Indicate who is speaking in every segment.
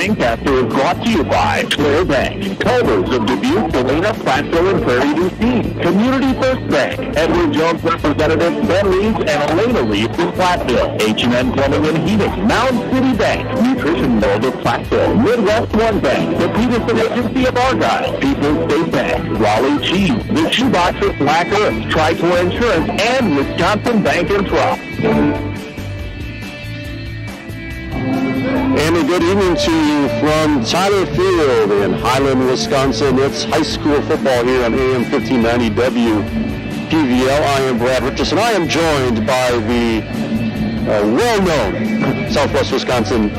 Speaker 1: Lancaster is brought to you by Clear Bank, Culvers of Dubuque, Galena, Platteville, and Prairie du Chien, Community First Bank, Edward Jones representatives Ben Reeves and Elena Reeves in Platteville, H&M Plumbing and Heating, Mound City Bank, Nutrition World of Platteville, Midwest One Bank, the Peterson Agency of Argyle, People's State Bank, Raleigh Cheese, the Shoebox of Black Earth, Tricor Insurance, and Wisconsin Bank and Trust.
Speaker 2: And a good evening to you from Tyler Field in Highland, Wisconsin. It's high school football here on AM 1590 WPVL. I am Brad Richardson. I am joined by the well-known Southwest Wisconsin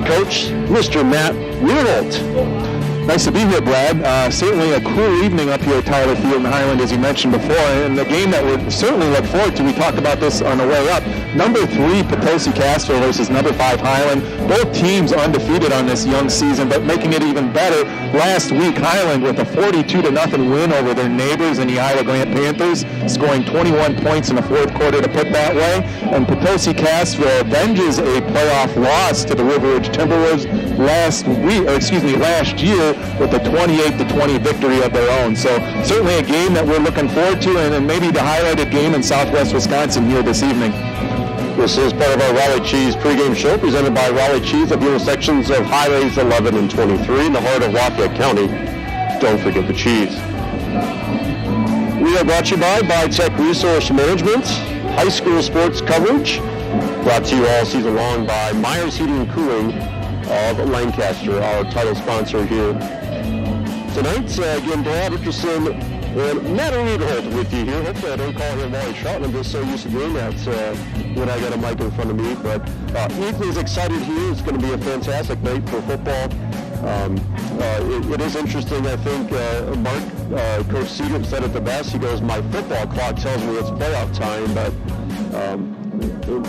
Speaker 2: coach, Mr. Matt Weirholt.
Speaker 3: Nice to be here, Brad. Certainly a cool evening up here at Tyler Field in Highland, as you mentioned before, and the game that we certainly look forward to. We talked about this on the way up. Number 3 Potosi Cassville versus number 5 Highland. Both teams undefeated on this young season, but making it even better last week, Highland with a 42-0 win over their neighbors in the Iowa Grant Panthers, scoring 21 points in the fourth quarter to put that way. And Potosi Cassville avenges a playoff loss to the River Ridge Timberwolves last year with a 28-20 victory of their own. So certainly a game that we're looking forward to, and maybe the highlighted game in Southwest Wisconsin here this evening.
Speaker 2: This is part of our Raleigh Cheese pregame show presented by Raleigh Cheese at the intersections of Highways 11 and 23 in the heart of Lafayette County. Don't forget the cheese. We are brought to you by Tech Resource Management, high school sports coverage, brought to you all season long by Myers Heating and Cooling of Lancaster, our title sponsor here. Tonight, again, Brad Richardson and Matt Weirholt with you here. Hopefully I don't call him Wally Trout. I'm just so used to doing that when I got a mic in front of me. But equally as excited here. It's going to be a fantastic night for football. It is interesting, I think, Mark, Coach Seager said it the best. He goes, my football clock tells me it's playoff time, but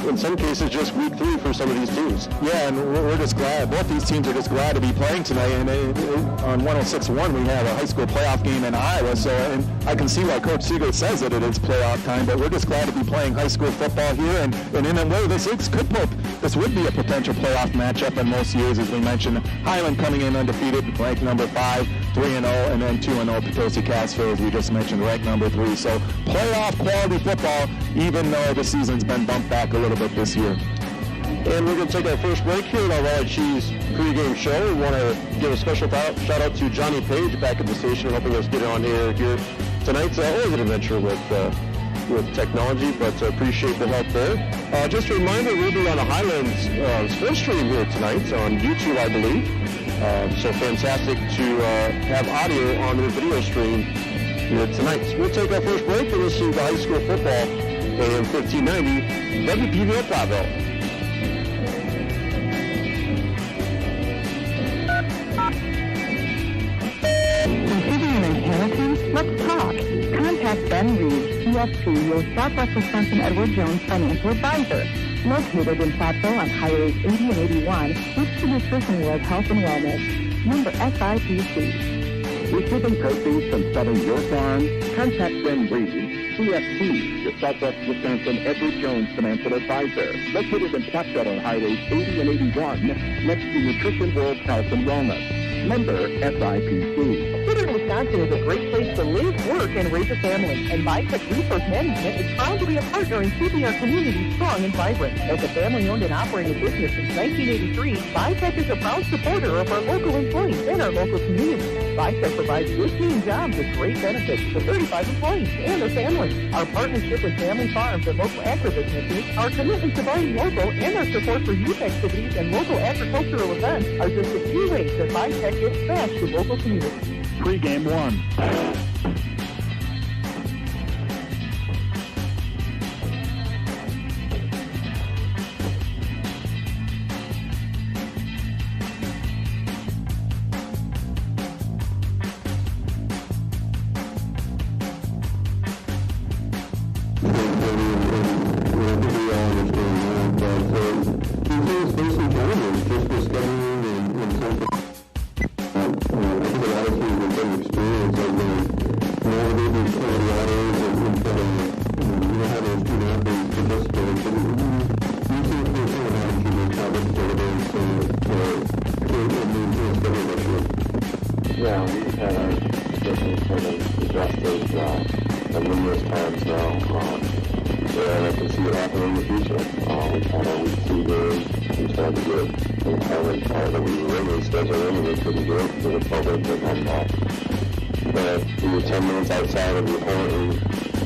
Speaker 2: in some cases just week 3 for some of these teams.
Speaker 3: Yeah, and we're just glad. Both these teams are just glad to be playing tonight. And on 106.1, we have a high school playoff game in Iowa. So, and I can see why Coach Seager says that it is playoff time. But we're just glad to be playing high school football here. And in a way, this would be a potential playoff matchup in most years, as we mentioned. Highland coming in undefeated, ranked number 5, 3-0, and then 2-0. Potosi Cassville, as we just mentioned, ranked number 3. So playoff quality football, even though the season's been bumped back a little bit this year.
Speaker 2: And we're going to take our first break here in our Raleigh Cheese pregame show. We want to give a special shout out to Johnny Page back at the station, helping us get on air here tonight. Always an adventure with technology, but appreciate the help there. Just a reminder, we'll be on a Highlands sports stream here tonight on YouTube, I believe. So fantastic to have audio on the video stream here tonight. So we'll take our first break and listen to high school football, AM 1590, WPVL Platteville.
Speaker 4: Considering an inheritance? Let's talk. Contact Ben Reeves, CFP, your Southwest Wisconsin Edward Jones financial advisor. Located in Platteville on Highways 80 and 81, next to Nutrition World Health and Wellness. Member SIPC.
Speaker 1: Receiving proceeds from selling your farm? Contact Ben Reeves, CFP, your Southwest Wisconsin Edward Jones financial advisor. Located in Platteville on Highways 80 and 81, next to Nutrition World Health and Wellness. Member SIPC.
Speaker 4: Southern Wisconsin is a great place to live, work, and raise a family. And Tech Resource Management is proud to be a partner in keeping our community strong and vibrant. As a family-owned and operated business since 1983, Tech is a proud supporter of our local employees and our local community. Tech provides good-paying jobs with great benefits to 35 employees and their families. Our partnership with family farms and local agribusinesses, our commitment to buying local, and our support for youth activities and local agricultural events are just a few ways that Tech gives back to local communities.
Speaker 1: Pre-game 1.
Speaker 2: I think a lot of teams have been experienced over Yeah, we've had our schedule kind of adjusted numerous times now, and I can see it happening in the future. We've had our week 2 game, we tried to get in Highland that we were regularly scheduling, and we couldn't do it for the COVID, and we were 10 minutes outside of the opponent we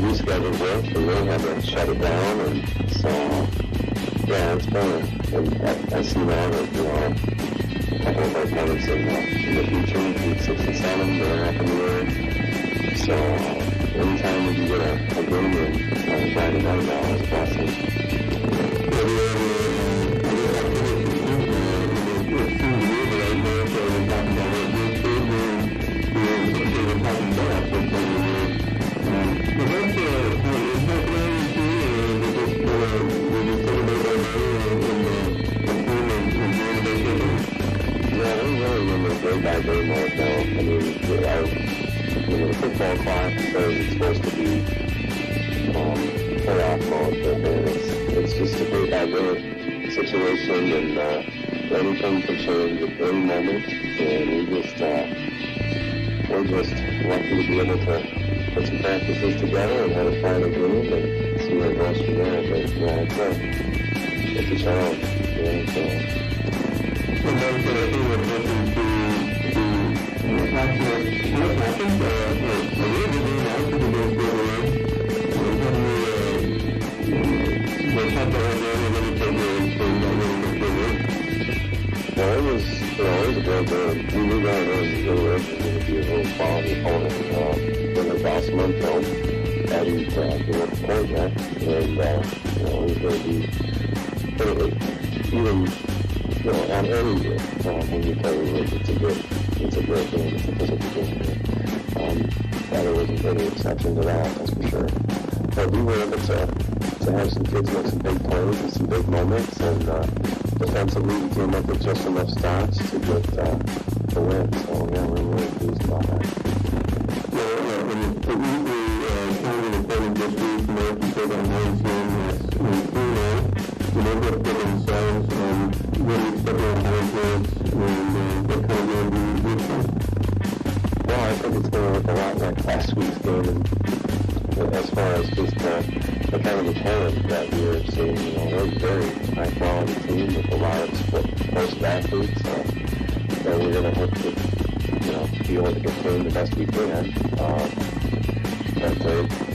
Speaker 2: rescheduled with, and they had to shut it down, and so, yeah, it's been, and I see now that, you know, a couple of our opponents in the future, week 6 and 7, they're up in the air, so anytime we can get a game in on a Friday night now is a blessing. Day by day mode now. I mean, the football clock says it's supposed to be playoff mode, but man, it's just a day by day situation, and anything can change at any moment, and we're just lucky to be able to put some practices together and have a final game and see where it goes from there. But yeah, it's a challenge. Yeah, so. And then for the thing with looking to actually, what happened, the real game after the game the tempo of the really taking for not really good. Well, it was a great game. We knew that it was going to be a really quality opponent. In the last month, at the point there, and it was going to be even. On any year, when you play with it's a great game, it's a physical game. There wasn't any exception to that, that's for sure. But we were able to have some kids make some big plays and some big moments, and defensively we came up with just enough stops to get the win. So yeah, we're really pleased about that. Yeah, and the kind of important this week, because I'm always saying you know, what put themselves really stepping on high grades and what kind of game do you do? Well, I think it's going to look a lot like last week's game, and as far as just the kind of talent that we're seeing, you know, we're a very high quality team with a lot of post athletes that we're going to have to, you know, be able to contain the best we can. But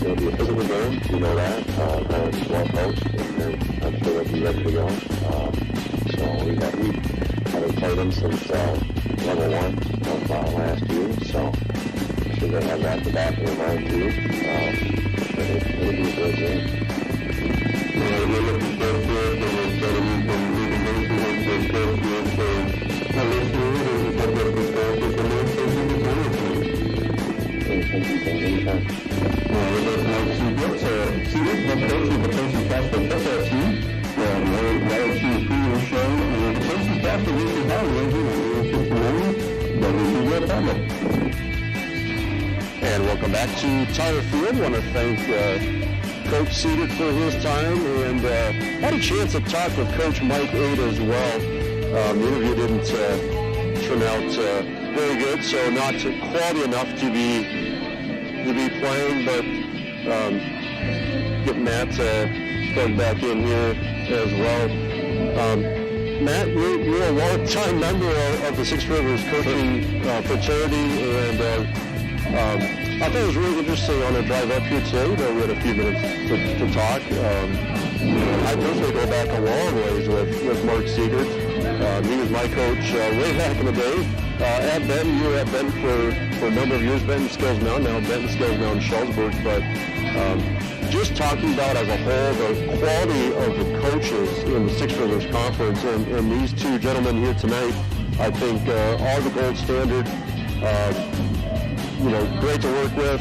Speaker 2: it'll be a physical game, you know that. Highland's well coached, and I'm sure they'll be ready to go. So we haven't played them since level 1 of last year, so I'm sure they have that at the back of their mind too. But it'll be a great game. We're looking forward to it, and we're starting from leading bases and coach with this year, and we'll get this back with the next Thank you, anytime. The Potosi Cassville football team, Raleigh Cheese Pregame Show, and Potosi Cassville versus Highland, but we do get that. And welcome back to Tyler Field. I want to thank Coach Cedar for his time, and had a chance to talk with Coach Mike Aid as well. The interview didn't turn out very good, so not quality enough to be playing, but get Matt plugged back in here as well. Matt, you're a long-time member of the Six Rivers coaching fraternity, and I thought it was really interesting on the drive up here today. You know, we had a few minutes to talk. I personally go back a long ways with Mark Siegert. He was my coach way back in the day. At Benton, you were at Benton for a number of years. Benton Skills Mountain, now Benton Skills Mountain Shullsburg. But just talking about as a whole the quality of the coaches in the Six Rivers Conference, and these two gentlemen here tonight, I think are the gold standard. Great to work with,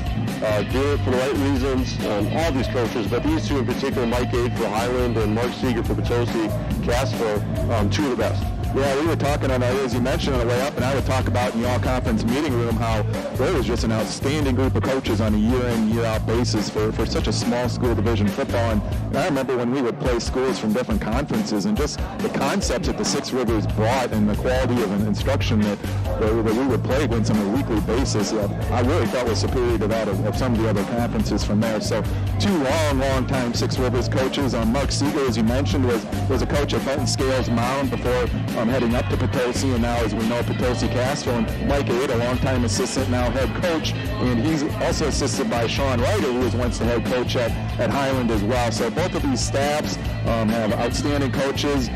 Speaker 2: do it for the right reasons, all these coaches, but these two in particular, Mike Aid for Highland and Mark Siegert for Potosi, Cassville, two of the best.
Speaker 3: Yeah, we were talking on, as you mentioned, on the way up, and I would talk about in the all-conference meeting room how there was just an outstanding group of coaches on a year-in, year-out basis for such a small school division football. And I remember when we would play schools from different conferences and just the concepts that the Six Rivers brought and the quality of instruction that we would play against on a weekly basis, I really thought was superior to that of some of the other conferences from there. So two long-time Six Rivers coaches. Mark Seeger, as you mentioned, was a coach at Benton Scales Mound before heading up to Potosi, and now, as we know, Potosi Cassville. And Mike Aid, a longtime assistant, now head coach, and he's also assisted by Sean Ryder, who was once the head coach at Highland as well. So both of these staffs have outstanding coaches.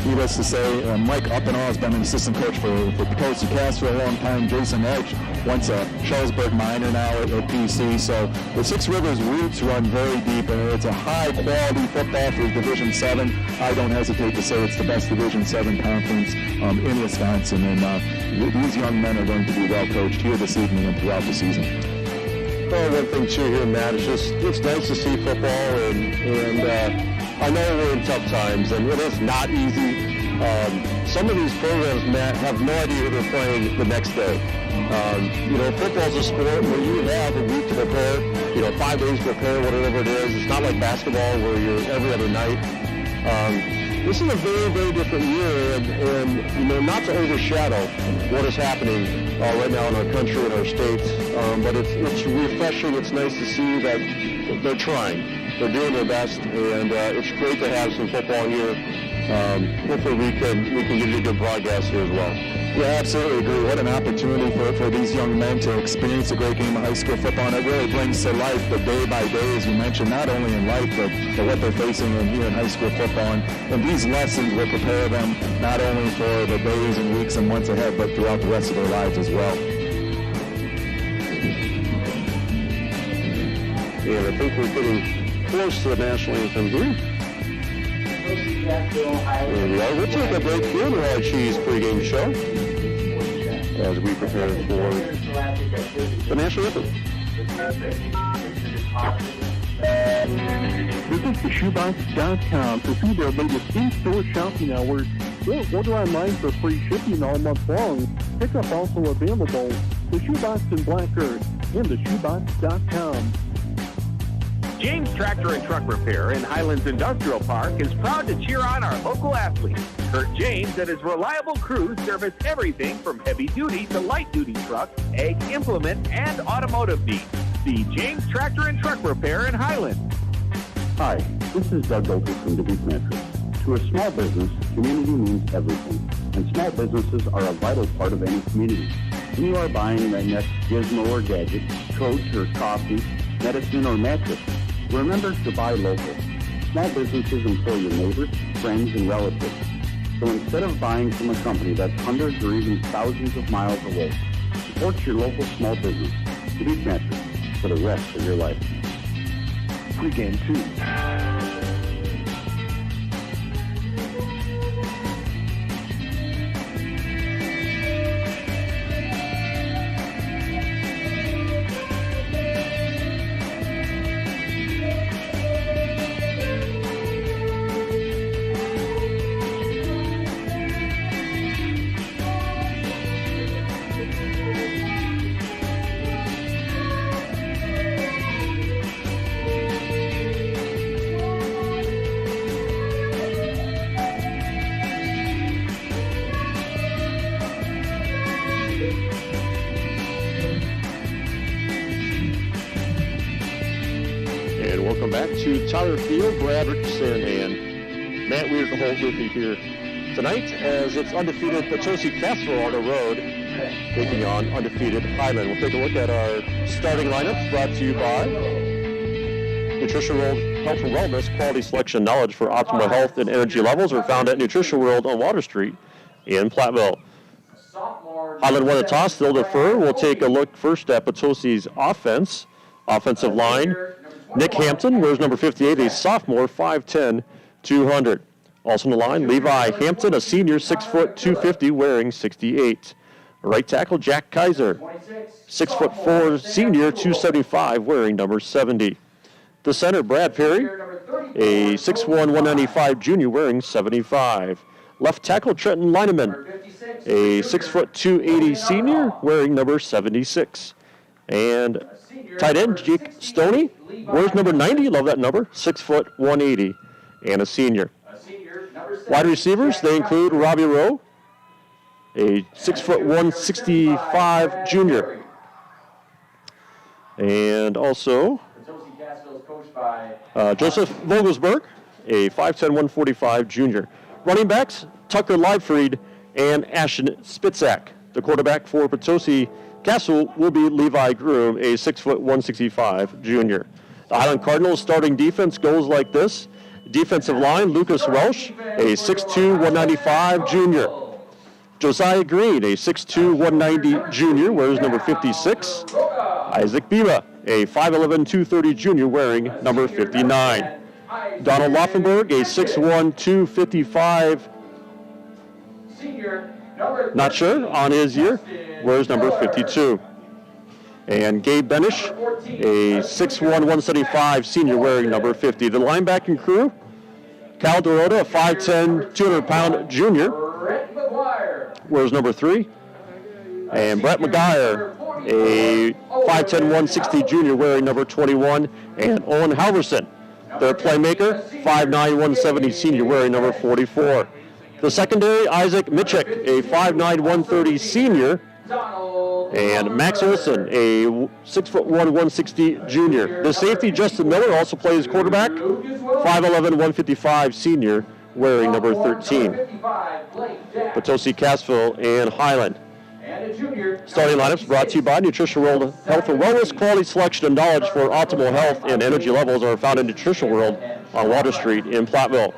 Speaker 3: Needless to say, Mike Uppenall has been an assistant coach for Potosi Cassville a long time. Jason Edge, once a Shullsburg minor, now at PC. So the Six Rivers roots run very deep, and it's a high-quality football for Division 7. I don't hesitate to say it's the best Division 7 conference in Wisconsin, and these young men are going to be well coached here this evening and throughout the season.
Speaker 2: Well, one thing too here, Matt, it's nice to see football, and I know we're in tough times, and it is not easy. Some of these programs, Matt, have no idea who they're playing the next day. Football's a sport where you have a week to prepare, 5 days to prepare, whatever it is. It's not like basketball where you're every other night. This is a very, very different year, and not to overshadow what is happening right now in our country and our states, but it's refreshing. It's nice to see that they're trying. They're doing their best, and it's great to have some football here. Hopefully we can give you a good broadcast here as well.
Speaker 3: Yeah, absolutely agree. What an opportunity for these young men to experience a great game of high school football, and it really brings to life the day by day, as you mentioned, not only in life, but what they're facing here in high school football. And these lessons will prepare them not only for the days and weeks and months ahead, but throughout the rest of their lives as well.
Speaker 2: And I think we're getting close to the national anthem here. Here we are. We'll take a break here in the Raleigh Cheese pregame show as we prepare for the national anthem.
Speaker 1: Visit theshoebox.com to see their latest in-store shopping hours. Order online for free shipping all month long. Pickup also available. The Shoebox in Black Earth and theshoebox.com. James Tractor and Truck Repair in Highlands Industrial Park is proud to cheer on our local athletes. Kurt James and his reliable crew service everything from heavy-duty to light-duty truck, ag implement, and automotive needs. See James Tractor and Truck Repair in Highlands.
Speaker 5: Hi, this is Doug Oakley from Dubuque Mattress. To a small business, community means everything, and small businesses are a vital part of any community. When you are buying that next gizmo or gadget, coat or coffee, medicine or mattress, remember to buy local. Small businesses employ your neighbors, friends, and relatives. So instead of buying from a company that's hundreds or even thousands of miles away, support your local small business, Dubuque Mattress, for the rest of your life.
Speaker 1: Pre-game 2.
Speaker 2: Welcome back to Tyler Field. Brad Richardson and Matt Weird-Holt with you here tonight as it's undefeated Potosi Cassville on the road taking on undefeated Highland. We'll take a look at our starting lineups brought to you by Nutrition World Health and Wellness. Quality selection knowledge for optimal health and energy levels are found at Nutrition World on Water Street in Platteville. Highland won the toss, they'll defer. We'll take a look first at Potosi's offensive line. Nick Hampton wears number 58, a sophomore, 5'10", 200. Also on the line, Levi Hampton, a senior, 6', 250, wearing 68. Right tackle, Jack Kaiser, 6'4", senior, 275, wearing number 70. The center, Brad Perry, a 6'1", 195 junior, wearing 75. Left tackle, Trenton Lineman, a 6'2", 280 senior, wearing number 76. And tight end, Jake Stoney, wears number 90, love that number, 6', 180, and a senior. Wide receivers, they include Robbie Rowe, a 6', 165 junior. And also Joseph Vogelsberg, a 5'10", 145 junior. Running backs, Tucker Livefried and Ashton Spitzak. The quarterback for Potosi Cassville will be Levi Groom, a 6', 165 junior. The Highland Cardinals starting defense goes like this. Defensive line, Lucas Welsh, a 6'2", 195 junior. Josiah Green, a 6'2", 190 junior, wears number 56. Isaac Biba, a 5'11", 230 junior, wearing number 59. Donald Laufenberg, a 6'1", 255, not sure on his year, wears number 52. And Gabe Benish, a 6'1", 175 senior, wearing number 50. The linebacking crew, Cal Dorota, a 5'10", 200-pound junior, wears number 3. And Brett McGuire, a 5'10", 160 junior, wearing number 21. And Owen Halverson, their playmaker, 5'9", 170 senior, wearing number 44. The secondary, Isaac Mitchek, a 5'9", 130 senior. And Max Olson, a 6'1", 160 junior. The safety, Justin Miller, also plays quarterback, 5'11", 155 senior, wearing number 13. Potosi, Cassville, and Highland. Starting lineups brought to you by Nutrition World Health and Wellness. Quality selection and knowledge for optimal health and energy levels are found in Nutrition World on Water Street in Platteville.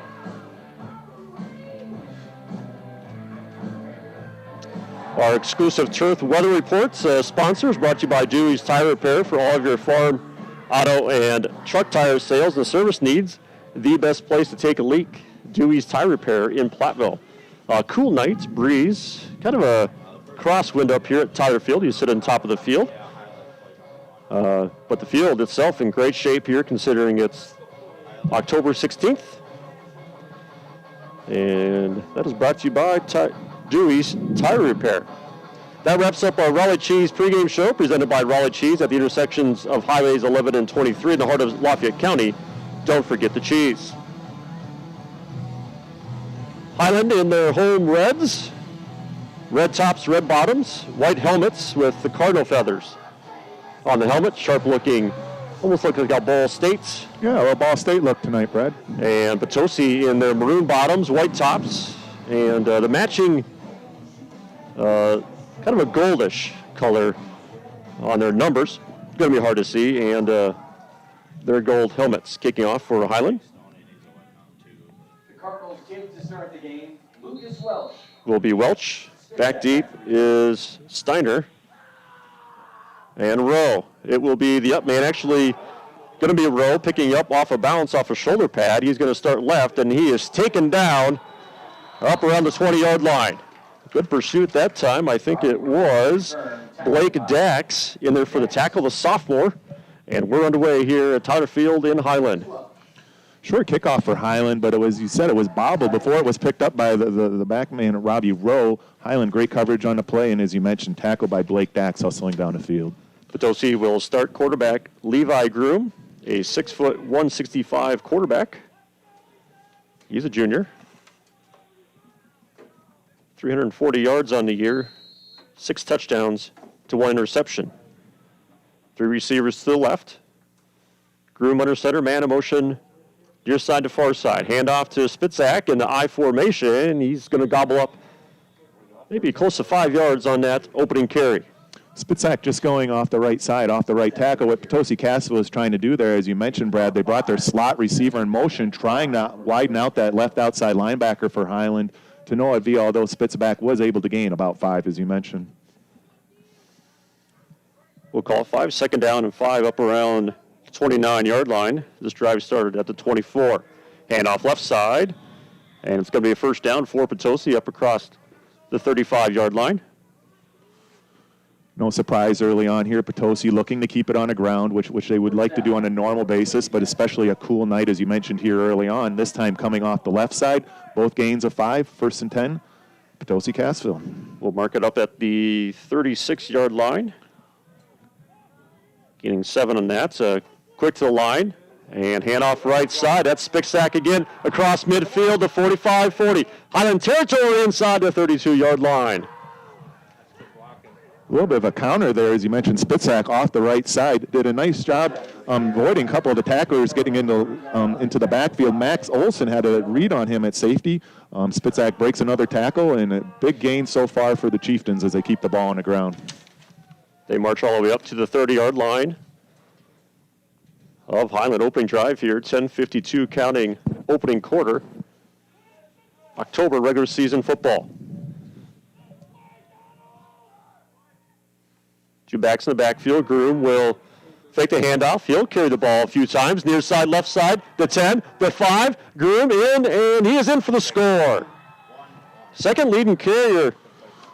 Speaker 2: Our exclusive turf weather reports sponsors brought to you by Dewey's Tire Repair for all of your farm, auto, and truck tire sales and service needs. The best place to take a leak, Dewey's Tire Repair in Platteville. Cool night, breeze, kind of a crosswind up here at Tyler Field. You sit on top of the field. But the field itself in great shape here considering it's October 16th. And that is brought to you by Dewey's Tire Repair. That wraps up our Raleigh Cheese pregame show presented by Raleigh Cheese at the intersections of Highways 11 and 23 in the heart of Lafayette County. Don't forget the cheese. Highland in their home reds. Red tops, red bottoms, white helmets with the cardinal feathers on the helmet. Sharp looking, almost like a Ball State.
Speaker 3: Yeah, a Ball State look tonight, Brad.
Speaker 2: And Potosi in their maroon bottoms, white tops, and the matching kind of a goldish color on their numbers. It's going to be hard to see, and their gold helmets kicking off for Highland.
Speaker 6: The Cardinals kids to start the game, Lucas Welch.
Speaker 2: Will be Welch. Back deep is Steiner. And Rowe. It will be the up man. Actually, going to be Rowe picking up off a bounce off a shoulder pad. He's going to start left, and he is taken down up around the 20-yard line. Good pursuit that time. I think it was Blake Dax in there for the tackle, the sophomore. And we're underway here at Tyler Field in Highland.
Speaker 3: Short kickoff for Highland, but it was, you said it was bobbled before it was picked up by the back man, Robbie Rowe. Highland, great coverage on the play, and as you mentioned, tackled by Blake Dax hustling down the field.
Speaker 2: Potosi will start quarterback Levi Groom, a 6', 165 quarterback. He's a junior. 340 yards on the year, 6 touchdowns to 1 interception. 3 receivers to the left. Groom under center, man in motion, near side to far side. Handoff to Spitzak in the I formation. He's going to gobble up maybe close to 5 yards on that opening carry.
Speaker 3: Spitzak just going off the right side, off the right tackle. What Potosi Cassville was trying to do there, as you mentioned, Brad, they brought their slot receiver in motion, trying to widen out that left outside linebacker for Highland to Noah V, although Spitzak was able to gain about 5, as you mentioned.
Speaker 2: We'll call 5, second down and 5 up around the 29-yard line. This drive started at the 24. Handoff left side, and it's going to be a first down for Potosi up across the 35-yard line.
Speaker 3: No surprise early on here. Potosi looking to keep it on the ground, which they would like to do on a normal basis, but especially a cool night, as you mentioned here early on. This time coming off the left side, both gains of 5, 1st and 10. Potosi Cassville.
Speaker 2: We'll mark it up at the 36-yard line. Getting 7 on that. Quick to the line. And handoff right side. That's Spicksack again across midfield to 45-40. Highland territory inside the 32-yard line.
Speaker 3: A little bit of a counter there, as you mentioned. Spitzak off the right side did a nice job avoiding a couple of the tacklers getting into the backfield. Max Olson had a read on him at safety. Spitzak breaks another tackle, and a big gain so far for the Chieftains as they keep the ball on the ground.
Speaker 2: They march all the way up to the 30-yard line of Highland. Opening drive here, 10:52 counting opening quarter. October regular season football. 2 backs in the backfield. Groom will fake the handoff. He'll carry the ball a few times. Near side, left side, the 10, the 5. Groom in, and he is in for the score. Second leading carrier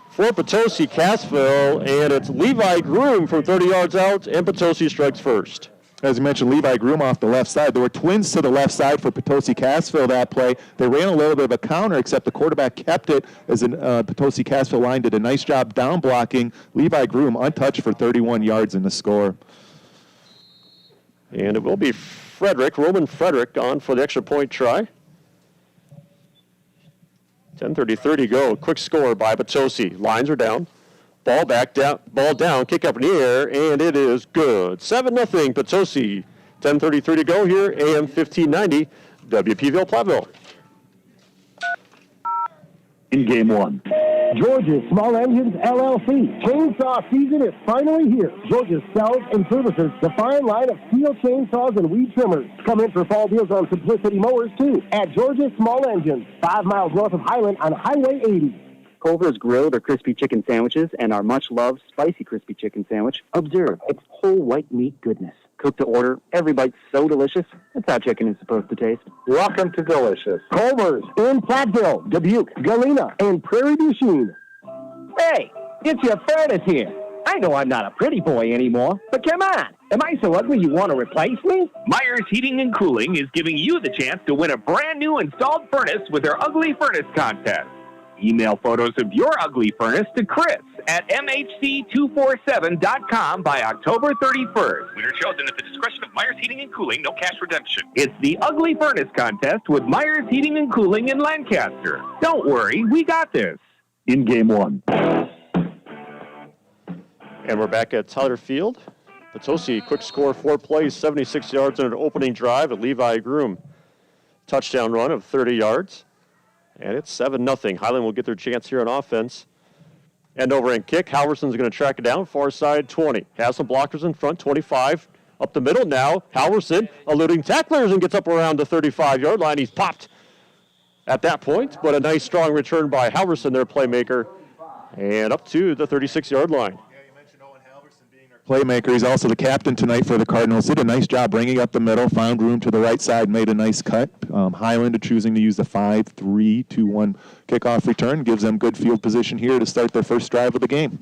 Speaker 2: for Potosi Cassville, and it's Levi Groom from 30 yards out, and Potosi strikes first.
Speaker 3: As you mentioned, Levi Groom off the left side. There were twins to the left side for Potosi Cassville that play. They ran a little bit of a counter, except the quarterback kept it as Potosi Cassville line did a nice job down blocking. Levi Groom untouched for 31 yards in the score.
Speaker 2: And it will be Roman Frederick on for the extra point try. 10:33 to go. Quick score by Potosi. Lines are down. Ball down, kick up in the air, and it is good. 7-0 Potosi. 10:33 to go here, AM 1590, WPVille Platteville.
Speaker 1: In game 1.
Speaker 7: George's Small Engines LLC. Chainsaw season is finally here. George's sells and services the fine line of steel chainsaws and weed trimmers. Come in for fall deals on Simplicity mowers, too, at George's Small Engines, 5 miles north of Highland on Highway 80.
Speaker 8: Culver's grilled or crispy chicken sandwiches and our much-loved spicy crispy chicken sandwich. Observe, it's whole white meat goodness. Cooked to order, every bite's so delicious. That's how chicken is supposed to taste.
Speaker 1: Welcome to Delicious.
Speaker 7: Culver's in Platteville, Dubuque, Galena, and Prairie du Chien.
Speaker 9: Hey, it's your furnace here. I know I'm not a pretty boy anymore, but come on. Am I so ugly you want to replace me?
Speaker 10: Myers Heating and Cooling is giving you the chance to win a brand new installed furnace with their Ugly Furnace Contest. Email photos of your ugly furnace to Chris at mhc247.com by October 31st. Winner chosen at the discretion of Myers Heating and Cooling, no cash redemption. It's the Ugly Furnace Contest with Myers Heating and Cooling in Lancaster. Don't worry, we got this.
Speaker 1: In game 1.
Speaker 2: And we're back at Tyler Field. Potosi, quick score, 4 plays, 76 yards on an opening drive. A Levi Groom touchdown run of 30 yards. And it's 7-0. Highland will get their chance here on offense. End over and kick. Halverson's going to track it down. Far side 20. Has some blockers in front. 25. Up the middle now. Halverson eluding tacklers and gets up around the 35-yard line. He's popped at that point. But a nice strong return by Halverson, their playmaker. And up to the 36-yard line.
Speaker 3: Playmaker. He's also the captain tonight for the Cardinals. Did a nice job bringing up the middle, found room to the right side, made a nice cut. Highland choosing to use the 5-3-2-1 kickoff return. Gives them good field position here to start their first drive of the game.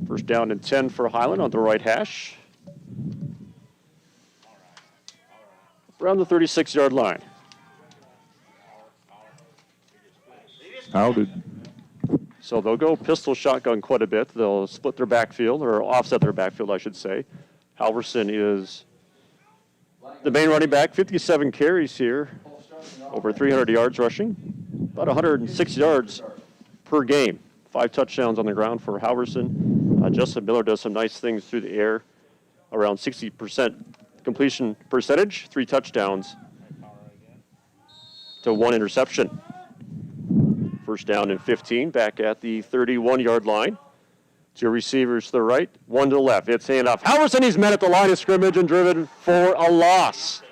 Speaker 2: First down and 10 for Highland on the right hash. Around the 36-yard line. So they'll go pistol shotgun quite a bit. They'll split their backfield, or offset their backfield, I should say. Halverson is the main running back, 57 carries here, over 300 yards rushing, about 106 yards per game. 5 touchdowns on the ground for Halverson. Justin Miller does some nice things through the air, around 60% completion percentage, 3 touchdowns to 1 interception. First down and 15, back at the 31-yard line. 2 receivers to the right, 1 to the left. It's handoff. Halverson, he's met at the line of scrimmage and driven for a loss.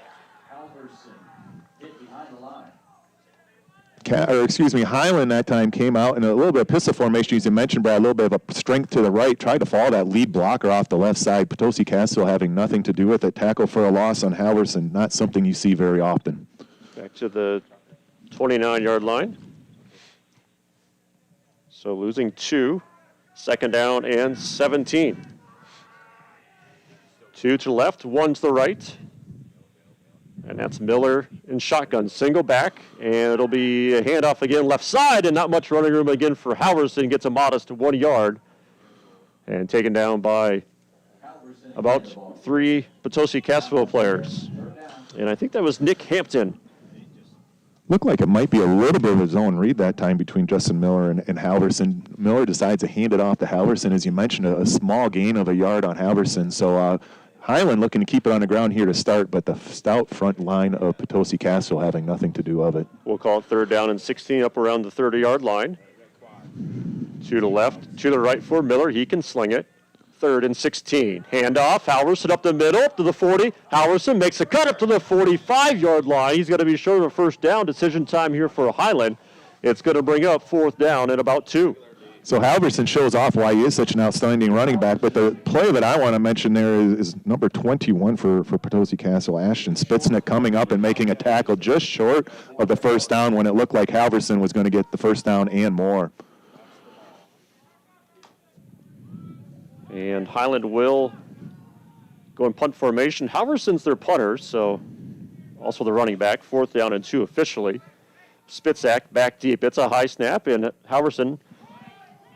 Speaker 3: Highland that time came out in a little bit of pistol formation, as you mentioned, Brad, a little bit of a strength to the right, tried to follow that lead blocker off the left side. Potosi Cassville having nothing to do with it. Tackle for a loss on Halverson, not something you see very often.
Speaker 2: Back to the 29-yard line. So losing 2, 2nd down and 17. 2 to the left, 1 to the right. And that's Miller in shotgun, single back, and it'll be a handoff again left side, and not much running room again for Halverson. Gets a modest 1 yard, and taken down by about 3 Potosi Cassville players. And I think that was Nick Hampton.
Speaker 3: Looked like it might be a little bit of a zone read that time between Justin Miller and Halverson. Miller decides to hand it off to Halverson, as you mentioned, a small gain of 1 yard on Halverson. So Highland looking to keep it on the ground here to start, but the stout front line of Potosi Cassville having nothing to do of it.
Speaker 2: We'll call it 3rd down and 16 up around the 30-yard line. 2 to the left, 2 to the right for Miller. He can sling it. 3rd and 16. Handoff. Halverson up the middle, up to the 40. Halverson makes a cut up to the 45-yard line. He's going to be short of a 1st down. Decision time here for Highland. It's going to bring up 4th down at about 2.
Speaker 3: So Halverson shows off why he is such an outstanding running back, but the play that I want to mention there is number 21 for Potosi Cassville, Ashton Spitznick, coming up and making a tackle just short of the 1st down when it looked like Halverson was going to get the 1st down and more.
Speaker 2: And Highland will go in punt formation. Halverson's their punter, so also the running back. 4th down and 2 officially. Spitzak back deep. It's a high snap, and Halverson,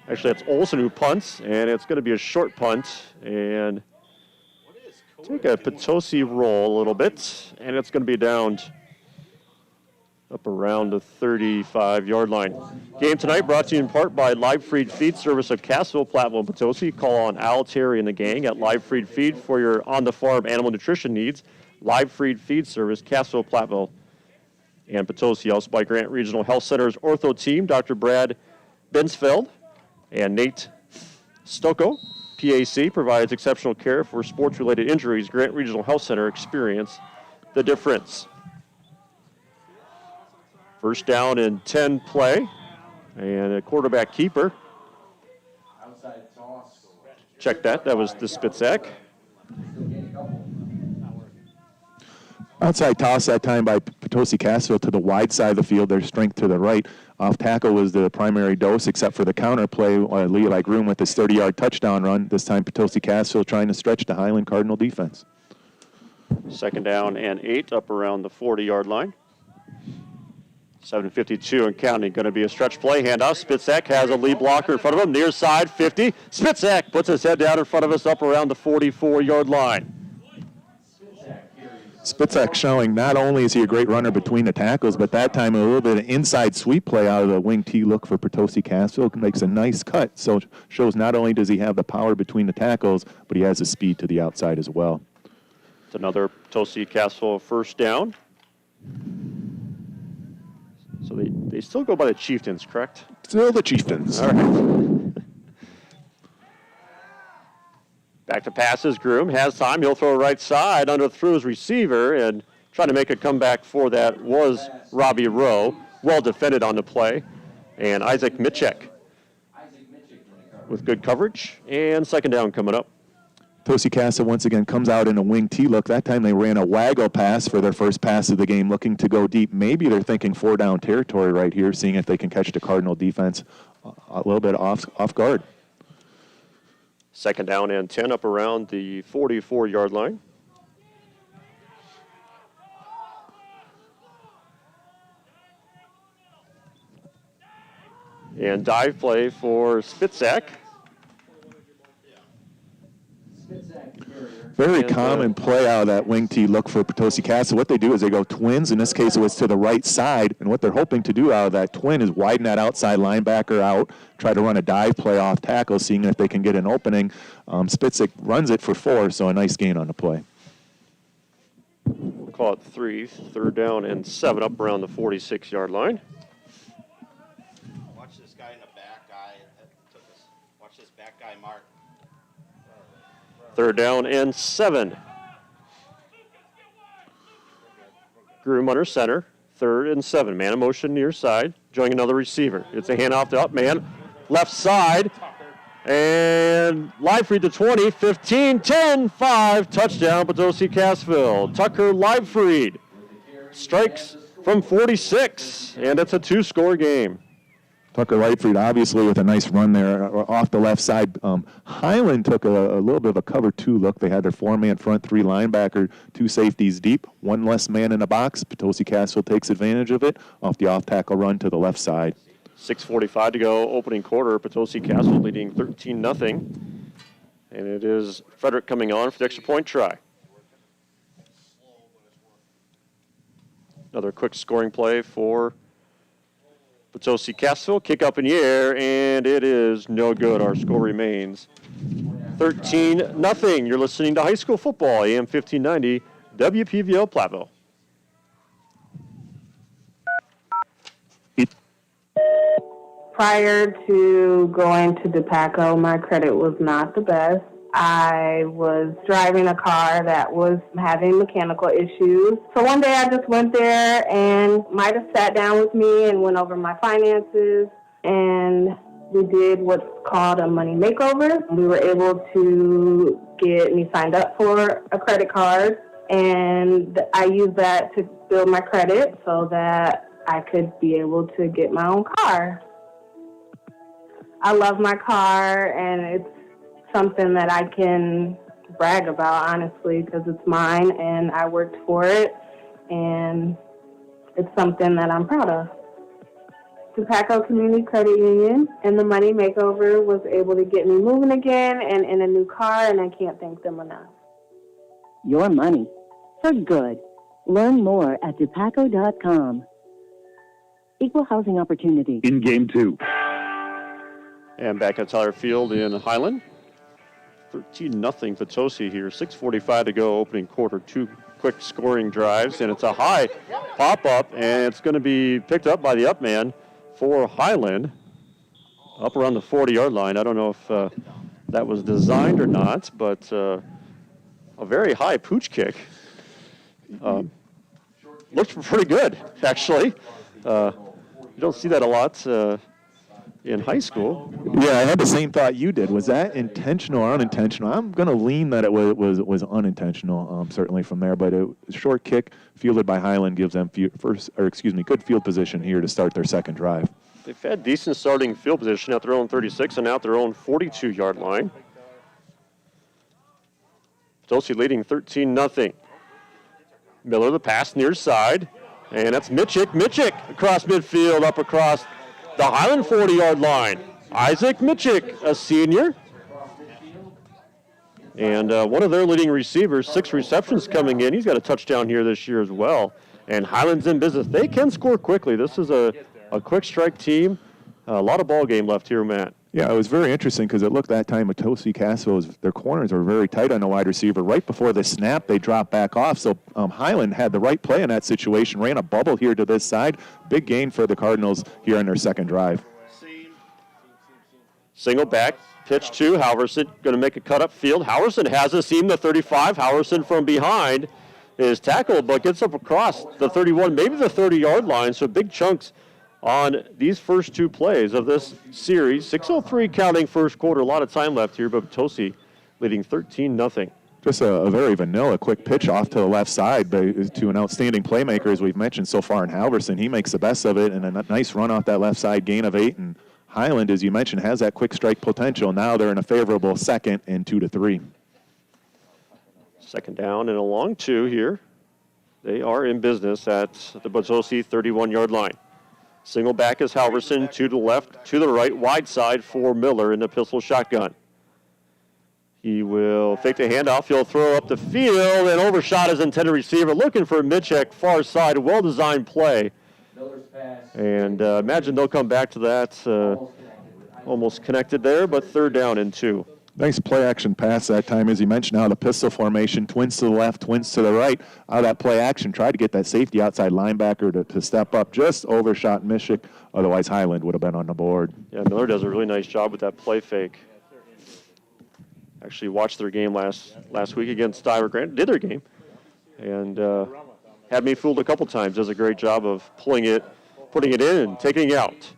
Speaker 2: actually that's Olsen who punts, and it's going to be a short punt. And take a Potosi roll a little bit, and it's going to be downed up around the 35-yard line. Game tonight brought to you in part by Live Feed Feed Service of Cassville, Platteville, and Potosi. Call on Al, Terry, and the gang at Live Feed Feed for your on-the-farm animal nutrition needs. Live Feed Feed Service, Cassville, Platteville, and Potosi. Also by Grant Regional Health Center's ortho team, Dr. Brad Bensfeld and Nate Stocco. PAC provides exceptional care for sports-related injuries. Grant Regional Health Center, experience the difference. 1st down and 10 play, and a quarterback keeper. Check that. That was the Spitzak.
Speaker 3: Outside toss that time by Potosi Cassville to the wide side of the field, their strength to the right. Off tackle was the primary dose, except for the counter play. Levi Groom with his 30-yard touchdown run. This time Potosi Cassville trying to stretch the Highland Cardinal defense.
Speaker 2: 2nd down and 8 up around the 40-yard line. 7:52 and counting. Going to be a stretch play. Handoff. Spitzak has a lead blocker in front of him. Near side, 50. Spitzak puts his head down in front of us up around the 44-yard line.
Speaker 3: Spitzak showing not only is he a great runner between the tackles, but that time a little bit of inside sweep play out of the wing T look for Potosi Cassville. Makes a nice cut. So shows not only does he have the power between the tackles, but he has the speed to the outside as well.
Speaker 2: It's another Potosi Cassville 1st down. So they still go by the Chieftains, correct?
Speaker 3: Still the Chieftains.
Speaker 2: All right. Back to passes. Groom has time. He'll throw right side, underthrew his receiver, and trying to make a comeback for that was Robbie Rowe. Well defended on the play. And Isaac Mitchek with good coverage. And 2nd down coming up.
Speaker 3: Potosi Cassville once again comes out in a wing T look. That time they ran a waggle pass for their first pass of the game, looking to go deep. Maybe they're thinking 4-down territory right here, seeing if they can catch the Cardinal defense a little bit off guard.
Speaker 2: 2nd down and 10 up around the 44-yard line. And dive play for Spitzak.
Speaker 3: Very common play out of that wing T look for Potosi Cassville. What they do is they go twins. In this case, it was to the right side. And what they're hoping to do out of that twin is widen that outside linebacker out, try to run a dive play off tackle, seeing if they can get an opening. Spitzak runs it for 4, so a nice gain on the play.
Speaker 2: We'll call it 3, 3rd down and 7 up around the 46-yard line.
Speaker 11: Watch this guy in the back guy. Watch this back guy, Mark.
Speaker 2: 3rd down and 7. Groom under center. 3rd and 7. Man in motion near side. Joining another receiver. It's a handoff to up man. Left side. And Livefried to 20. 15, 10, 5. Touchdown Potosi Cassville. Tucker Livefried strikes from 46, and it's a 2-score game.
Speaker 3: Tucker Lightfried obviously with a nice run there off the left side. Highland took a little bit of a cover 2 look. They had their 4-man front, 3 linebacker, 2 safeties deep, 1 less man in the box. Potosi Cassville takes advantage of it off the off-tackle run to the left side.
Speaker 2: 6:45 to go, opening quarter. Potosi Cassville leading 13-0. And it is Frederick coming on for the extra point try. Another quick scoring play for Potosi Cassville. Kick up in the air, and it is no good. Our score remains 13-0. You're listening to high school football, AM 1590, WPVL Platteville.
Speaker 12: Prior to going to DePaco, my credit was not the best. I was driving a car that was having mechanical issues. So one day I just went there and might have sat down with me and went over my finances. And we did what's called a money makeover. We were able to get me signed up for a credit card. And I used that to build my credit so that I could be able to get my own car. I love my car, and it's something that I can brag about, honestly, because it's mine, and I worked for it, and it's something that I'm proud of. DePaco Community Credit Union and the Money Makeover was able to get me moving again and in a new car, and I can't thank them enough.
Speaker 13: Your money for good. Learn more at DePaco.com. Equal housing opportunity.
Speaker 2: In game 2. And back at Tyler Field in Highland. 13-0 Potosi here. 6:45 to go, opening quarter. 2 quick scoring drives, and it's a high pop-up, and it's going to be picked up by the up man for Highland. Up around the 40-yard line. I don't know if that was designed or not, but a very high pooch kick. Looks pretty good, actually. You don't see that a lot in high school.
Speaker 3: Yeah, I had the same thought you did. Was that intentional or unintentional? I'm going to lean that it was unintentional, certainly from there. But a short kick fielded by Highland gives them good field position here to start their second drive.
Speaker 2: They've had decent starting field position at their own 36 and out their own 42-yard line. Potosi leading 13-0. Miller the pass near side, and that's Mitchick. Mitchick across midfield, up across the Highland 40-yard line. Isaac Mitchick, a senior. And one of their leading receivers, 6 receptions coming in. He's got a touchdown here this year as well. And Highland's in business. They can score quickly. This is a quick strike team. A lot of ball game left here, Matt.
Speaker 3: Yeah, it was very interesting because it looked that time Potosi Cassville, their corners were very tight on the wide receiver. Right before the snap, they dropped back off. So Highland had the right play in that situation, ran a bubble here to this side. Big gain for the Cardinals here on their second drive.
Speaker 2: Single back, pitch to Halverson, going to make a cut up field. Halverson has a seam, the 35. Halverson from behind is tackled, but gets up across the 31, maybe the 30-yard line. So big chunks on these first 2 plays of this series. 6:03 counting first quarter. A lot of time left here, but Potosi leading 13-0.
Speaker 3: Just a very vanilla quick pitch off to the left side to an outstanding playmaker, as we've mentioned so far in Halverson. He makes the best of it, and a nice run off that left side, gain of 8. And Highland, as you mentioned, has that quick strike potential. Now they're in a favorable second and 2-3.
Speaker 2: Second down and a long 2 here. They are in business at the Potosi 31-yard line. Single back is Halverson, 2 to the left, to the right, wide side for Miller in the pistol shotgun. He will fake the handoff. He'll throw up the field and overshot his intended receiver. Looking for Mitchek, far side, well-designed play. And imagine they'll come back to that. Almost connected there, but 3rd down and 2.
Speaker 3: Nice play-action pass that time, as you mentioned. Now the pistol formation, twins to the left, twins to the right. Out of that play-action, tried to get that safety outside linebacker to step up. Just overshot Mitchick. Otherwise, Highland would have been on the board.
Speaker 2: Yeah, Miller does a really nice job with that play fake. Actually watched their game last week against Styler Grant. Did their game. And had me fooled a couple times. Does a great job of putting it in and taking it out.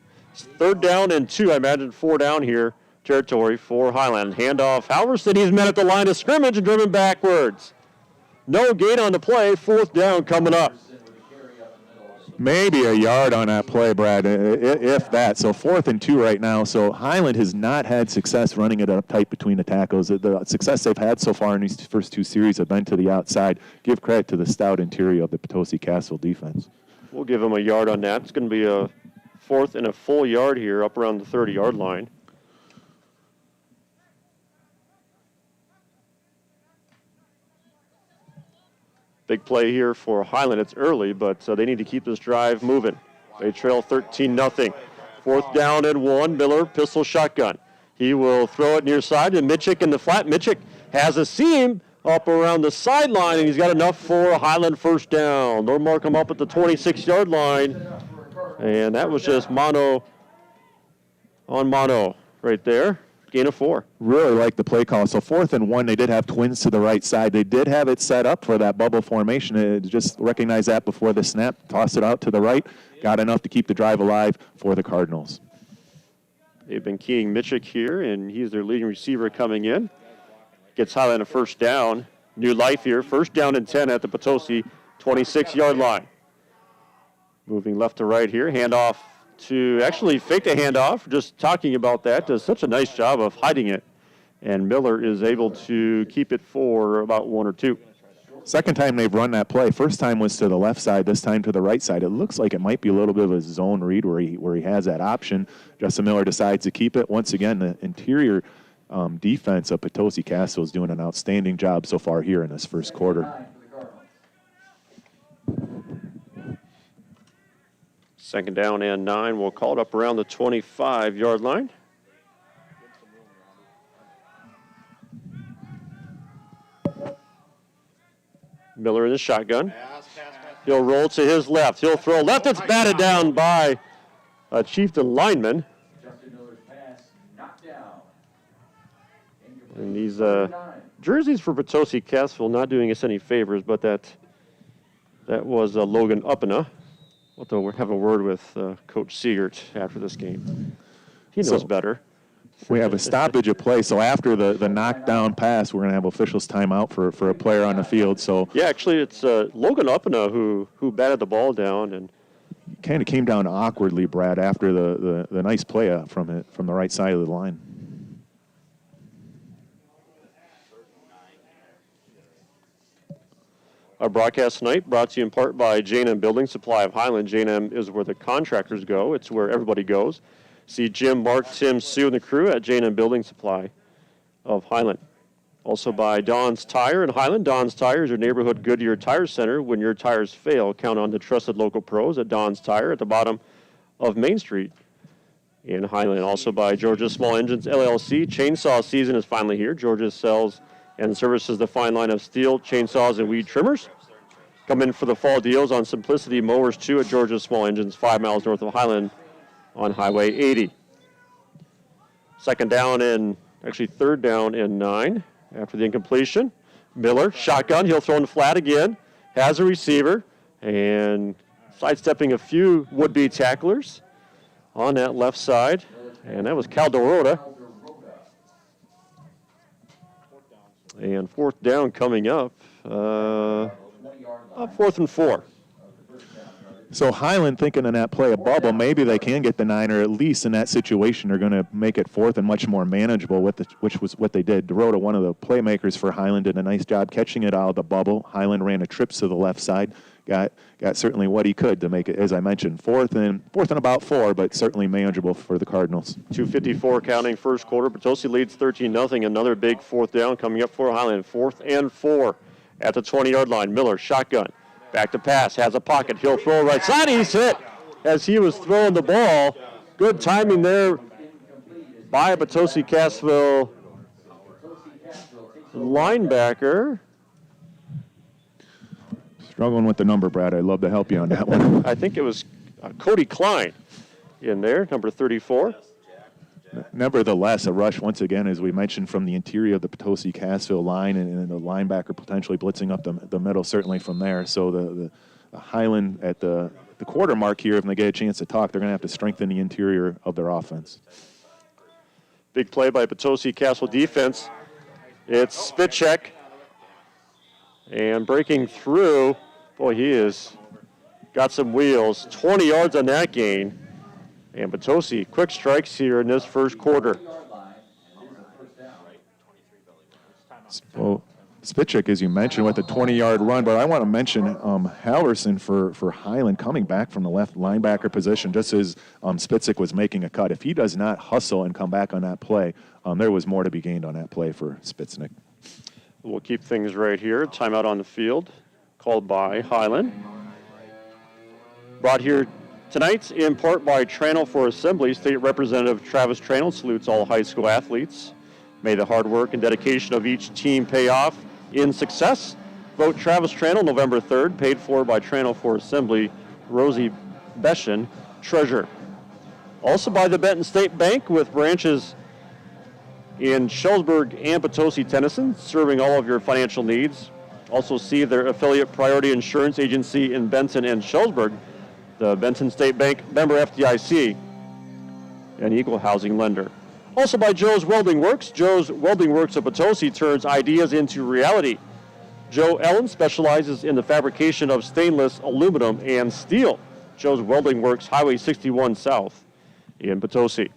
Speaker 2: 3rd down and 2. I imagine 4 down here. Territory for Highland. Handoff. Halverson, he's met at the line of scrimmage and driven backwards. No gain on the play. 4th down coming up.
Speaker 3: Maybe a yard on that play, Brad, if that. So 4th and 2 right now. So Highland has not had success running it up tight between the tackles. The success they've had so far in these first 2 series have been to the outside. Give credit to the stout interior of the Potosi Cassville defense.
Speaker 2: We'll give them a yard on that. It's going to be a 4th and a full yard here up around the 30-yard line. Big play here for Highland. It's early, but they need to keep this drive moving. They trail 13-0. 4th down and 1. Miller, pistol shotgun. He will throw it near side, and Mitchick in the flat. Mitchick has a seam up around the sideline, and he's got enough for a Highland first down. They'll mark him up at the 26-yard line, and that was just mano on mano right there. Gain of 4.
Speaker 3: Really like the play call. So 4th and 1, they did have twins to the right side. They did have it set up for that bubble formation. Just recognize that before the snap. Toss it out to the right. Got enough to keep the drive alive for the Cardinals.
Speaker 2: They've been keying Mitchick here, and he's their leading receiver coming in. Gets Highland a first down. New life here. First down and 10 at the Potosi 26-yard line. Moving left to right here. Handoff to actually fake the handoff. Just talking about that. Does such a nice job of hiding it. And Miller is able to keep it for about 1 or 2.
Speaker 3: Second time they've run that play. First time was to the left side, this time to the right side. It looks like it might be a little bit of a zone read where he has that option. Justin Miller decides to keep it. Once again, the interior defense of Potosi Cassville is doing an outstanding job so far here in this first quarter.
Speaker 2: Second down and 9. We'll call it up around the 25-yard line. Miller in the shotgun. He'll roll to his left. He'll throw left. It's batted down by a Chieftain lineman. And these jerseys for Potosi Cassville not doing us any favors, but that was Logan Uppena. We'll have a word with Coach Siegert after this game. He knows better.
Speaker 3: We have a stoppage of play, so after the knockdown pass, we're going to have officials timeout for a player on the field. So
Speaker 2: yeah, actually, it's Logan Uppena who batted the ball down and
Speaker 3: kind of came down awkwardly, Brad, after the nice play from the right side of the line.
Speaker 2: Our broadcast tonight brought to you in part by J&M Building Supply of Highland. J&M is where the contractors go. It's where everybody goes. See Jim, Mark, Tim, Sue, and the crew at J&M Building Supply of Highland. Also by Don's Tire in Highland. Don's Tire is your neighborhood Goodyear Tire Center. When your tires fail, count on the trusted local pros at Don's Tire at the bottom of Main Street in Highland. Also by Georgia's Small Engines LLC. Chainsaw season is finally here. Georgia sells and services the fine line of steel, chainsaws, and weed trimmers. Come in for the fall deals on Simplicity Mowers 2 at Georgia's Small Engines, 5 miles north of Highland on Highway 80. Third down and 9 after the incompletion. Miller, shotgun. He'll throw in the flat again. Has a receiver and sidestepping a few would-be tacklers on that left side. And that was Caldorota. And 4th down coming up. 4th and 4.
Speaker 3: So Highland thinking in that play a bubble, maybe they can get the 9, or at least in that situation they're going to make it 4th and much more manageable, which was what they did. DeRota, one of the playmakers for Highland, did a nice job catching it out of the bubble. Highland ran a trips to the left side, got certainly what he could to make it, as I mentioned, 4th and about 4, but certainly manageable for the Cardinals.
Speaker 2: 2:54 counting first quarter. Potosi leads 13-0. Another big 4th down coming up for Highland. 4th and 4 at the 20-yard line. Miller, shotgun. Back to pass, has a pocket. He'll throw right side. He's hit as he was throwing the ball. Good timing there by Potosi Cassville linebacker.
Speaker 3: Struggling with the number, Brad. I'd love to help you on that one.
Speaker 2: I think it was Cody Klein in there, number 34.
Speaker 3: Nevertheless, a rush once again, as we mentioned, from the interior of the Potosi Cassville line, and the linebacker potentially blitzing up the middle, certainly from there. So the Highland at the quarter mark here, if they get a chance to talk, they're going to have to strengthen the interior of their offense.
Speaker 2: Big play by Potosi Cassville defense. It's Spitcheck. And breaking through, boy, he is got some wheels. 20 yards on that gain. And Potosi, quick strikes here in this first quarter.
Speaker 3: Well, Spitzik, as you mentioned, with a 20-yard run, but I want to mention Halverson for Highland coming back from the left linebacker position just as Spitzik was making a cut. If he does not hustle and come back on that play, there was more to be gained on that play for Spitzik.
Speaker 2: We'll keep things right here. Timeout on the field called by Highland. Brought here tonight in part by Tranel for Assembly. State Representative Travis Tranel salutes all high school athletes. May the hard work and dedication of each team pay off in success. Vote Travis Tranel November 3rd, paid for by Tranel for Assembly, Rosie Beshin, Treasurer. Also by the Benton State Bank with branches in Shelburne and Potosi, Tennyson, serving all of your financial needs. Also see their affiliate Priority Insurance Agency in Benton and Shelburne, the Benton State Bank member FDIC, an equal housing lender. Also by Joe's Welding Works. Joe's Welding Works of Potosi turns ideas into reality. Joe Ellen specializes in the fabrication of stainless, aluminum, and steel. Joe's Welding Works, Highway 61 South in Potosi.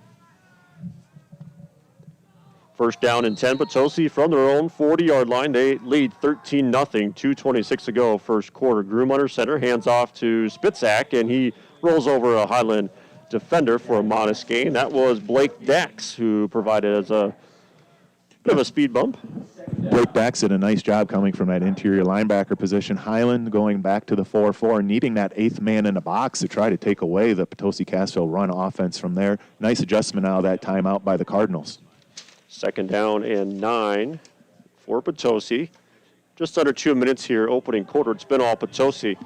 Speaker 2: First down and 10, Potosi from their own 40-yard line. They lead 13-0, 2:26 to go, first quarter. Groom under center, hands off to Spitzik, and he rolls over a Highland defender for a modest gain. That was Blake Dax, who provided as a bit of a speed bump.
Speaker 3: Blake Dax did a nice job coming from that interior linebacker position. Highland going back to the 4-4, needing that eighth man in the box to try to take away the Potosi-Cassville run offense from there. Nice adjustment out of that timeout by the Cardinals.
Speaker 2: Second down and 9 for Potosi. Just under 2 minutes here, opening quarter. It's been all Potosi.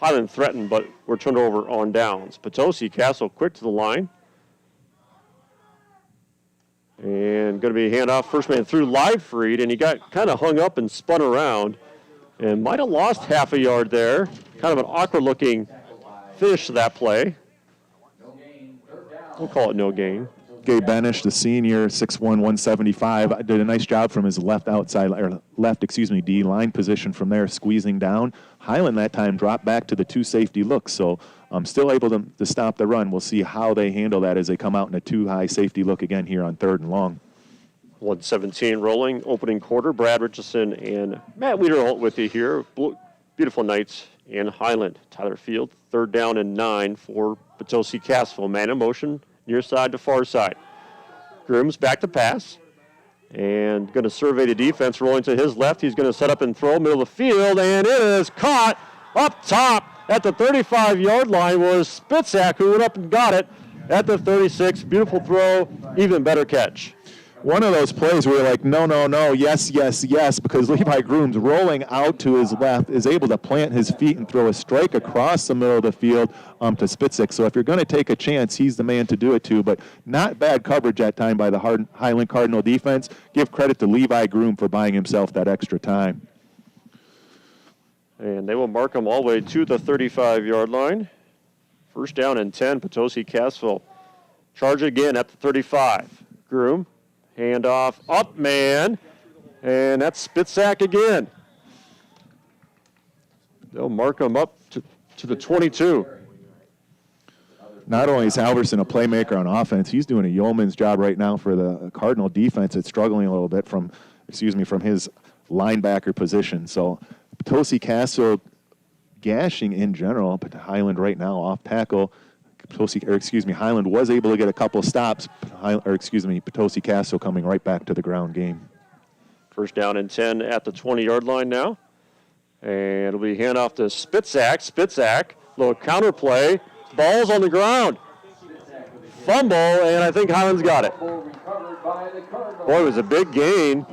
Speaker 2: Highland threatened, but we're turned over on downs. Potosi, Cassville quick to the line. And going to be handoff, first man through Livefried, and he got kind of hung up and spun around and might have lost half a yard there. Kind of an awkward-looking finish to that play. We'll call it no gain.
Speaker 3: Gabe Benish, the senior, 6'1", 175, did a nice job from his left D line position from there, squeezing down. Highland that time dropped back to the two safety look, so I'm still able to stop the run. We'll see how they handle that as they come out in a two high safety look again here on 3rd and long.
Speaker 2: 1:17 rolling, opening quarter. Brad Richardson and Matt Wiederholt with you here. Beautiful nights in Highland. Tyler Field, 3rd down and 9 for Potosi Cassville. Man in motion. Near side to far side. Grooms back to pass. And going to survey the defense, rolling to his left. He's going to set up and throw, middle of the field, and it is caught up top at the 35-yard line was Spitzik, who went up and got it at the 36. Beautiful throw, even better catch.
Speaker 3: One of those plays where you're like, no, no, no, yes, yes, yes, because Levi Grooms rolling out to his left is able to plant his feet and throw a strike across the middle of the field to Spitzik. So if you're going to take a chance, he's the man to do it to. But not bad coverage that time by the Highland Cardinal defense. Give credit to Levi Groom for buying himself that extra time.
Speaker 2: And they will mark him all the way to the 35-yard line. First down and 10, Potosi Cassville. Charge again at the 35. Groom. Handoff, up man, and that's Spitzik again. They'll mark him up to the 22.
Speaker 3: Not only is Halverson a playmaker on offense, he's doing a yeoman's job right now for the Cardinal defense. It's struggling a little bit from his linebacker position. So Potosi Cassville gashing in general, but Highland right now off tackle. Highland was able to get a couple stops. Potosi Cassville coming right back to the ground game.
Speaker 2: First down and 10 at the 20-yard line now. And it'll be handoff to Spitzik. Spitzik, little counter play. Ball's on the ground. Fumble, and I think Highland's got it. Boy, it was a big gain.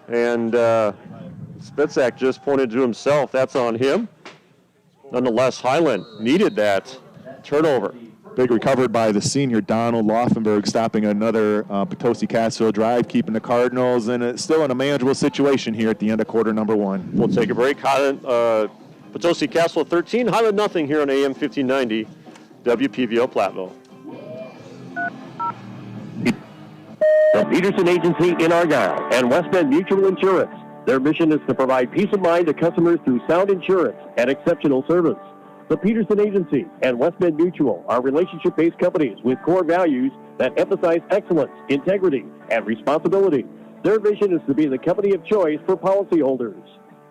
Speaker 2: And Spitzik just pointed to himself. That's on him. Nonetheless, Highland needed that turnover.
Speaker 3: Big recovered by the senior Donald Laufenberg, stopping another Potosi Cassville drive, keeping the Cardinals still in a manageable situation here at the end of quarter number 1.
Speaker 2: We'll take a break. Highland, Potosi Cassville 13, Highland nothing here on AM 1590, WPVO Platteville.
Speaker 1: The Peterson Agency in Argyle and West Bend Mutual Insurance. Their mission is to provide peace of mind to customers through sound insurance and exceptional service.
Speaker 7: The Peterson Agency and West Bend Mutual are relationship-based companies with core values that emphasize excellence, integrity, and responsibility. Their vision is to be the company of choice for policyholders.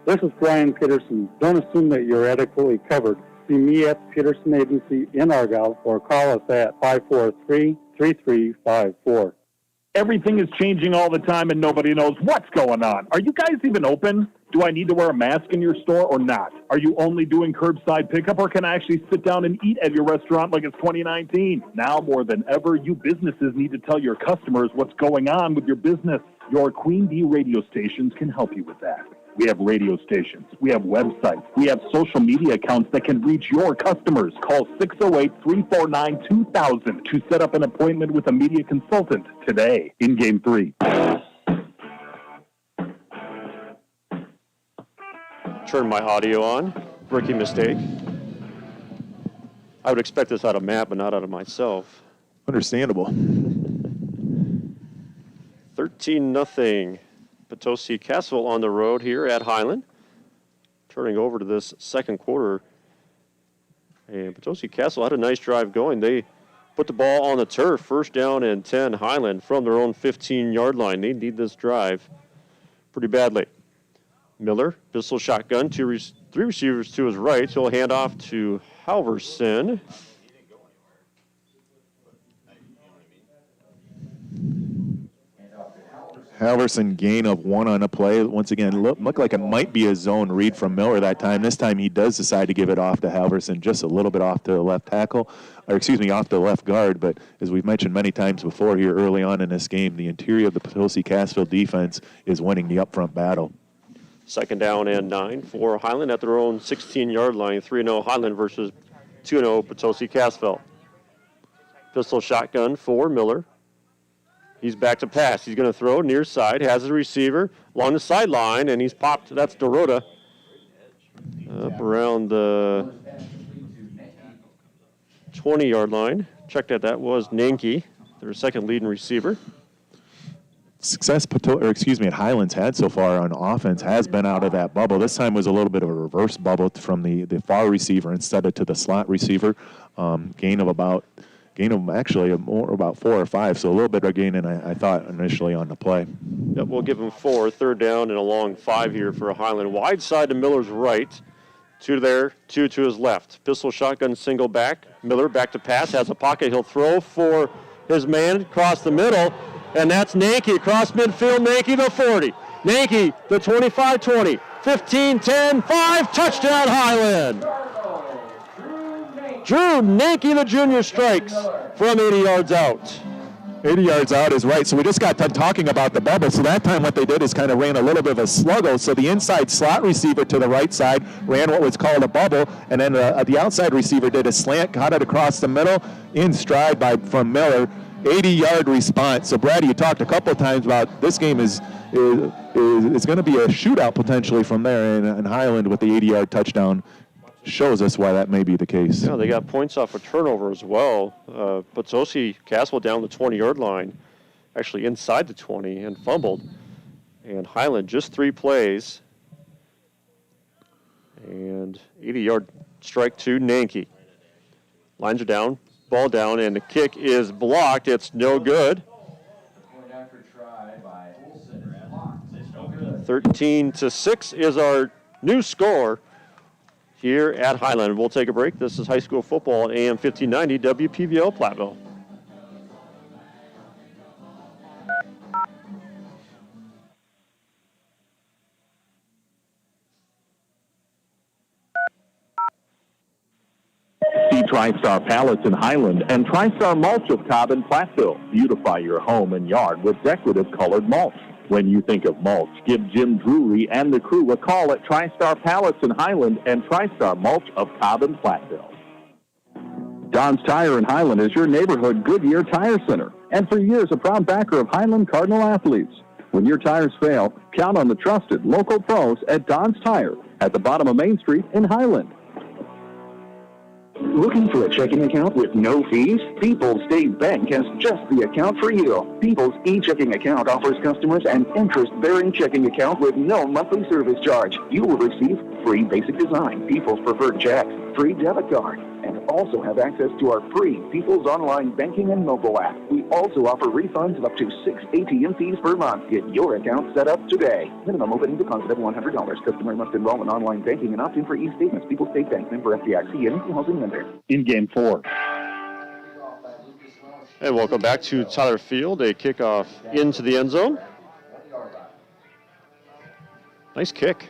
Speaker 5: This is Brian Peterson. Don't assume that you're adequately covered. See me at the Peterson Agency in Argyle or call us at 543-3354.
Speaker 14: Everything is changing all the time and nobody knows what's going on. Are you guys even open? Do I need to wear a mask in your store or not? Are you only doing curbside pickup, or can I actually sit down and eat at your restaurant like it's 2019? Now more than ever, you businesses need to tell your customers what's going on with your business. Your Queen Bee radio stations can help you with that. We have radio stations, we have websites, we have social media accounts that can reach your customers. Call 608-349-2000 to set up an appointment with a media consultant today in Game 3.
Speaker 2: Turn my audio on. Rookie mistake. I would expect this out of Matt, but not out of myself.
Speaker 3: Understandable.
Speaker 2: 13-0. Potosi Cassville on the road here at Highland. Turning over to this second quarter. And Potosi Cassville had a nice drive going. They put the ball on the turf. First down and 10 Highland from their own 15-yard line. They need this drive pretty badly. Miller, pistol shotgun, three receivers to his right. He'll hand off to Halverson.
Speaker 3: Halverson, gain of 1 on a play. Once again, looked like it might be a zone read from Miller that time. This time he does decide to give it off to Halverson, just a little bit off to the left tackle, or excuse me, off the left guard. But as we've mentioned many times before here early on in this game, the interior of the Potosi Cassville defense is winning the upfront battle.
Speaker 2: Second down and 9 for Highland at their own 16-yard line. 3-0 Highland versus 2-0 Potosi Cassville. Pistol shotgun for Miller. He's back to pass. He's going to throw near side. Has a receiver along the sideline, and he's popped. That's Dorota. Up around the 20-yard line. Checked that was Nanke, their second leading receiver.
Speaker 3: Success at Highland's had so far on offense has been out of that bubble. This time was a little bit of a reverse bubble from the far receiver instead of to the slot receiver. Gain of about 4 or 5, so a little bit of gain than I thought initially on the play.
Speaker 2: Yep, we'll give him 4. Third down and a long 5 here for Highland. Wide side to Miller's right. 2 there, 2 to his left. Pistol shotgun single back. Miller back to pass, has a pocket. He'll throw for his man across the middle, and that's Nanke across midfield. Nanke the 40. Nanke the 25-20. 15-10, 5, touchdown Highland. Drew Nanke, the junior, strikes from 80 yards out.
Speaker 3: 80 yards out is right. So we just got done talking about the bubble. So that time what they did is kind of ran a little bit of a sluggo. So the inside slot receiver to the right side ran what was called a bubble. And then the outside receiver did a slant, caught it across the middle, in stride from Miller. 80-yard response. So, Brad, you talked a couple of times about this game is going to be a shootout potentially from there. And Highland with the 80-yard touchdown shows us why that may be the case.
Speaker 2: Yeah, they got points off a turnover as well. Potosi Cassville down the 20-yard line, actually inside the 20, and fumbled. And Highland just 3 plays. And 80-yard strike to Nanke. Lines are down, ball down, and the kick is blocked. It's no good. 13-6 is our new score here at Highland. We'll take a break. This is high school football at AM 1590 WPVL Platteville.
Speaker 1: See TriStar Pallets in Highland and TriStar Mulch of Cobb and Platteville. Beautify your home and yard with decorative colored mulch. When you think of mulch, give Jim Drury and the crew a call at TriStar Pallets in Highland and TriStar Mulch of Cobb and Platteville. Don's Tire in Highland is your neighborhood Goodyear Tire Center, and for years a proud backer of Highland Cardinal athletes. When your tires fail, count on the trusted local pros at Don's Tire at the bottom of Main Street in Highland.
Speaker 15: Looking for a checking account with no fees? People's State Bank has just the account for you. People's e-checking account offers customers an interest-bearing checking account with no monthly service charge. You will receive free basic design, People's preferred checks, free debit card, and also have access to our free People's Online Banking and mobile app. We also offer refunds of up to 6 ATM fees per month. Get your account set up today. Minimum opening deposit of $100. Customer must enroll in online banking and opt in for e-statements. People's State Bank, member FDIC, and equal housing lender.
Speaker 14: In game 4.
Speaker 2: And welcome back to Tyler Field. A kickoff into the end zone. Nice kick.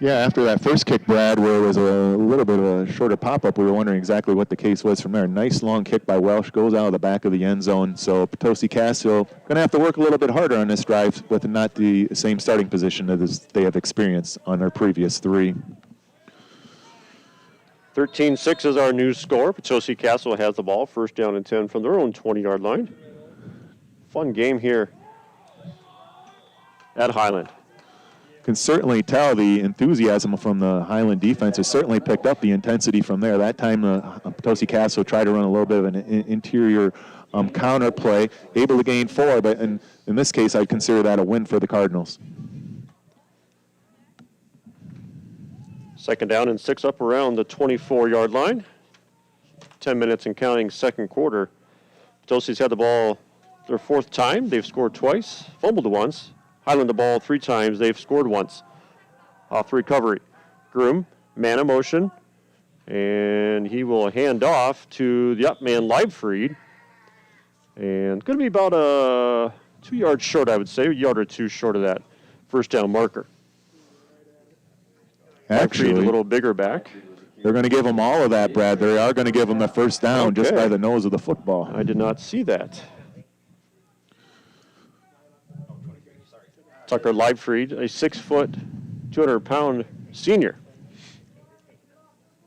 Speaker 3: Yeah, after that first kick, Brad, where it was a little bit of a shorter pop-up, we were wondering exactly what the case was from there. Nice long kick by Welsh, goes out of the back of the end zone. So Potosi Cassville going to have to work a little bit harder on this drive with not the same starting position as they have experienced on their previous 3.
Speaker 2: 13-6 is our new score. Potosi Cassville has the ball, first down and 10 from their own 20-yard line. Fun game here at Highland.
Speaker 3: Can certainly tell the enthusiasm from the Highland defense has certainly picked up the intensity from there. That time, Potosi Cassville tried to run a little bit of an interior counter play, able to gain 4, but in this case, I'd consider that a win for the Cardinals.
Speaker 2: Second down and 6 up around the 24-yard line. 10 minutes and counting second quarter. Potosi's had the ball their 4th time. They've scored twice, fumbled once. Highland the ball 3 times. They've scored once. Off the recovery. Groom, man in motion. And he will hand off to the up man, Leibfried. And going to be about a 2 yards short, I would say. A yard or 2 short of that first down marker.
Speaker 3: Actually,
Speaker 2: a little bigger back.
Speaker 3: They're going to give them all of that, Brad. They are going to give them the first down just by the nose of the football.
Speaker 2: I did not see that. Tucker Leibfried, a 6-foot, 200-pound senior.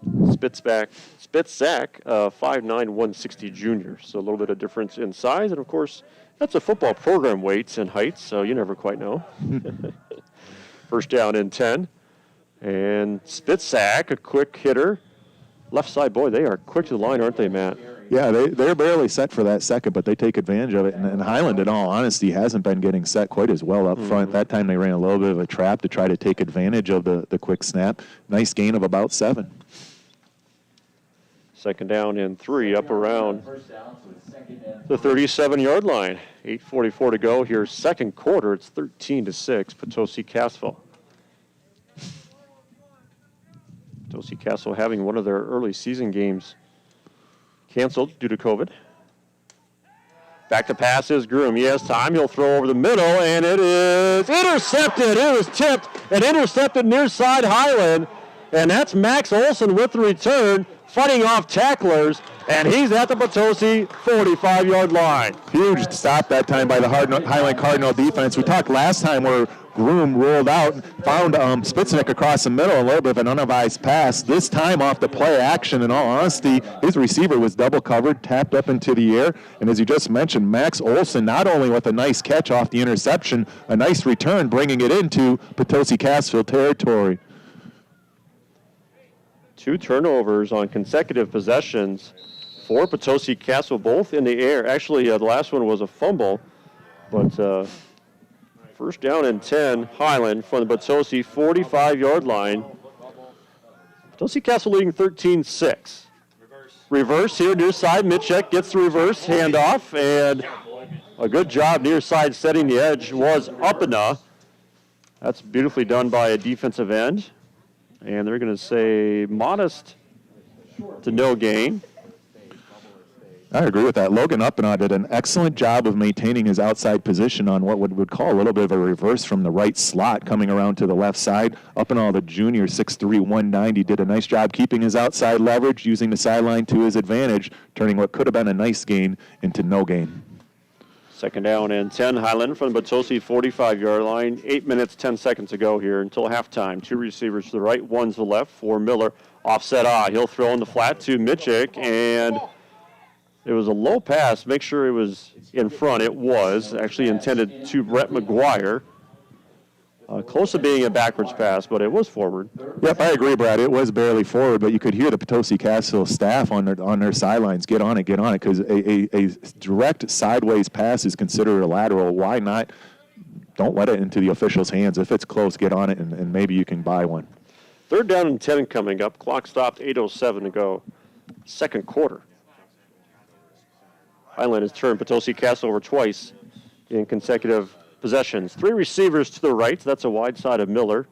Speaker 2: Spitzsack, 5'9", 160 junior. So a little bit of difference in size. And, of course, that's a football program weights and heights, so you never quite know. First down and 10. And Spitzsack, a quick hitter. Left side, boy, they are quick to the line, aren't they, Matt?
Speaker 3: Yeah, they're barely set for that second, but they take advantage of it. And Highland, in all honesty, hasn't been getting set quite as well up front. That time they ran a little bit of a trap to try to take advantage of the quick snap. Nice gain of about 7.
Speaker 2: Second down and 3 up around the 37-yard line. 8:44 to go here, second quarter. It's 13-6, Potosi Cassville. Potosi Cassville having one of their early season games canceled due to COVID. Back to pass is Groom. He has time. He'll throw over the middle, and it is intercepted. It was tipped and intercepted near side Highland. And that's Max Olson with the return, fighting off tacklers, and he's at the Potosi 45-yard line.
Speaker 3: Huge stop that time by the Highland Cardinal defense. We talked last time where Groom rolled out and found Spitznick across the middle, a little bit of an unadvised pass. This time off the play action, in all honesty, his receiver was double covered, tapped up into the air. And as you just mentioned, Max Olson not only with a nice catch off the interception, a nice return, bringing it into Potosi Cassville territory.
Speaker 2: 2 turnovers on consecutive possessions for Potosi Cassville, both in the air. Actually, the last one was a fumble, but first down and 10, Highland from the Potosi 45-yard line. Potosi Cassville leading 13-6. Reverse here near side. Mitchek gets the reverse handoff, and a good job near side setting the edge was Uppina. That's beautifully done by a defensive end. And they're going to say modest to no gain.
Speaker 3: I agree with that. Logan Uppina did an excellent job of maintaining his outside position on what would call a little bit of a reverse from the right slot coming around to the left side. Uppina, the junior, 6'3", 190, did a nice job keeping his outside leverage, using the sideline to his advantage, turning what could have been a nice gain into no gain.
Speaker 2: Second down and 10, Highland from the Potosi 45-yard line. 8 minutes, 10 seconds to go here until halftime. 2 receivers to the right, 1 to the left for Miller. Offset, he'll throw in the flat to Mitchek, and it was a low pass. Make sure it was in front. It was actually intended to Brett McGuire. Close to being a backwards pass, but it was forward.
Speaker 3: Yep, I agree, Brad. It was barely forward, but you could hear the Potosi Cassville staff on their sidelines, get on it, because a direct sideways pass is considered a lateral. Why not? Don't let it into the officials' hands. If it's close, get on it, and maybe you can buy one.
Speaker 2: Third down and 10 coming up. Clock stopped, 8:07 to go. Second quarter. Highland has turned Potosi Cassville over twice in consecutive possessions. 3 receivers to the right. That's a wide side of Miller.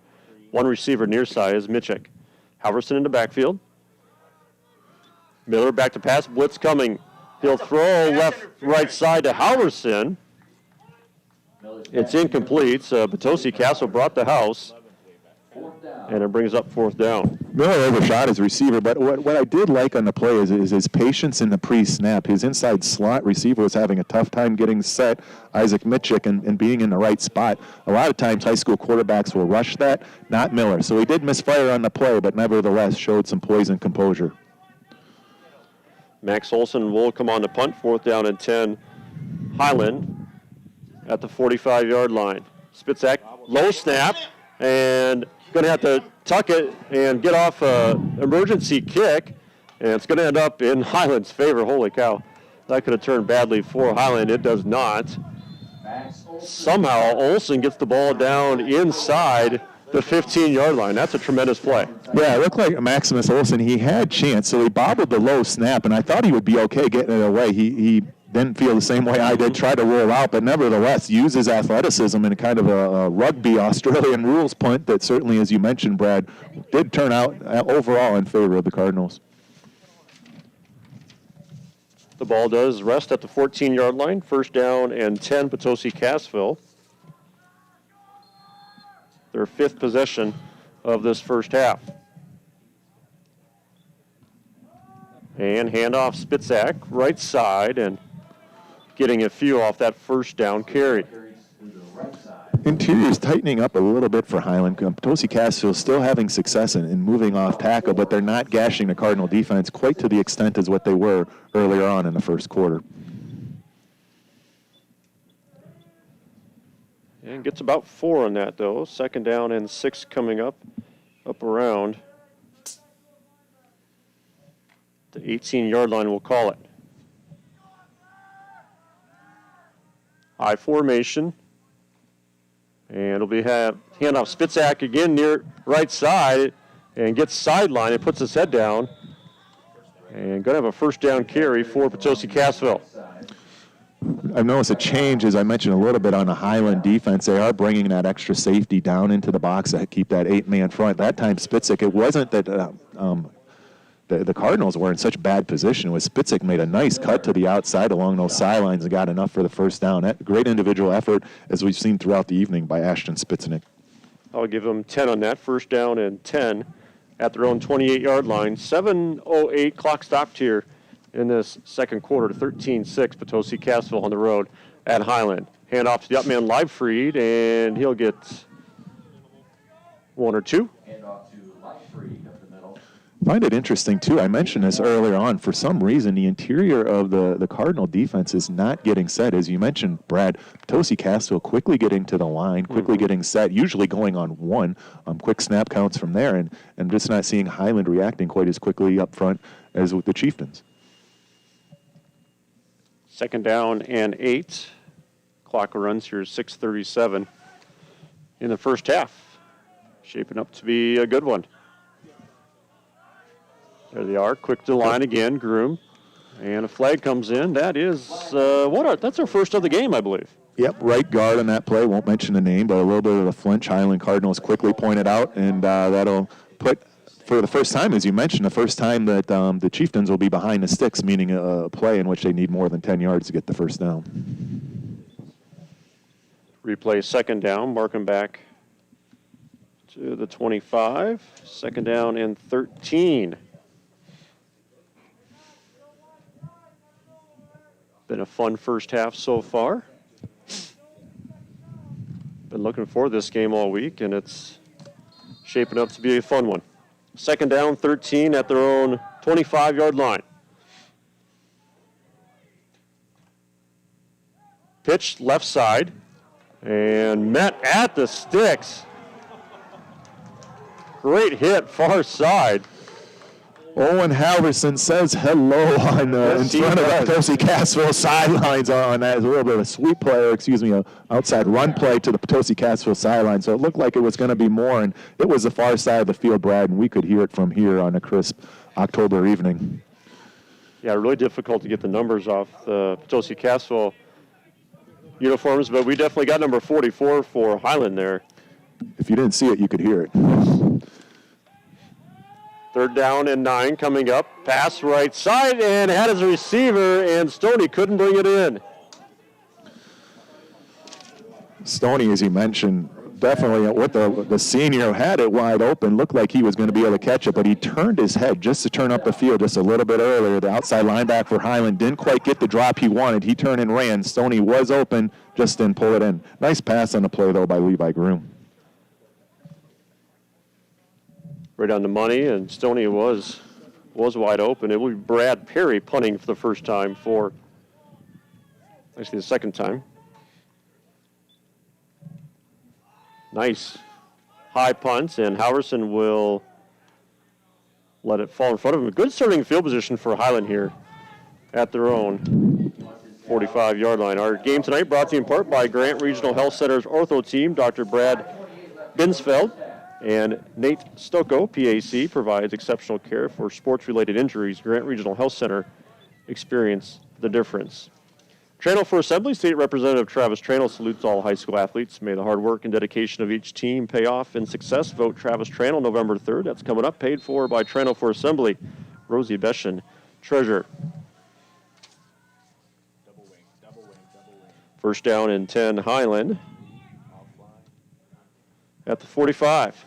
Speaker 2: 1 receiver near side is Mitchell. Halverson in the backfield. Miller back to pass. Blitz coming. He'll throw left, right side to Halverson. It's incomplete. Potosi Cassville brought the house. And it brings up fourth down.
Speaker 3: Miller overshot his receiver, but what I did like on the play is his patience in the pre-snap. His inside slot receiver was having a tough time getting set, Isaac Mitchick, and being in the right spot. A lot of times high school quarterbacks will rush that, not Miller. So he did misfire on the play, but nevertheless showed some poise and composure.
Speaker 2: Max Olson will come on to punt, 4th down and 10. Highland at the 45-yard line. Spitzak, low snap, and going to have to tuck it and get off an emergency kick, and it's going to end up in Highland's favor. Holy cow. That could have turned badly for Highland. It does not. Somehow Olson gets the ball down inside the 15-yard line. That's a tremendous play.
Speaker 3: Yeah, it looked like Maximus Olson, he had chance, so he bobbled the low snap, and I thought he would be okay getting it away. He didn't feel the same way I did, try to roll out, but nevertheless used his athleticism in kind of a rugby Australian rules punt that certainly, as you mentioned, Brad, did turn out overall in favor of the Cardinals.
Speaker 2: The ball does rest at the 14-yard line. 1st down and 10, Potosi Cassville. Their 5th possession of this first half. And handoff Spitzak, right side, and getting a few off that 1st down carry.
Speaker 3: Interior's tightening up a little bit for Highland. Potosi Cassville still having success in moving off tackle, but they're not gashing the Cardinal defense quite to the extent as what they were earlier on in the first quarter.
Speaker 2: And gets about 4 on that, though. 2nd down and 6 coming up around the 18-yard line, we'll call it. I formation. And it'll be handoff Spitzak again near right side and gets sideline and puts his head down. And going to have a 1st down carry for Potosi Cassville.
Speaker 3: I've noticed a change, as I mentioned a little bit, on the Highland defense. They are bringing that extra safety down into the box to keep that 8-man front. That time, Spitzak, it wasn't that the Cardinals were in such bad position. It was Spitzak made a nice cut to the outside along those sidelines and got enough for the 1st down. That great individual effort, as we've seen throughout the evening, by Ashton Spitznick.
Speaker 2: I'll give them 10 on that. 1st down and 10 at their own 28-yard line. 7:08 clock stopped here in this second quarter. 13-6 Potosi Cassville on the road at Highland. Hand off to the up man, Livefried, and he'll get 1 or 2.
Speaker 6: Hand off to Livefried up the middle.
Speaker 3: Find it interesting, too. I mentioned this earlier on. For some reason, the interior of the Cardinal defense is not getting set. As you mentioned, Brad, Potosi Cassville quickly getting to the line, quickly getting set, usually going on 1. Quick snap counts from there, and just not seeing Highland reacting quite as quickly up front as with the Chieftains.
Speaker 2: 2nd down and 8. Clock runs here, 6:37 in the first half. Shaping up to be a good one. There they are, quick to the line again, Groom. And a flag comes in. That is, that's our first of the game, I believe.
Speaker 3: Yep, right guard on that play. Won't mention the name, but a little bit of a flinch. Highland Cardinals quickly pointed out, and that'll put, for the first time, as you mentioned, the first time that the Chieftains will be behind the sticks, meaning a play in which they need more than 10 yards to get the 1st down.
Speaker 2: Replay 2nd down, marking back to the 25. 2nd down and 13. Been a fun first half so far. Been looking for this game all week, and it's shaping up to be a fun one. 2nd down, 13 at their own 25-yard line. Pitch left side, and met at the sticks. Great hit, far side.
Speaker 3: Owen Halverson says hello on in front of the Potosi Cassville sidelines on that. It's a little bit of a sweep play, an outside run play to the Potosi Cassville sideline. So it looked like it was going to be more, and it was the far side of the field, Brad, and we could hear it from here on a crisp October evening.
Speaker 2: Yeah, really difficult to get the numbers off the Potosi Cassville uniforms, but we definitely got number 44 for Highland there.
Speaker 3: If you didn't see it, you could hear it.
Speaker 2: 3rd down and 9 coming up. Pass right side and had his receiver, and Stoney couldn't bring it in.
Speaker 3: Stoney, as you mentioned, definitely with the senior had it wide open. Looked like he was going to be able to catch it, but he turned his head just to turn up the field just a little bit earlier. The outside linebacker for Highland didn't quite get the drop he wanted. He turned and ran. Stoney was open, just didn't pull it in. Nice pass on the play, though, by Levi Groom.
Speaker 2: Right on the money, and Stoney was wide open. It will be Brad Perry punting for the first time actually the second time. Nice high punts, and Halverson will let it fall in front of him. A good starting field position for Highland here at their own 45-yard line. Our game tonight brought to you in part by Grant Regional Health Center's ortho team. Dr. Brad Binsfeld and Nate Stocco, PAC, provides exceptional care for sports-related injuries. Grant Regional Health Center, experience the difference. Tranel for Assembly, State Representative Travis Tranel salutes all high school athletes. May the hard work and dedication of each team pay off in success. Vote Travis Tranel November 3rd. That's coming up, paid for by Tranel for Assembly. Rosie Beschen, treasurer. First down and 10, Highland. At the 45.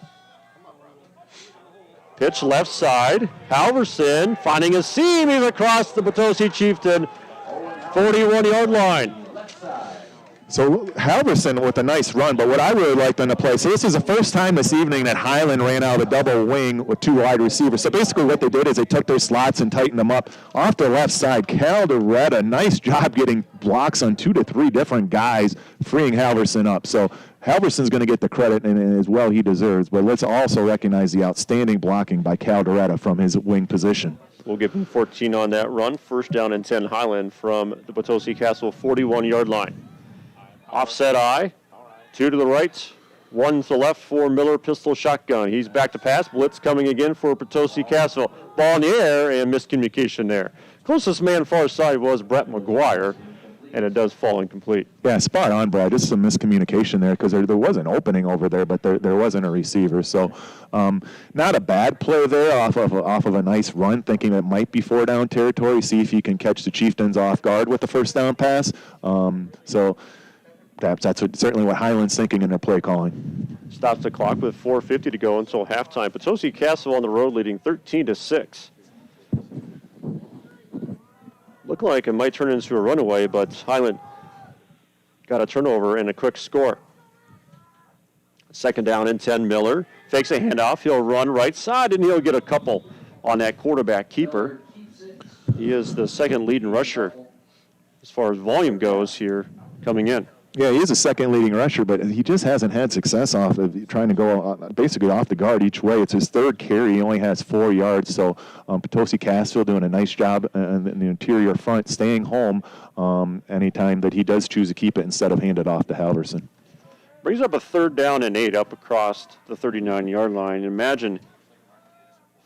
Speaker 2: Pitch left side. Halverson finding a seam. He's across the Potosi Chieftain 41-yard line.
Speaker 3: So Halverson with a nice run, but what I really liked on the play, so this is the first time this evening that Highland ran out of a double wing with 2 wide receivers. So basically what they did is they took their slots and tightened them up. Off the left side, Calderetta, nice job getting blocks on 2 to 3 different guys, freeing Halverson up. So Halverson's going to get the credit, and as well he deserves, but let's also recognize the outstanding blocking by Calderetta from his wing position.
Speaker 2: We'll give him 14 on that run. First down and 10, Highland from the Potosi Cassville 41-yard line. Offset eye, 2 to the right, 1 to the left for Miller, pistol shotgun. He's back to pass, blitz coming again for Potosi Cassville. Ball in the air and miscommunication there. Closest man far side was Brett McGuire, and it does fall incomplete.
Speaker 3: Yeah, spot on, Brad. Just some miscommunication there because there was an opening over there, but there wasn't a receiver. So not a bad play there off of a nice run, thinking it might be 4-down territory. See if you can catch the Chieftains off guard with the first down pass. So that's certainly what Highland's thinking in their play calling.
Speaker 2: Stops the clock with 4:50 to go until halftime. Potosi Cassville on the road leading 13-6. Looked like it might turn into a runaway, but Highland got a turnover and a quick score. Second down and 10, Miller fakes a handoff. He'll run right side, and he'll get a couple on that quarterback keeper. He is the second leading rusher as far as volume goes here coming in.
Speaker 3: Yeah, he is a second leading rusher, but he just hasn't had success off of trying to go basically off the guard each way. It's his 3rd carry. He only has 4 yards. So Potosi Cassville doing a nice job in the interior front, staying home anytime that he does choose to keep it instead of hand it off to Halverson.
Speaker 2: Brings up a 3rd down and 8 up across the 39-yard line. Imagine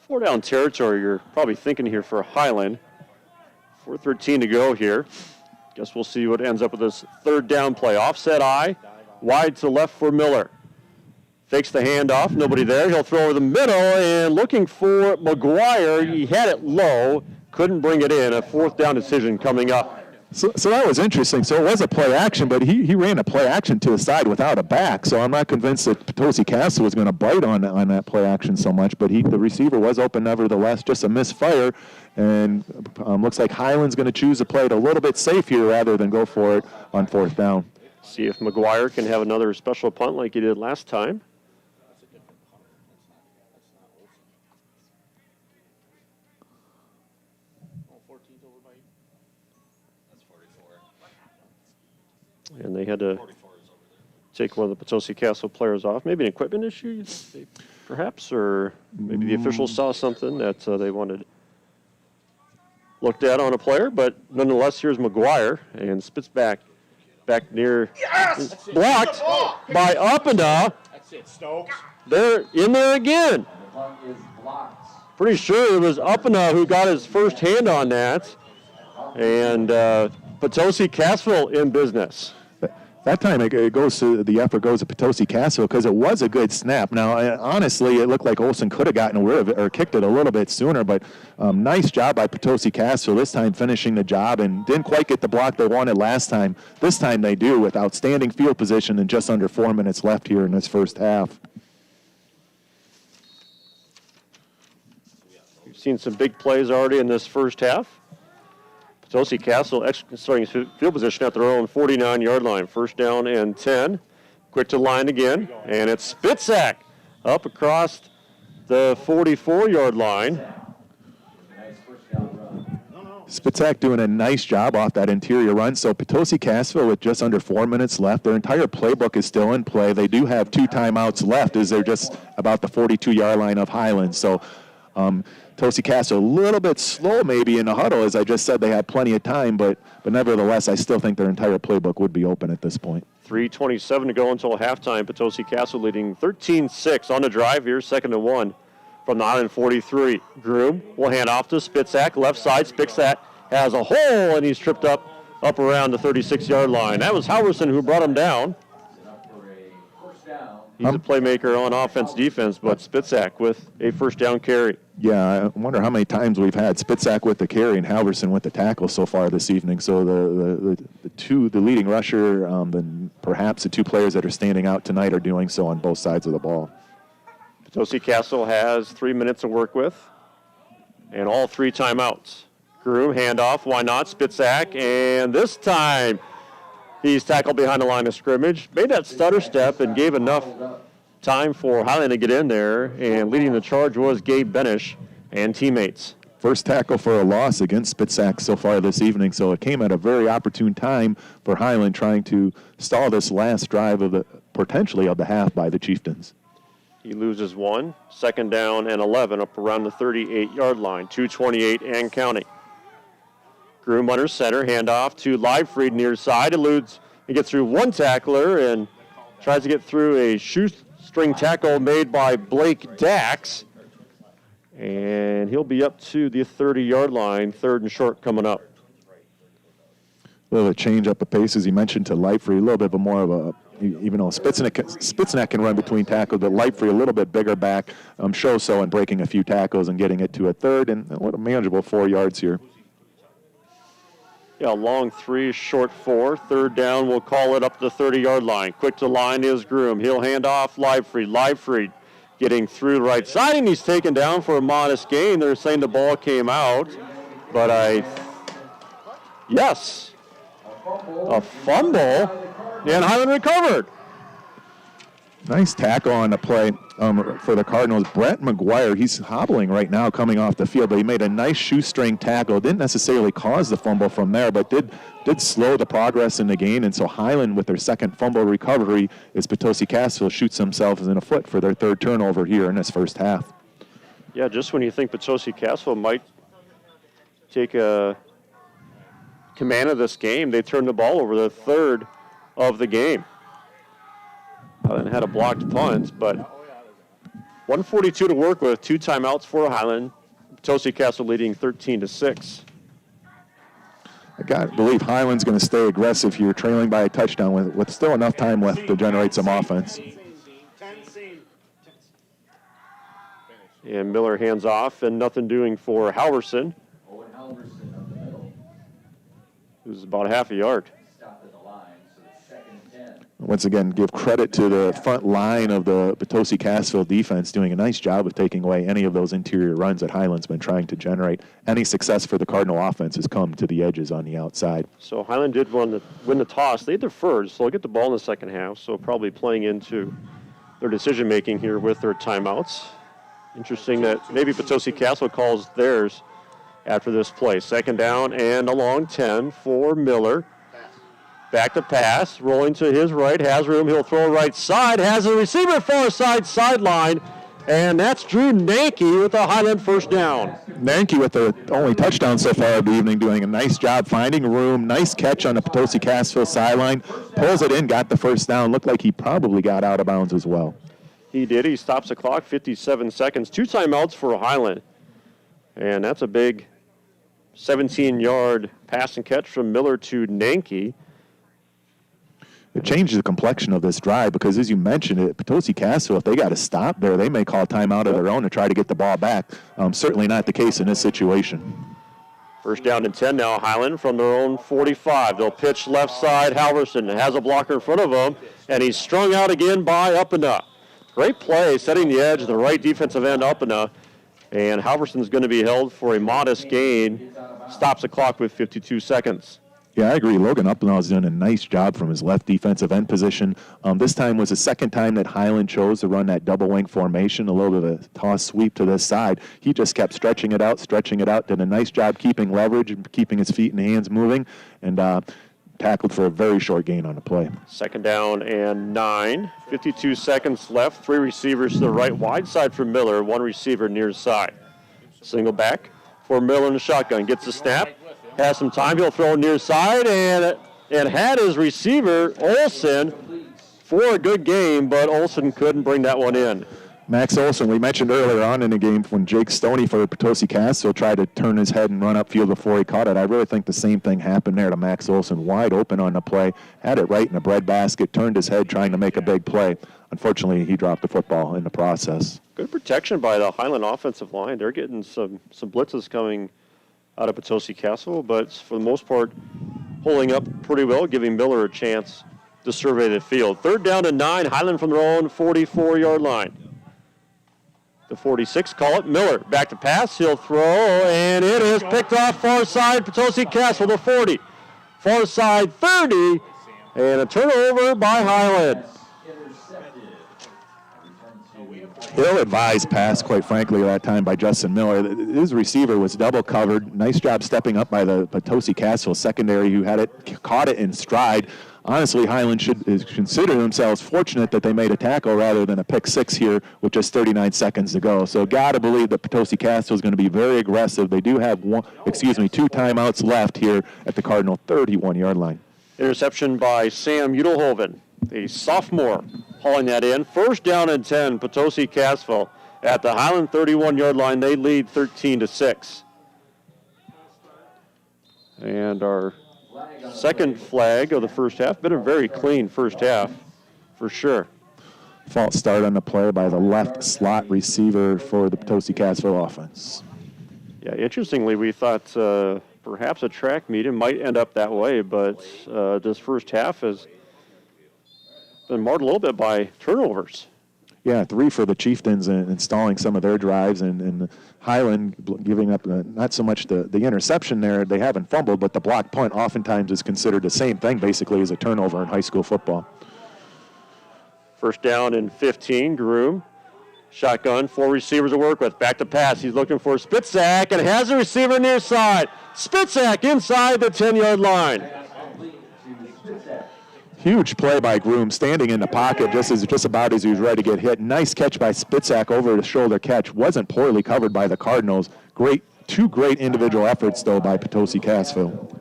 Speaker 2: 4-down territory you're probably thinking here for Highland. 4:13 to go here. Guess we'll see what ends up with this 3rd down play. Offset eye, wide to left for Miller. Fakes the handoff, nobody there. He'll throw over the middle and looking for McGuire. He had it low, couldn't bring it in. A 4th down decision coming up.
Speaker 3: So that was interesting. So it was a play action, but he ran a play action to the side without a back. So I'm not convinced that Potosi Cassville was going to bite on that play action so much. But the receiver was open nevertheless, just a misfire. And looks like Highland's going to choose to play it a little bit safe here rather than go for it on 4th down.
Speaker 2: See if McGuire can have another special punt like he did last time. And they had to take one of the Potosi Cassville players off. Maybe an equipment issue? perhaps, or maybe the officials saw something that they wanted looked at on a player, but nonetheless, here's McGuire and spits back near.
Speaker 16: Yes!
Speaker 2: Blocked by Uppenda.
Speaker 16: That's it, Stokes.
Speaker 2: They're in there again.
Speaker 6: The punt is blocked.
Speaker 2: Pretty sure it was Uppenda who got his first hand on that. And Potosi Cassville in business.
Speaker 3: That time the effort goes to Potosi Cassville because it was a good snap. Now, honestly, it looked like Olsen could have gotten rid of it or kicked it a little bit sooner, but nice job by Potosi Cassville this time finishing the job and didn't quite get the block they wanted last time. This time they do with outstanding field position and just under 4 minutes left here in this first half.
Speaker 2: We've seen some big plays already in this first half. Potosi Cassville starting field position at their own 49-yard line. First down and 10. Quick to line again. And it's Spitzak up across the 44-yard line.
Speaker 3: Spitzak doing a nice job off that interior run. So Potosi Cassville with just under 4 minutes left. Their entire playbook is still in play. They do have 2 timeouts left as they're just about the 42-yard line of Highland. So Potosi Cassville a little bit slow maybe in the huddle. As I just said, they had plenty of time, but nevertheless, I still think their entire playbook would be open at this point.
Speaker 2: 3:27 to go until halftime. Potosi Cassville leading 13-6 on the drive here, 2nd and 1 from the Highland 43. Groom will hand off to Spitzak, left side. Spitzak has a hole, and he's tripped up around the 36-yard line. That was Howerson who brought him down. He's a playmaker on offense, defense, but Spitzak with a first down carry.
Speaker 3: Yeah, I wonder how many times we've had Spitzak with the carry and Halverson with the tackle so far this evening. So the leading rusher, and perhaps the 2 players that are standing out tonight are doing so on both sides of the ball.
Speaker 2: Potosi Cassville has 3 minutes to work with and all 3 timeouts. Groom, handoff, why not? Spitzak, and this time he's tackled behind the line of scrimmage, made that stutter step and gave enough time for Highland to get in there, and leading the charge was Gabe Benish and teammates.
Speaker 3: First tackle for a loss against Spitzak so far this evening, so it came at a very opportune time for Highland trying to stall this last drive potentially of the half by the Chieftains.
Speaker 2: He loses 1, 2nd down and 11 up around the 38-yard line, 2:28 and counting. Groom under center, handoff to Livefried near side, eludes and gets through 1 tackler and tries to get through a shoestring tackle made by Blake Dax. And he'll be up to the 30-yard line, 3rd and short coming up.
Speaker 3: A little change up of pace, as he mentioned, to Livefried, a little bit more of a, even though Spitznak can run between tackles, but Livefried a little bit bigger back, shows so in breaking a few tackles and getting it to a 3rd and a manageable 4 yards here.
Speaker 2: Yeah, long 3, short 4. 3rd down, we'll call it up to the 30-yard line. Quick to line is Groom. He'll hand off Livefried. Livefried getting through the right side, and he's taken down for a modest gain. They're saying the ball came out, but yes, a fumble, and Highland recovered.
Speaker 3: Nice tackle on the play for the Cardinals. Brett McGuire, he's hobbling right now coming off the field, but he made a nice shoestring tackle. Didn't necessarily cause the fumble from there, but did slow the progress in the game. And so Highland, with their second fumble recovery, as Potosi Cassville shoots themselves in the foot for their 3rd turnover here in this first half.
Speaker 2: Yeah, just when you think Potosi Cassville might take a command of this game, they turn the ball over, the 3rd of the game. Highland had a blocked punt, but 1:42 to work with, 2 timeouts for Highland. Potosi Cassville leading 13-6.
Speaker 3: I got to believe Highland's going to stay aggressive here, trailing by a touchdown with still enough time left to generate some offense.
Speaker 2: And Miller hands off, and nothing doing for Halverson, who's about half a yard.
Speaker 3: Once again, give credit to the front line of the Potosi Cassville defense doing a nice job of taking away any of those interior runs that Highland's been trying to generate. Any success for the Cardinal offense has come to the edges on the outside.
Speaker 2: So Highland did win the toss. They deferred, so they'll get the ball in the second half, so probably playing into their decision-making here with their timeouts. Interesting that maybe Potosi Cassville calls theirs after this play. 2nd down and a long 10 for Miller. Back to pass, rolling to his right, has room, he'll throw right side, has a receiver far side, sideline, And that's Drew Nanke with a Highland first down.
Speaker 3: Nanke with the only touchdown so far of the evening, doing a nice job finding room. Nice catch on the Potosi Cassville sideline. Pulls it in, got the first down. Looked like he probably got out of bounds as well.
Speaker 2: He did. He stops the clock, 57 seconds. 2 timeouts for Highland. And that's a big 17-yard pass and catch from Miller to Nanke.
Speaker 3: It changes the complexion of this drive because, as you mentioned, at Potosi Cassville, if they got to stop there, they may call timeout of their own to try to get the ball back. Certainly not the case in this situation.
Speaker 2: First down and 10 now, Highland from their own 45. They'll pitch left side. Halverson has a blocker in front of him, and he's strung out again by Uppena. Great play, setting the edge, the right defensive end, Uppena. And Halverson's going to be held for a modest gain. Stops the clock with 52 seconds.
Speaker 3: Yeah, I agree. Logan Upplenau's doing a nice job from his left defensive end position. This time was the second time that Highland chose to run that double wing formation, a little bit of a toss sweep to this side. He just kept stretching it out, did a nice job keeping leverage and keeping his feet and hands moving, and tackled for a very short gain on the play.
Speaker 2: Second down and 9. 52 seconds left. 3 receivers to the right, wide side for Miller, 1 receiver near side. Single back for Miller in the shotgun. Gets the snap. Has some time. He'll throw near side and had his receiver, Olson, for a good game, but Olson couldn't bring that one in.
Speaker 3: Max Olson, we mentioned earlier on in the game when Jake Stoney for Potosi Cassville tried to turn his head and run upfield before he caught it. I really think the same thing happened there to Max Olson. Wide open on the play, had it right in the breadbasket, turned his head trying to make a big play. Unfortunately, he dropped the football in the process.
Speaker 2: Good protection by the Highland offensive line. They're getting some blitzes coming out of Potosi Cassville, but for the most part, holding up pretty well, giving Miller a chance to survey the field. Third down and 9, Highland from their own 44-yard line. The 46, call it. Miller back to pass. He'll throw, and it is picked off far side. Potosi Cassville, the 40. Far side 30, and a turnover by Highland.
Speaker 3: Ill-advised pass, quite frankly, that time by Justin Miller. His receiver was double covered. Nice job stepping up by the Potosi Cassville secondary who had it, caught it in stride. Honestly, Highland should consider themselves fortunate that they made a tackle rather than a pick 6 here with just 39 seconds to go. So got to believe that Potosi Cassville is going to be very aggressive. They do have 2 timeouts left here at the Cardinal 31-yard line.
Speaker 2: Interception by Sam Udelhoven, a sophomore, hauling that in. First down and 10, Potosi Cassville at the Highland 31-yard line. They lead 13-6. And our second flag of the first half. Been a very clean first half, for sure.
Speaker 3: False start on the play by the left slot receiver for the Potosi Cassville offense.
Speaker 2: Yeah, interestingly, we thought perhaps a track meet might end up that way, but this first half has been marred a little bit by turnovers.
Speaker 3: Yeah, 3 for the Chieftains and installing some of their drives, and Highland giving up not so much the interception there. They haven't fumbled, but the block punt oftentimes is considered the same thing basically as a turnover in high school football.
Speaker 2: First down and 15, Groom. Shotgun, 4 receivers to work with. Back to pass. He's looking for Spitzak and has a receiver near side. Spitzak inside the 10-yard line.
Speaker 3: Huge play by Groom, standing in the pocket just about as he was ready to get hit. Nice catch by Spitzak, over the shoulder catch. Wasn't poorly covered by the Cardinals. Two great individual efforts, though, by Potosi Cassville.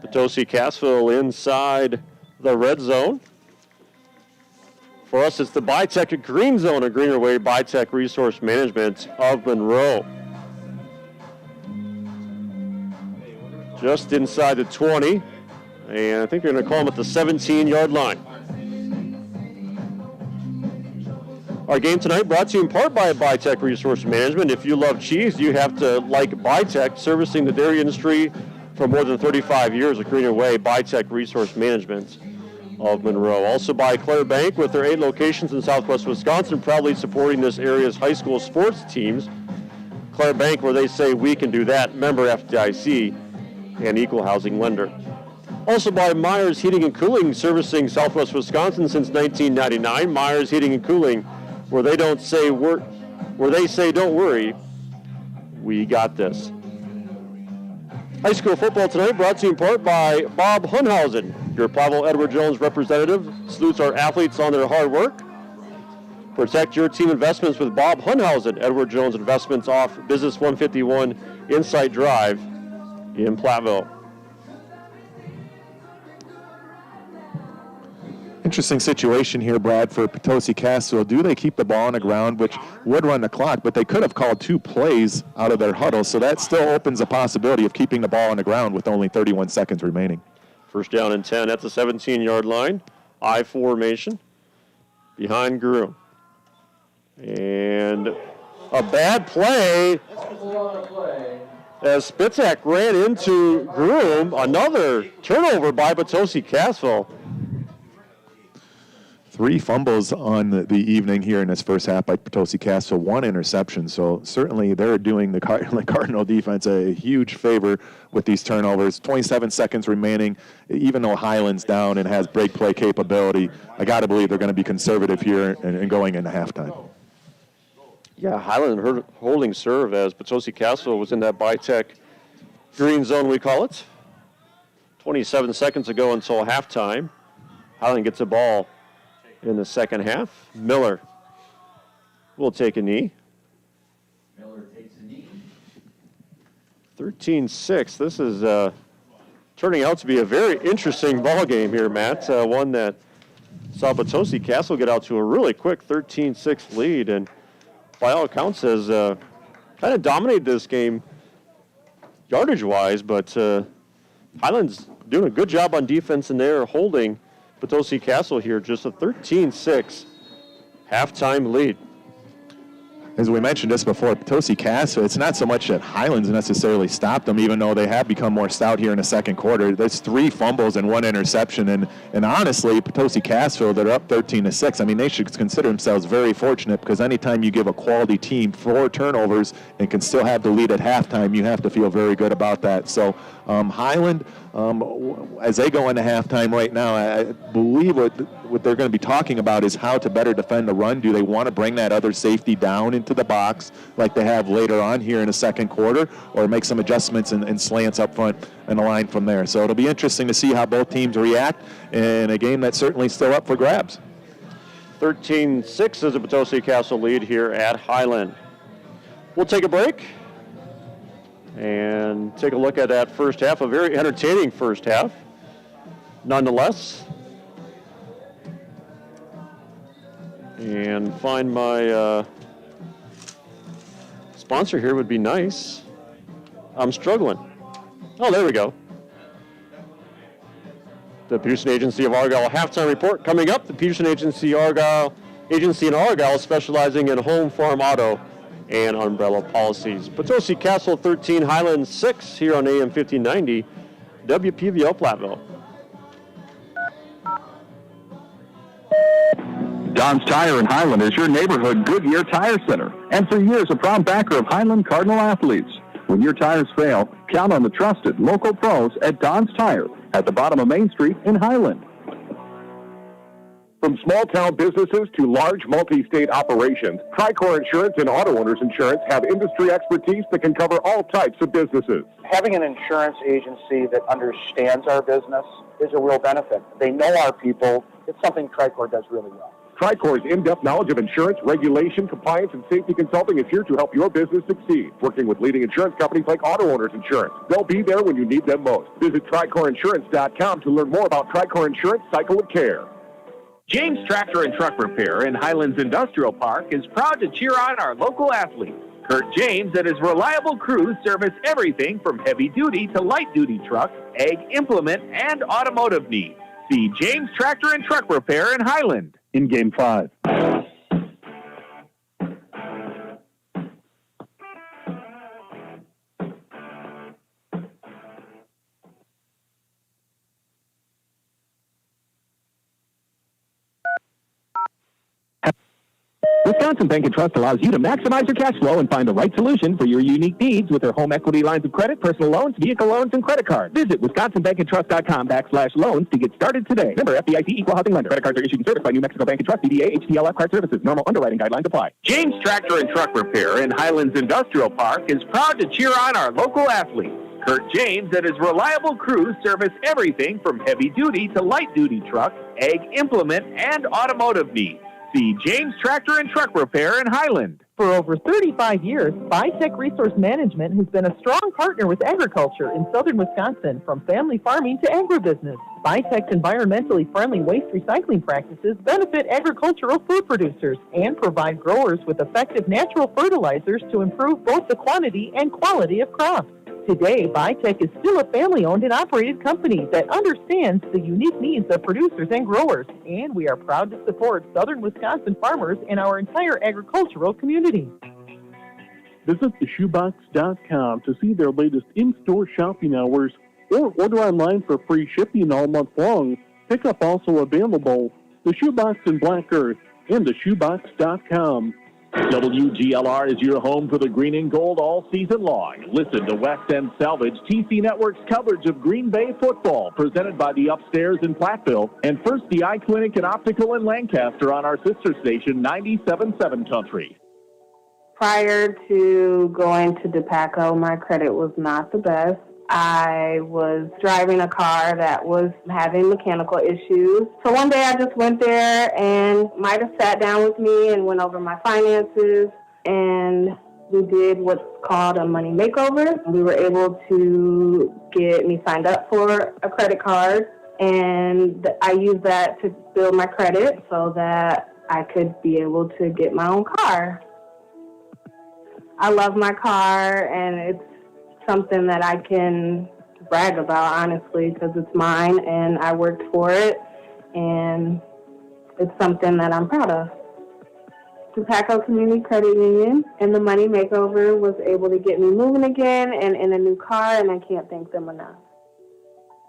Speaker 2: Potosi Cassville inside the red zone. For us, it's the Bitech green zone of Greener Way Bitech Resource Management of Monroe. Just inside the 20. And I think they're going to call him at the 17-yard line. Our game tonight brought to you in part by Bitech Resource Management. If you love cheese, you have to like Bitech, servicing the dairy industry for more than 35 years at Greener Way, Bitech Resource Management of Monroe. Also by Clare Bank, with their 8 locations in southwest Wisconsin, proudly supporting this area's high school sports teams. Clare Bank, where they say we can do that. Member FDIC and equal housing lender. Also by Myers Heating and Cooling, servicing southwest Wisconsin since 1999. Myers Heating and Cooling, where they say don't worry, we got this. High school football tonight brought to you in part by Bob Hunhausen, your Pavel Edward Jones representative. Salutes our athletes on their hard work. Protect your team investments with Bob Hunhausen, Edward Jones Investments, off Business 151 Insight Drive in Platteville.
Speaker 3: Interesting situation here, Brad, for Potosi Cassville. Do they keep the ball on the ground, which would run the clock, but they could have called 2 plays out of their huddle, so that still opens a possibility of keeping the ball on the ground with only 31 seconds remaining.
Speaker 2: First down and 10 at the 17-yard line. I formation behind Groom. And a bad play as Spitzak ran into Groom. Another turnover by Potosi Cassville.
Speaker 3: 3 fumbles on the evening here in this first half by Potosi Cassville, 1 interception. So certainly they're doing the Cardinal defense a huge favor with these turnovers. 27 seconds remaining. Even though Highland's down and has break play capability, I got to believe they're going to be conservative here and going into halftime.
Speaker 2: Yeah, Highland holding serve as Potosi Cassville was in that Bitech green zone, we call it. 27 seconds ago until halftime. Highland gets a ball in the second half. Miller will take a knee.
Speaker 6: Miller takes a knee.
Speaker 2: 13-6. This is turning out to be a very interesting ball game here, Matt. One that saw Potosi Cassville get out to a really quick 13-6 lead, and by all accounts has kind of dominated this game yardage-wise, but Highland's doing a good job on defense, and they're holding Potosi Cassville here, just a 13-6 halftime lead.
Speaker 3: As we mentioned just before, Potosi Cassville, it's not so much that Highlands necessarily stopped them, even though they have become more stout here in the second quarter. There's 3 fumbles and 1 interception, and honestly, Potosi Cassville, they're up 13-6. I mean, they should consider themselves very fortunate, because anytime you give a quality team 4 turnovers and can still have the lead at halftime, you have to feel very good about that. So Highland, as they go into halftime right now, I believe what they're going to be talking about is how to better defend the run. Do they want to bring that other safety down into the box like they have later on here in the second quarter, or make some adjustments and slants up front and a line from there? So it'll be interesting to see how both teams react in a game that's certainly still up for grabs.
Speaker 2: 13-6 is a Potosi Cassville lead here at Highland. We'll take a break and take a look at that first half, a very entertaining first half. Nonetheless, and find my sponsor here would be nice. I'm struggling. Oh, there we go. The Peterson Agency of Argyle halftime report coming up. The Peterson Agency in Argyle specializing in home, farm, auto, and umbrella policies. Potosi Cassville 13, Highland 6 here on AM 1590, WPVL Platteville.
Speaker 16: Don's Tire in Highland is your neighborhood Goodyear Tire Center, and for years a proud backer of Highland Cardinal athletes. When your tires fail, count on the trusted local pros at Don's Tire at the bottom of Main Street in Highland.
Speaker 17: From small-town businesses to large multi-state operations, Tricor Insurance and Auto Owners Insurance have industry expertise that can cover all types of businesses.
Speaker 18: Having an insurance agency that understands our business is a real benefit. They know our people. It's something Tricor does really well.
Speaker 17: Tricor's in-depth knowledge of insurance, regulation, compliance, and safety consulting is here to help your business succeed. Working with leading insurance companies like Auto Owners Insurance. They'll be there when you need them most. Visit TricorInsurance.com to learn more about Tricor Insurance Cycle of Care.
Speaker 10: James Tractor and Truck Repair in Highlands Industrial Park is proud to cheer on our local athletes. Kurt James and his reliable crews service everything from heavy-duty to light-duty truck, ag implement, and automotive needs. See James Tractor and Truck Repair in Highland.
Speaker 16: In Game 5. Wisconsin Bank and Trust allows you to maximize your cash flow and find the right solution for your unique needs with their home equity lines of credit, personal loans, vehicle loans, and credit cards. Visit wisconsinbankandtrust.com/loans to get started today. Member FDIC Equal Housing Lender. Credit cards are issued and serviced by New Mexico Bank and Trust, DBA, HTLF Card Services. Normal underwriting guidelines apply.
Speaker 10: James Tractor and Truck Repair in Highlands Industrial Park is proud to cheer on our local athletes. Kurt James and his reliable crews service everything from heavy-duty to light-duty truck, ag implement, and automotive needs. See James Tractor and Truck Repair in Highland.
Speaker 4: For over 35 years, Bitech Resource Management has been a strong partner with agriculture in southern Wisconsin, from family farming to agribusiness. Bitech's environmentally friendly waste recycling practices benefit agricultural food producers and provide growers with effective natural fertilizers to improve both the quantity and quality of crops. Today, Bitech is still a family-owned and operated company that understands the unique needs of producers and growers, and we are proud to support southern Wisconsin farmers and our entire agricultural community.
Speaker 14: Visit theshoebox.com to see their latest in-store shopping hours or order online for free shipping all month long. Pickup also available. The Shoebox in Black Earth and theshoebox.com.
Speaker 10: WGLR is your home for the green and gold all season long. Listen to West End Salvage TC Network's coverage of Green Bay football, presented by the Upstairs in Platteville, and First the Eye Clinic and Optical in Lancaster on our sister station, 97.7 Country.
Speaker 12: Prior to going to DePaco, my credit was not the best. I was driving a car that was having mechanical issues. So one day I just went there and might have sat down with me and went over my finances, and we did what's called a money makeover. We were able to get me signed up for a credit card, and I used that to build my credit so that I could be able to get my own car. I love my car, and it's something that I can brag about, honestly, because it's mine and I worked for it, and it's something that I'm proud of. DePaco Community Credit Union and the Money Makeover was able to get me moving again and in a new car, and I can't thank them enough.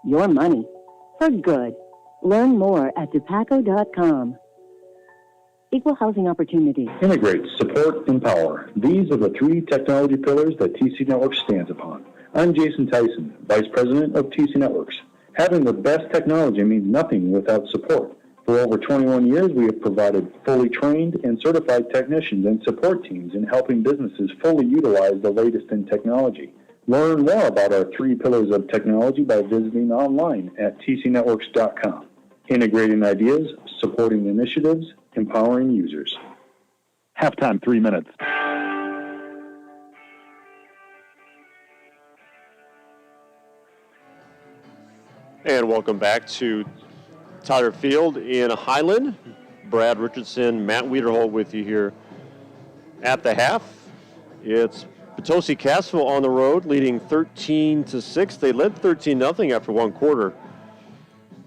Speaker 13: Your money for good. Learn more at DePaco.com. Equal housing opportunity.
Speaker 19: Integrate, support, empower. These are the three technology pillars that TC Networks stands upon. I'm Jason Tyson, Vice President of TC Networks. Having the best technology means nothing without support. For over 21 years, we have provided fully trained and certified technicians and support teams in helping businesses fully utilize the latest in technology. Learn more about our three pillars of technology by visiting online at tcnetworks.com. Integrating ideas, supporting initiatives, empowering users.
Speaker 14: Halftime, 3 minutes.
Speaker 2: And welcome back to Tyler Field in Highland. Brad Richardson, Matt Wiederholt with you here at the half. It's Potosi Cassville on the road, leading 13-6. They led 13-0 after one quarter.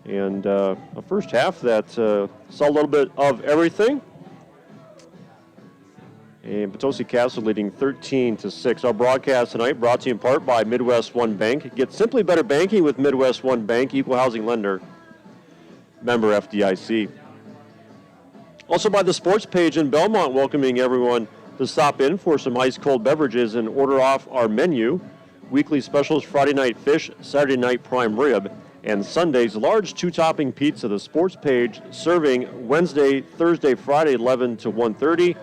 Speaker 2: And a first half that saw a little bit of everything. And Potosi Cassville leading 13-6. Our broadcast tonight brought to you in part by Midwest One Bank. Get simply better banking with Midwest One Bank, equal housing lender, member FDIC. Also by the sports page in Belmont, welcoming everyone to stop in for some ice-cold beverages and order off our menu. Weekly specials, Friday night fish, Saturday night prime rib, and Sunday's large two-topping pizza. The sports page serving Wednesday, Thursday, Friday, 11 to 1:30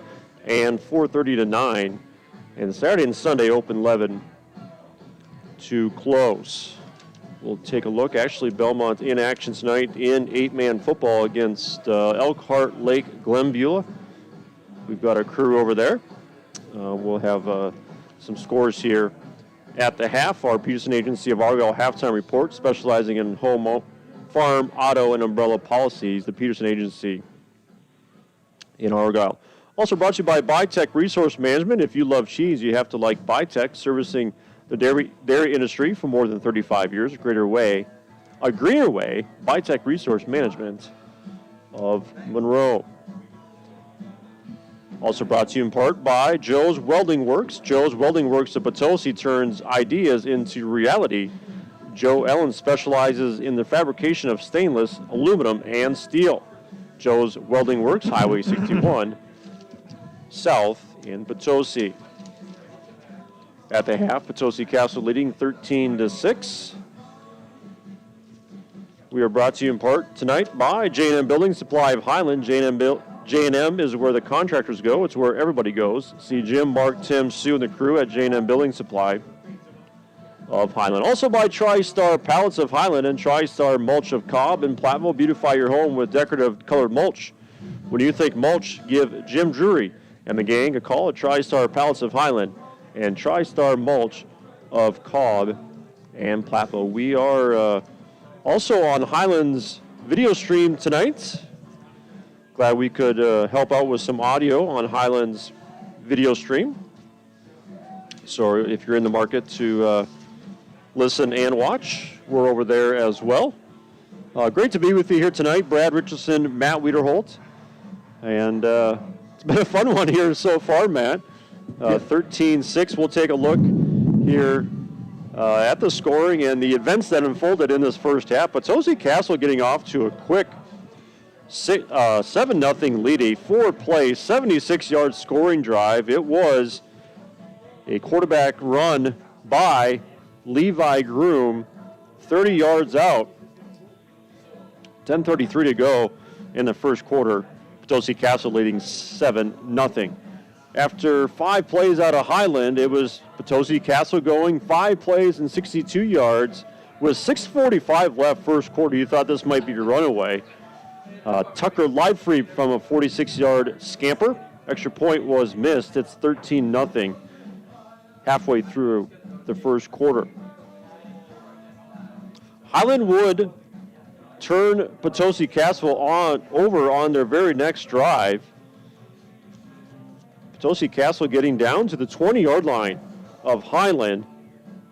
Speaker 2: and 4:30 to 9. And Saturday and Sunday open 11 to close. We'll take a look. Actually, Belmont in action tonight in 8-man football against Elkhart Lake Glenbeulah. We've got our crew over there. We'll have some scores here at the half. Our Peterson Agency of Argyle halftime report, specializing in home, farm, auto, and umbrella policies. The Peterson Agency in Argyle. Also brought to you by Bitech Resource Management. If you love cheese, you have to like Bitech, servicing the dairy industry for more than 35 years. A greener way, Bitech Resource Management of Monroe. Also brought to you in part by Joe's Welding Works. Joe's Welding Works of Potosi turns ideas into reality. Joe Ellen specializes in the fabrication of stainless, aluminum, and steel. Joe's Welding Works, Highway 61, south in Potosi. At the half, Potosi Cassville leading 13-6. We are brought to you in part tonight by J&M Building Supply of Highland. J&M is where the contractors go. It's where everybody goes. See Jim, Mark, Tim, Sue, and the crew at J&M Building Supply of Highland. Also by TriStar Pallets of Highland and TriStar Mulch of Cobb and Platteville. Beautify your home with decorative colored mulch When you think mulch, give Jim Drury and the gang a call at TriStar Pallets of Highland and TriStar Mulch of Cobb and Platteville. We are also on Highland's video stream tonight. Glad we could help out with some audio on Highland's video stream. So if you're in the market to listen and watch, we're over there as well. Great to be with you here tonight, Brad Richardson, Matt Wiederholt. And it's been a fun one here so far, Matt. 13-6. We'll take a look here at the scoring and the events that unfolded in this first half. Potosi Cassville getting off to a quick 7-0 lead, a 4-play, 76-yard scoring drive. It was a quarterback run by Levi Groom, 30 yards out. 10:33 to go in the first quarter. Potosi Cassville leading 7-0. After 5 plays out of Highland, it was Potosi Cassville going 5 plays and 62 yards. With 6:45 left first quarter, you thought this might be your runaway. Tucker Livefree from a 46-yard scamper. Extra point was missed. It's 13-0 halfway through the first quarter. Highland would turn Potosi Cassville over on their very next drive. Potosi Cassville getting down to the 20-yard line of Highland.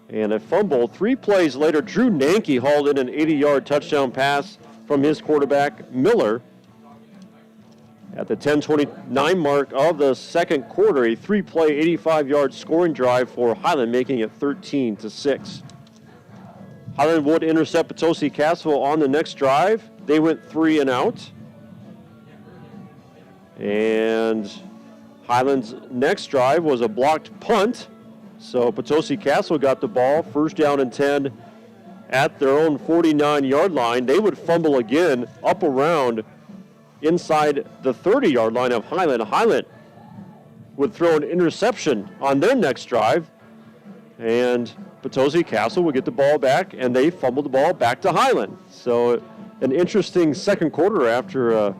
Speaker 2: And a fumble. 3 plays later, Drew Nanke hauled in an 80-yard touchdown pass from his quarterback, Miller. At the 10:29 mark of the second quarter, a 3-play, 85-yard scoring drive for Highland, making it 13-6. Highland would intercept Potosi Cassville on the next drive. They went 3 and out. And Highland's next drive was a blocked punt. So Potosi Cassville got the ball, first down and 10 at their own 49-yard line. They would fumble again up around inside the 30-yard line of Highland. Highland would throw an interception on their next drive, and Potosi Cassville would get the ball back, and they fumbled the ball back to Highland. So an interesting second quarter after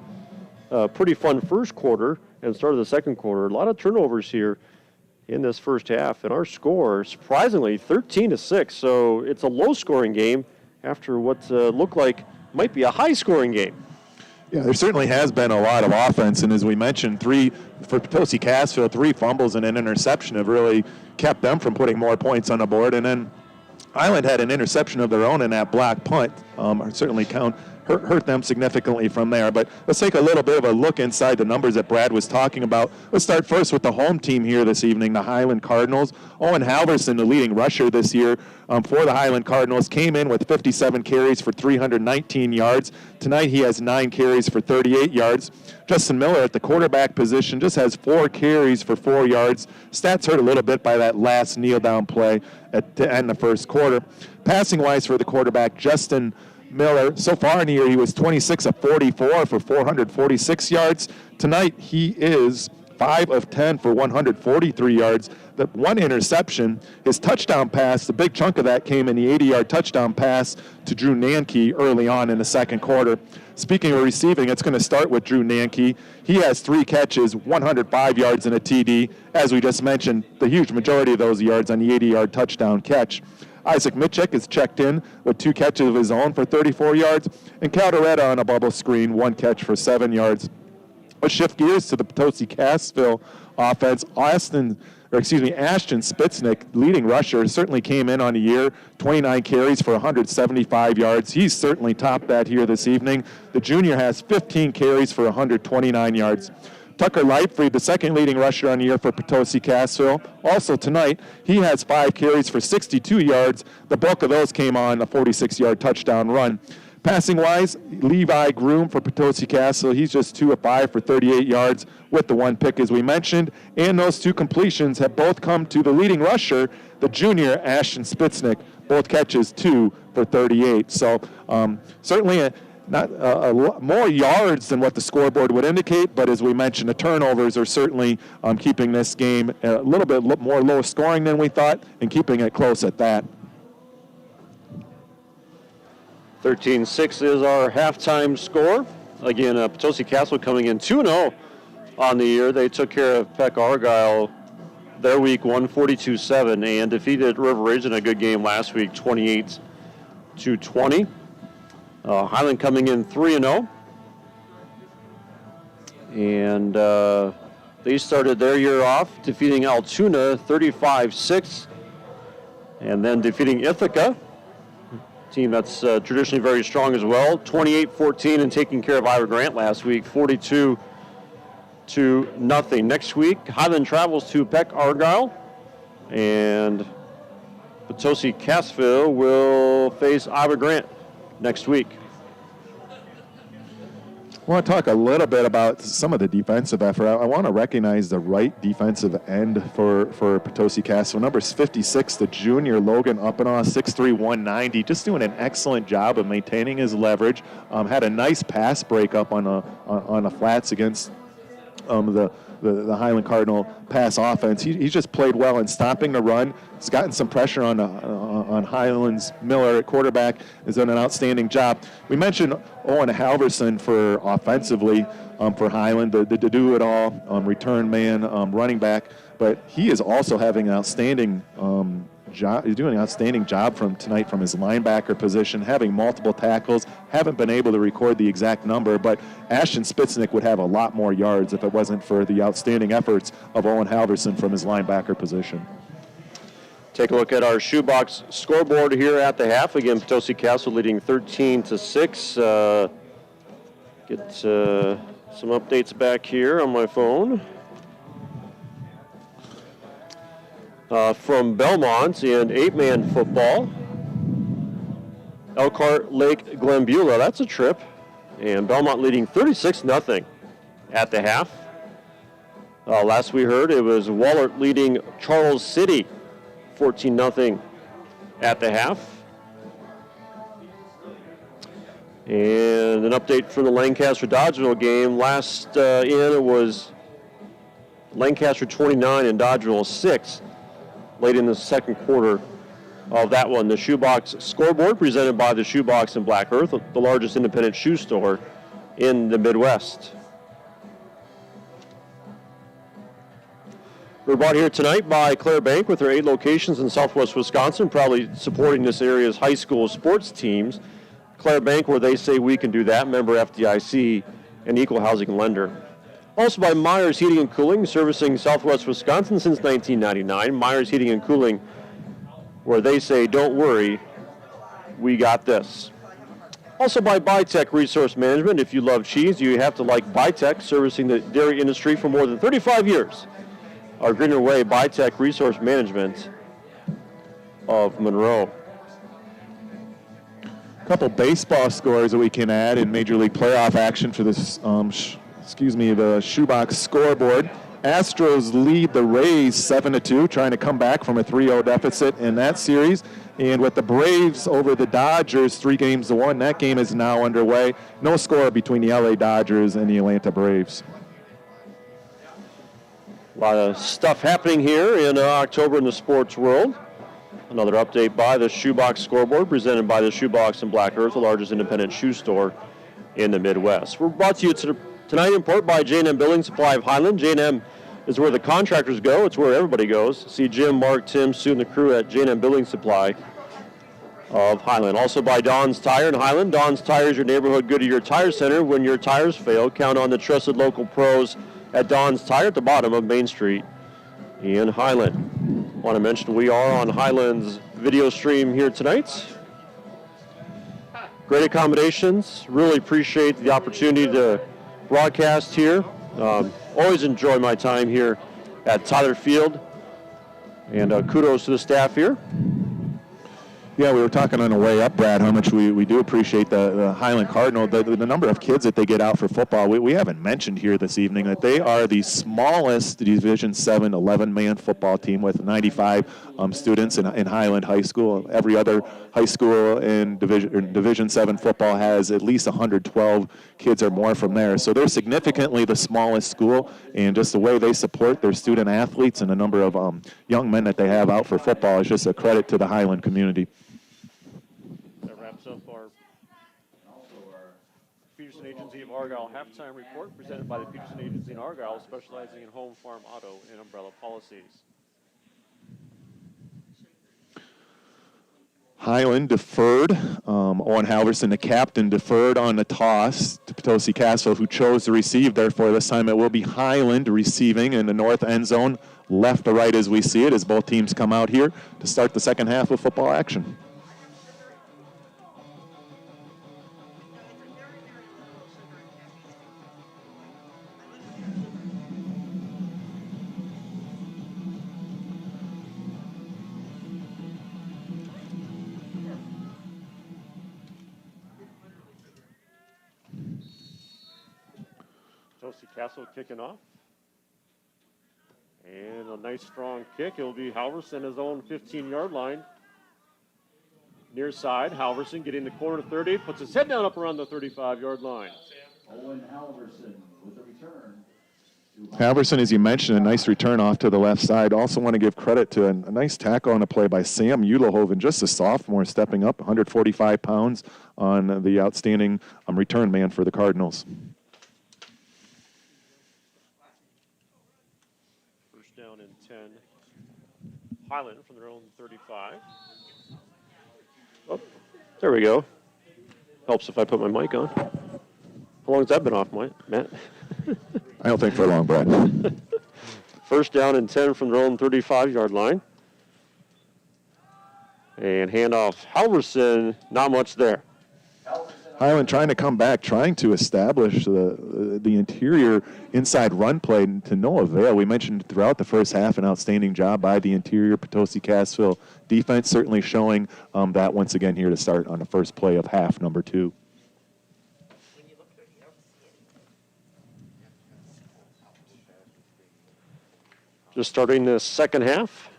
Speaker 2: a pretty fun first quarter and start of the second quarter. A lot of turnovers here in this first half, and our score, surprisingly, 13-6. So it's a low-scoring game after what looked like might be a high-scoring game.
Speaker 3: Yeah, there certainly has been a lot of offense, and as we mentioned, 3 for Potosi Cassville, 3 fumbles and an interception have really kept them from putting more points on the board. And then Highland had an interception of their own in that block punt. Certainly hurt them significantly from there. But let's take a little bit of a look inside the numbers that Brad was talking about. Let's start first with the home team here this evening, the Highland Cardinals. Owen Halverson, the leading rusher this year for the Highland Cardinals, came in with 57 carries for 319 yards. Tonight he has 9 carries for 38 yards. Justin Miller at the quarterback position just has 4 carries for 4 yards. Stats hurt a little bit by that last kneel-down play at the end of the first quarter. Passing-wise for the quarterback, Justin Miller, so far in the year, he was 26 of 44 for 446 yards. Tonight, he is 5 of 10 for 143 yards. The 1 interception, his touchdown pass, the big chunk of that came in the 80-yard touchdown pass to Drew Nanke early on in the second quarter. Speaking of receiving, it's going to start with Drew Nanke. He has 3 catches, 105 yards and a TD. As we just mentioned, the huge majority of those yards on the 80-yard touchdown catch. Isaac Mitchell is checked in with 2 catches of his own for 34 yards. And Calderetta on a bubble screen, 1 catch for 7 yards. Let's shift gears to the Potosi Cassville offense. Ashton Spitznick, leading rusher, certainly came in on the year, 29 carries for 175 yards. He's certainly topped that here this evening. The junior has 15 carries for 129 yards. Tucker Lightfried, the second leading rusher on the year for Potosi Cassville. Also tonight, he has 5 carries for 62 yards. The bulk of those came on a 46-yard touchdown run. Passing-wise, Levi Groom for Potosi Cassville. He's just 2 of 5 for 38 yards with the 1 pick, as we mentioned. And those 2 completions have both come to the leading rusher, the junior, Ashton Spitznick. Both catches 2 for 38. So certainly not a lot more yards than what the scoreboard would indicate, but as we mentioned, the turnovers are certainly keeping this game a little bit more low scoring than we thought and keeping it close at that.
Speaker 2: 13-6 is our halftime score. again, Potosi Cassville coming in 2-0 on the year. They took care of Peck Argyle their week 142-7 and defeated River Ridge in a good game last week 28-20. Highland coming in 3-0. And they started their year off defeating Altoona 35-6 and then defeating Ithaca, team that's traditionally very strong as well, 28-14, and taking care of Iowa Grant last week 42-0. Next week, Highland travels to Peck Argyle, and Potosi Cassville will face Iowa Grant next week.
Speaker 3: I want to talk a little bit about some of the defensive effort. I want to recognize the right defensive end for Potosi Cassville. Number 56, the junior Logan Uppanaw, 6'3", 190, just doing an excellent job of maintaining his leverage. Had a nice pass breakup on the flats against the Highland Cardinal pass offense. He's just played well in stopping the run. He's gotten some pressure on Highland's Miller at quarterback. Has done an outstanding job. We mentioned Owen Halverson for offensively for Highland, the do-it-all return man, running back. But he is also having an outstanding job. He's doing an outstanding job from tonight from his linebacker position, having multiple tackles. Haven't been able to record the exact number, but Ashton Spitznick would have a lot more yards if it wasn't for the outstanding efforts of Owen Halverson from his linebacker position.
Speaker 2: Take a look at our shoebox scoreboard here at the half. Again, Potosi Cassville leading 13-6. Get some updates back here on my phone. From Belmont and 8-man football. Elkhart Lake Glenbeulah, that's a trip. And Belmont leading 36-0 at the half. Last we heard, it was Wahlert leading Charles City 14-0 at the half. And an update from the Lancaster-Dodgeville game. Last in, it was Lancaster 29 and Dodgeville 6. Late in the second quarter of that one. The Shoebox scoreboard presented by the Shoebox in Black Earth, the largest independent shoe store in the Midwest. We're brought here tonight by Claire Bank with her 8 locations in Southwest Wisconsin, proudly supporting this area's high school sports teams. Claire Bank, where they say we can do that, member FDIC, and equal housing lender. Also by Myers Heating and Cooling, servicing Southwest Wisconsin since 1999. Myers Heating and Cooling, where they say, don't worry, we got this. Also by Bytech Resource Management. If you love cheese, you have to like Bytech, servicing the dairy industry for more than 35 years. Our Greener Way, Bytech Resource Management of Monroe.
Speaker 3: A couple baseball scores that we can add in Major League playoff action for this the Shoebox scoreboard. Astros lead the Rays 7-2, trying to come back from a 3-0 deficit in that series. And with the Braves over the Dodgers 3-1, that game is now underway. No score between the LA Dodgers and the Atlanta Braves.
Speaker 2: A lot of stuff happening here in October in the sports world. Another update by the Shoebox scoreboard, presented by the Shoebox in Black Earth, the largest independent shoe store in the Midwest. We're brought to you tonight in part by J&M Building Supply of Highland. J&M is where the contractors go. It's where everybody goes. See Jim, Mark, Tim, Sue, and the crew at J&M Building Supply of Highland. Also by Don's Tire in Highland. Don's Tire is your neighborhood Goodyear Tire Center. When your tires fail, count on the trusted local pros at Don's Tire at the bottom of Main Street in Highland. I want to mention we are on Highland's video stream here tonight. Great accommodations. Really appreciate the opportunity to broadcast here. Always enjoy my time here at Tyler Field. And kudos to the staff here.
Speaker 3: Yeah, we were talking on the way up, Brad, how much we do appreciate the Highland Cardinal, the number of kids that they get out for football. We haven't mentioned here this evening that they are the smallest Division 7 11-man football team with 95 students in Highland High School. Every other high school in Division 7 football has at least 112 kids or more from there. So they're significantly the smallest school, and just the way they support their student athletes and the number of young men that they have out for football is just a credit to the Highland community.
Speaker 2: Peterson Agency of Argyle halftime report presented by the Peterson Agency in Argyle, specializing in home, farm, auto, and umbrella policies.
Speaker 3: Highland deferred. Owen Halverson, the captain, deferred on the toss to Potosi Cassville, who chose to receive. Therefore, this time it will be Highland receiving in the north end zone, left to right as we see it, as both teams come out here to start the second half of football action.
Speaker 2: Potosi Cassville kicking off. And a nice strong kick. It'll be Halverson, his own 15-yard line. Near side, Halverson getting the corner to 30, puts his head down up around the 35-yard line.
Speaker 6: Owen Halverson with the return.
Speaker 3: Halverson, as you mentioned, a nice return off to the left side. Also want to give credit to a nice tackle on a play by Sam Ulehoven, just a sophomore, stepping up, 145 pounds on the outstanding return man for the Cardinals.
Speaker 2: Down in 10. Highland from their own 35. Oh, there we go. Helps if I put my mic on. How long has that been off, Matt?
Speaker 3: I don't think for long, Brad.
Speaker 2: First down and 10 from their own 35-yard line. And handoff Halverson, not much there.
Speaker 3: Highland trying to come back, trying to establish the interior inside run play to no avail. We mentioned throughout the first half an outstanding job by the interior Potosi Cassville defense, certainly showing that once again here to start on the first play of half number 2.
Speaker 2: Just starting the second half.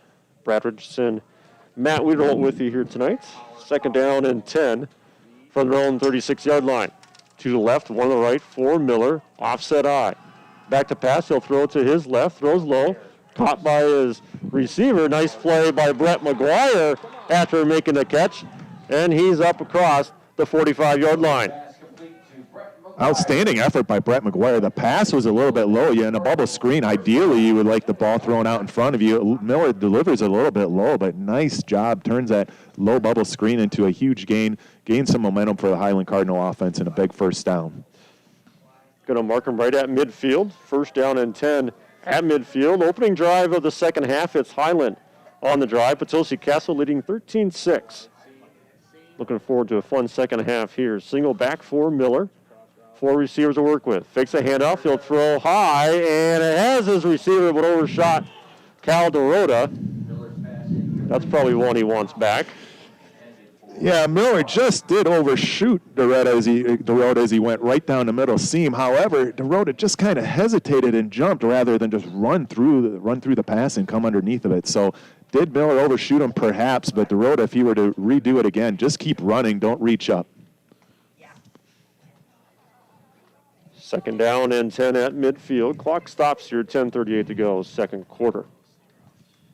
Speaker 2: Brad Richardson, Matt Weederholt with you here tonight. Second down and 10. From their own 36-yard line. To the left, one to the right for Miller. Offset eye. Back to pass. He'll throw to his left. Throws low. Caught by his receiver. Nice play by Brett McGuire after making the catch. And he's up across the 45-yard line.
Speaker 3: Outstanding effort by Brett McGuire. The pass was a little bit low. Yeah, in a bubble screen, ideally you would like the ball thrown out in front of you. Miller delivers a little bit low, but nice job. Turns that low bubble screen into a huge gain. Gains some momentum for the Highland Cardinal offense and a big first down.
Speaker 2: Going to mark him right at midfield. First down and 10 at midfield. Opening drive of the second half. It's Highland on the drive. Potosi Cassville leading 13-6. Looking forward to a fun second half here. Single back for Miller. 4 receivers to work with. Fakes a handoff. He'll throw high, and it has his receiver, but overshot Cal Dorota. That's probably one he wants back.
Speaker 3: Yeah, Miller just did overshoot Dorota as he went right down the middle seam. However, Dorota just kind of hesitated and jumped rather than just run through the pass and come underneath of it. So did Miller overshoot him? Perhaps, but Dorota, if he were to redo it again, just keep running. Don't reach up.
Speaker 2: Second down and 10 at midfield. Clock stops here, 10:38 to go, second quarter.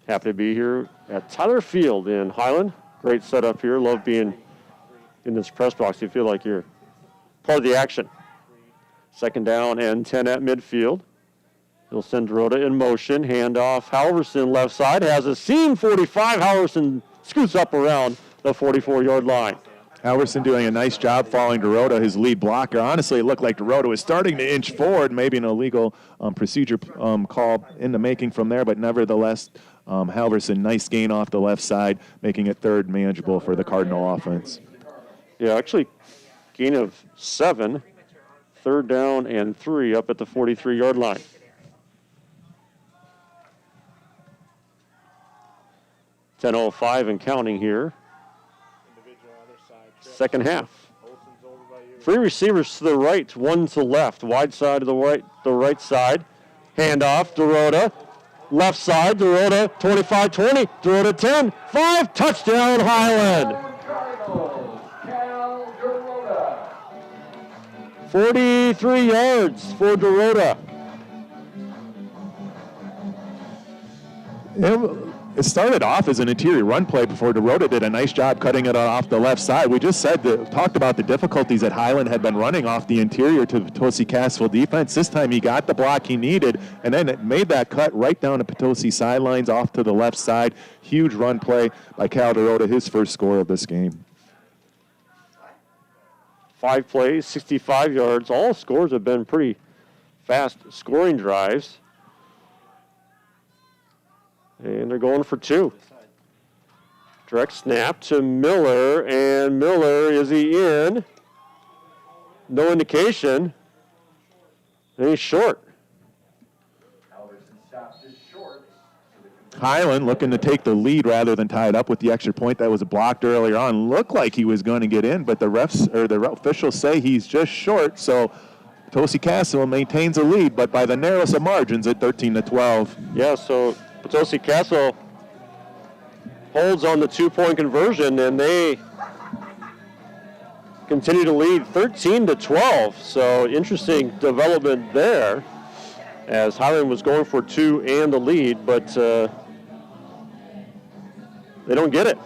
Speaker 2: Happy to be here at Tyler Field in Highland. Great setup here. Love being in this press box. You feel like you're part of the action. Second down and 10 at midfield. He'll send Dorota in motion. Handoff. Halverson left side. Has a seam 45. Halverson scoots up around the 44-yard line.
Speaker 3: Halverson doing a nice job following Dorota, his lead blocker. Honestly, it looked like Dorota was starting to inch forward, maybe an illegal procedure call in the making from there, but nevertheless, Halverson, nice gain off the left side, making it third manageable for the Cardinal offense.
Speaker 2: Yeah, actually, gain of 7, third down and 3 up at the 43-yard line. .10:05 and counting here. Second half. 3 receivers to the right, 1 to the left. Wide side to the right side. Handoff, Dorota. Left side, Dorota, 25-20. Dorota 10, 5, touchdown Highland. 43 yards for Dorota.
Speaker 3: it started off as an interior run play before DeRota did a nice job cutting it off the left side. We just talked about the difficulties that Highland had been running off the interior to Potosi Cassville defense. This time he got the block he needed, and then it made that cut right down to Potosi sidelines off to the left side. Huge run play by Cal DeRota, his first score of this game.
Speaker 2: 5 plays, 65 yards. All scores have been pretty fast scoring drives. And they're going for 2. Direct snap to Miller, and Miller, is he in? No indication. And he's short.
Speaker 3: Highland looking to take the lead rather than tie it up with the extra point that was blocked earlier on. Looked like he was going to get in, but the officials say he's just short, so Potosi Cassville maintains a lead, but by the narrowest of margins at 13-12.
Speaker 2: Yeah, so Potosi Cassville holds on the 2-point conversion, and they continue to lead 13-12. So interesting development there, as Highland was going for 2 and the lead, but they don't get it.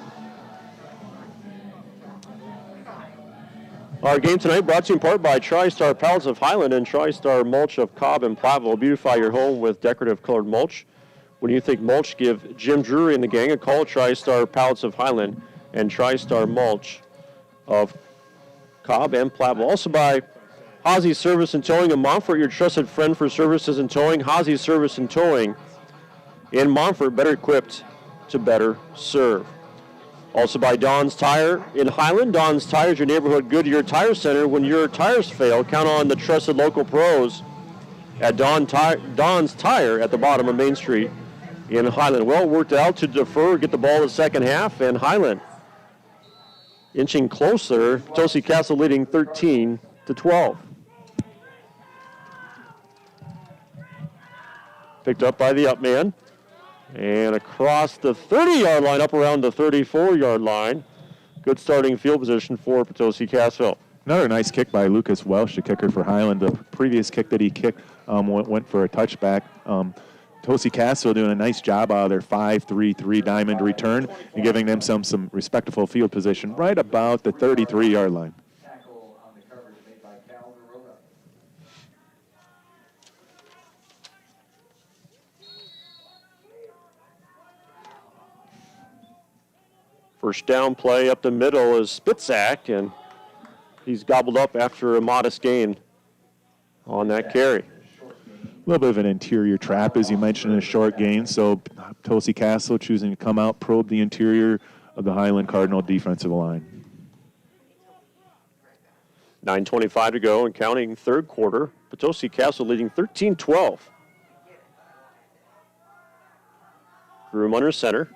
Speaker 2: Our game tonight brought to you in part by TriStar Pallets of Highland and TriStar Mulch of Cobb and Platteville. Beautify your home with decorative colored mulch. When you think mulch, give Jim Drury and the gang a call. TriStar Pallets of Highland and TriStar Mulch of Cobb and Platteville. Also by Hazy Service and Towing in Montfort, your trusted friend for services and towing. Hazy Service and Towing in Montfort, better equipped to better serve. Also by Don's Tire in Highland. Don's Tire is your neighborhood Goodyear Tire Center. When your tires fail, count on the trusted local pros at Don's Tire at the bottom of Main Street in Highland. Well, worked out to defer, get the ball in the second half, and Highland inching closer. Potosi Cassville leading 13-12. Picked up by the up man. And across the 30-yard line, up around the 34-yard line. Good starting field position for Potosi Cassville.
Speaker 3: Another nice kick by Lucas Welsh, the kicker for Highland. The previous kick that he kicked went for a touchback. Potosi Cassville doing a nice job out of their 5-3-3 diamond return and giving them some respectable field position right about the 33-yard line.
Speaker 2: First down play up the middle is Spitzak, and he's gobbled up after a modest gain on that carry.
Speaker 3: A little bit of an interior trap, as you mentioned, in a short gain. So Potosi Cassville choosing to come out, probe the interior of the Highland Cardinal defensive line.
Speaker 2: 9:25 to go and counting third quarter. Potosi Cassville leading 13-12. Groom under center.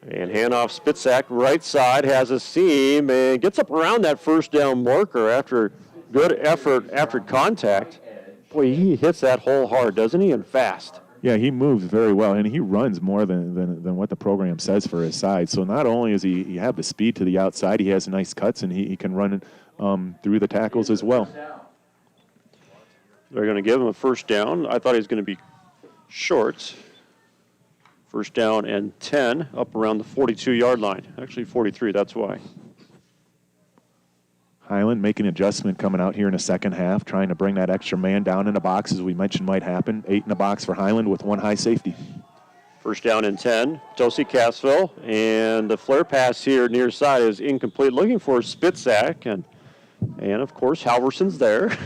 Speaker 2: And handoff Spitzak, right side, has a seam and gets up around that first down marker after good effort after contact. Boy, he hits that hole hard, doesn't he, and fast.
Speaker 3: Yeah, he moves very well, and he runs more than what the program says for his size. So not only does he have the speed to the outside, he has nice cuts, and he can run through the tackles as well.
Speaker 2: They're going to give him a first down. I thought he was going to be short. First down and 10, up around the 42-yard line. Actually, 43, that's why.
Speaker 3: Highland making an adjustment coming out here in the second half, trying to bring that extra man down in the box, as we mentioned might happen. 8 in the box for Highland with 1 high safety.
Speaker 2: First down and 10, Potosi Cassville, and the flare pass here near side is incomplete. Looking for Spitzak, and of course, Halverson's there.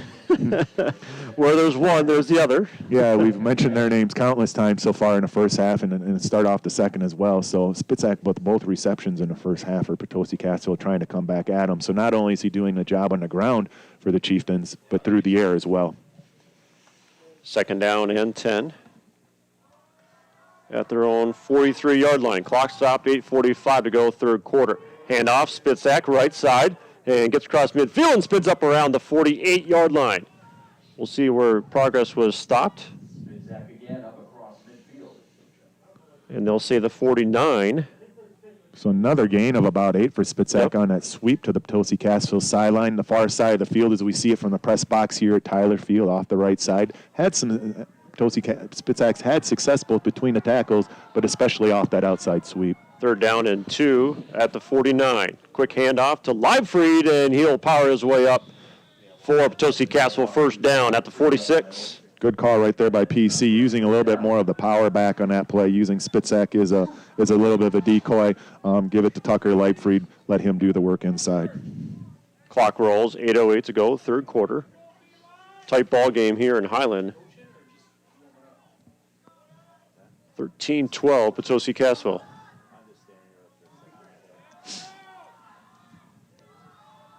Speaker 2: Where there's one, there's the other.
Speaker 3: Yeah, we've mentioned their names countless times so far in the first half and start off the second as well. So Spitzak with both receptions in the first half for Potosi Cassville trying to come back at him. So not only is he doing the job on the ground for the Chieftains, but through the air as well.
Speaker 2: Second down and 10 at their own 43-yard line. Clock stopped, 8:45 to go, third quarter. Handoff, Spitzak, right side, and gets across midfield and spins up around the 48-yard line. We'll see where progress was stopped. And they'll say the 49.
Speaker 3: So another gain of about 8 for Spitzak on that sweep to the Potosi Cassville sideline. The far side of the field as we see it from the press box here at Tyler Field off the right side. Had some Potosi Spitzaks had success both between the tackles, but especially off that outside sweep.
Speaker 2: 3rd down and 2 at the 49. Quick handoff to Leibfried, and he'll power his way up for Potosi Cassville. 1st down at the 46.
Speaker 3: Good call right there by PC, using a little bit more of the power back on that play, using Spitzak as a little bit of a decoy. Give it to Tucker Leibfried, let him do the work inside.
Speaker 2: Clock rolls, 8:08 to go, 3rd quarter. Tight ball game here in Highland. 13-12, Potosi Cassville.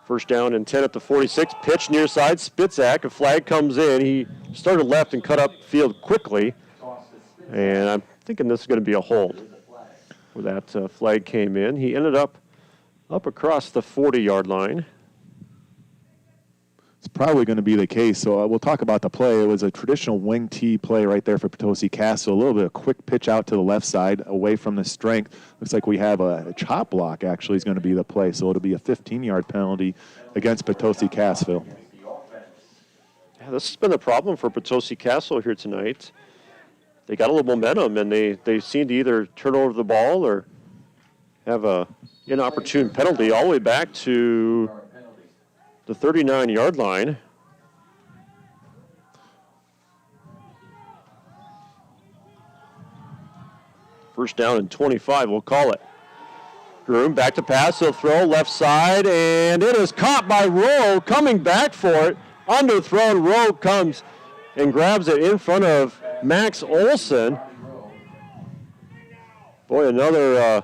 Speaker 2: First down and 10 at the 46. Pitch near side. Spitzak. A flag comes in. He started left and cut up field quickly. And I'm thinking this is going to be a hold. Where that flag came in. He ended up across the 40-yard line.
Speaker 3: It's probably going to be the case. So we'll talk about the play. It was a traditional wing T play right there for Potosi Cassville. A little bit of quick pitch out to the left side away from the strength. Looks like we have a chop block actually is going to be the play. So it'll be a 15-yard penalty against Potosi Cassville.
Speaker 2: Yeah, this has been a problem for Potosi Cassville here tonight. They got a little momentum, and they seem to either turn over the ball or have a inopportune penalty all the way back to the 39-yard line. First down and 25, we'll call it. Groom back to pass, he'll throw left side, and it is caught by Rowe, coming back for it. Underthrown, Rowe comes and grabs it in front of Max Olson. Boy, another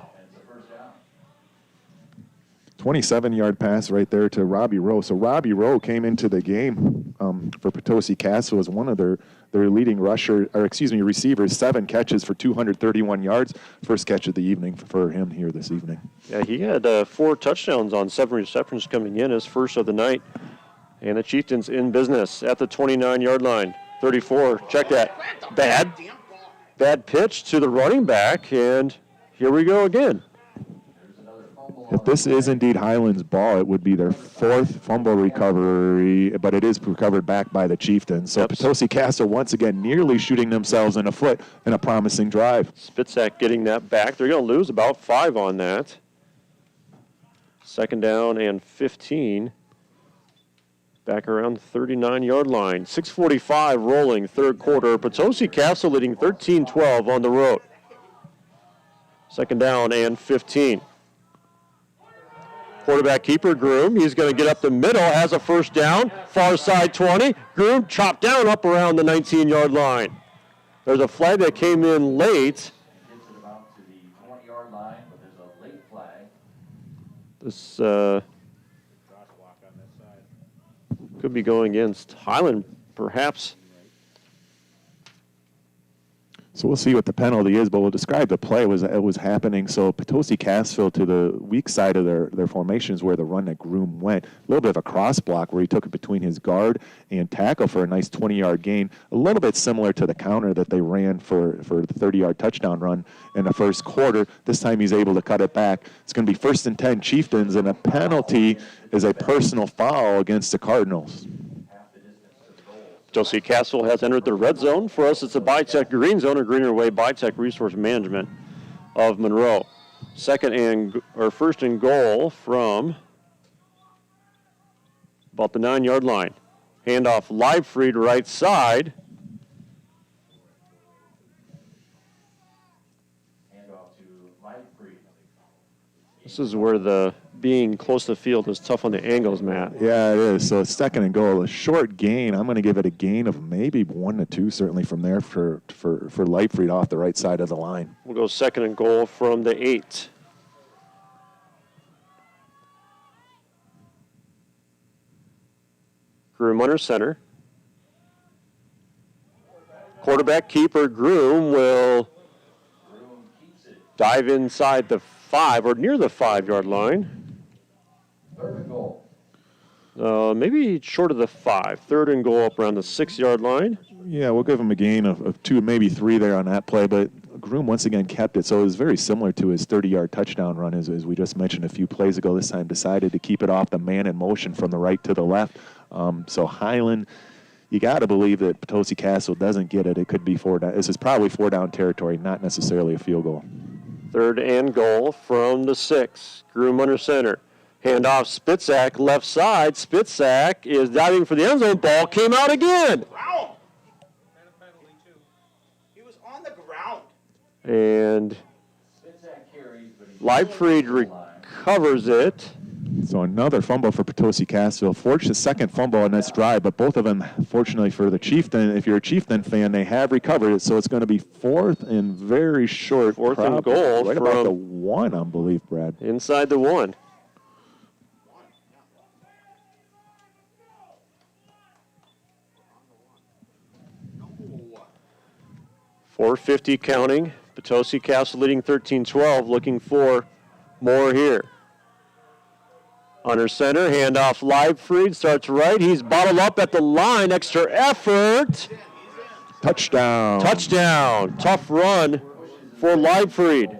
Speaker 3: 27-yard pass right there to Robbie Rowe. So Robbie Rowe came into the game for Potosi Cassville as one of their leading receivers, 7 catches for 231 yards. First catch of the evening for him here this evening.
Speaker 2: Yeah, he had 4 touchdowns on 7 receptions coming in, his first of the night. And the Chieftains in business at the 29-yard line. 34, check that. Bad pitch to the running back, and here we go again.
Speaker 3: If this is indeed Highland's ball, it would be their 4th fumble recovery, but it is recovered back by the Chieftains. So Potosi Cassville once again nearly shooting themselves in the foot in a promising drive.
Speaker 2: Spitzak getting that back. They're going to lose about 5 on that. 2nd down and 15. Back around the 39-yard line. 6:45 rolling, 3rd quarter. Potosi Cassville leading 13-12 on the road. 2nd down and 15. Quarterback keeper, Groom. He's going to get up the middle, has a first down. Far side 20. Groom chopped down up around the 19-yard line. There's a flag that came in late.
Speaker 6: Gets it about to the 20-yard line, but there's a late flag.
Speaker 2: This could be going against Highland, perhaps.
Speaker 3: So we'll see what the penalty is, but we'll describe the play. It was happening. So Potosi Cassville to the weak side of their formations where the run that Groom went. A little bit of a cross block where he took it between his guard and tackle for a nice 20-yard gain. A little bit similar to the counter that they ran for the 30-yard touchdown run in the first quarter. This time he's able to cut it back. It's going to be 1st and 10 Chieftains, and a penalty is a personal foul against the Cardinals.
Speaker 2: Potosi Cassville has entered the red zone. For us, it's a Bytech green zone, or Greener Way Bytech Resource Management of Monroe. 1st and goal from about the 9-yard line. Handoff Leibfried right side.
Speaker 6: Handoff to Leibfried.
Speaker 2: This is where the being close to the field is tough on the angles, Matt.
Speaker 3: Yeah, it is. So 2nd and goal, a short gain. I'm going to give it a gain of maybe 1 to 2, certainly from there for Leibfried off the right side of the line.
Speaker 2: We'll go 2nd and goal from the 8. Groom under center. Quarterback keeper Groom will dive inside the 5 or near the 5-yard line.
Speaker 6: 3rd and goal.
Speaker 2: Maybe short of the 5. 3rd and goal up around the 6-yard line.
Speaker 3: Yeah, we'll give him a gain of 2, maybe 3 there on that play, but Groom once again kept it. So it was very similar to his 30-yard touchdown run as we just mentioned a few plays ago. This time decided to keep it off the man in motion from the right to the left. So Highland you got to believe that Potosi Cassville doesn't get it. It could be 4 down. This is probably 4 down territory, not necessarily a field goal.
Speaker 2: 3rd and goal from the 6. Groom under center. Handoff Spitzak, left side. Spitzak is diving for the end zone. Ball came out again.
Speaker 11: Wow. He was on the ground.
Speaker 2: And Leibfried recovers it.
Speaker 3: So another fumble for Potosi Cassville. Fortunate second fumble on this drive, but both of them, fortunately for the Chieftain, if you're a Chieftain fan, they have recovered it. So it's going to be 4th and very short.
Speaker 2: 4th and goal.
Speaker 3: Right about the 1, I believe, Brad.
Speaker 2: Inside the 1. .450 counting. Potosi Cassville leading 13-12, looking for more here. Under center, handoff Leibfried, starts right. He's bottled up at the line, extra effort.
Speaker 3: Touchdown.
Speaker 2: Touchdown. Tough run for Leibfried.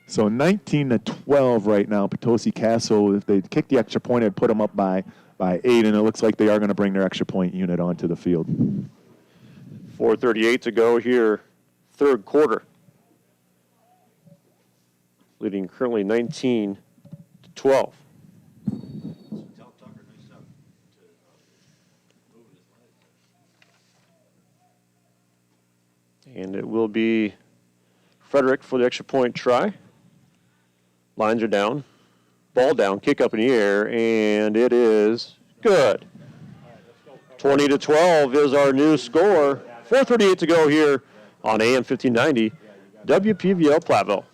Speaker 3: So 19-12 right now. Potosi Cassville, if they kick the extra point, it'd put them up by 8, and it looks like they are going to bring their extra point unit onto the field.
Speaker 2: 4:38 to go here, 3rd quarter. Leading currently 19-12. And it will be Frederick for the extra point try. Lines are down. Ball down, kick up in the air, and it is good. 20-12 is our new score. 4:38 to go here on AM 1590, WPVL Platteville.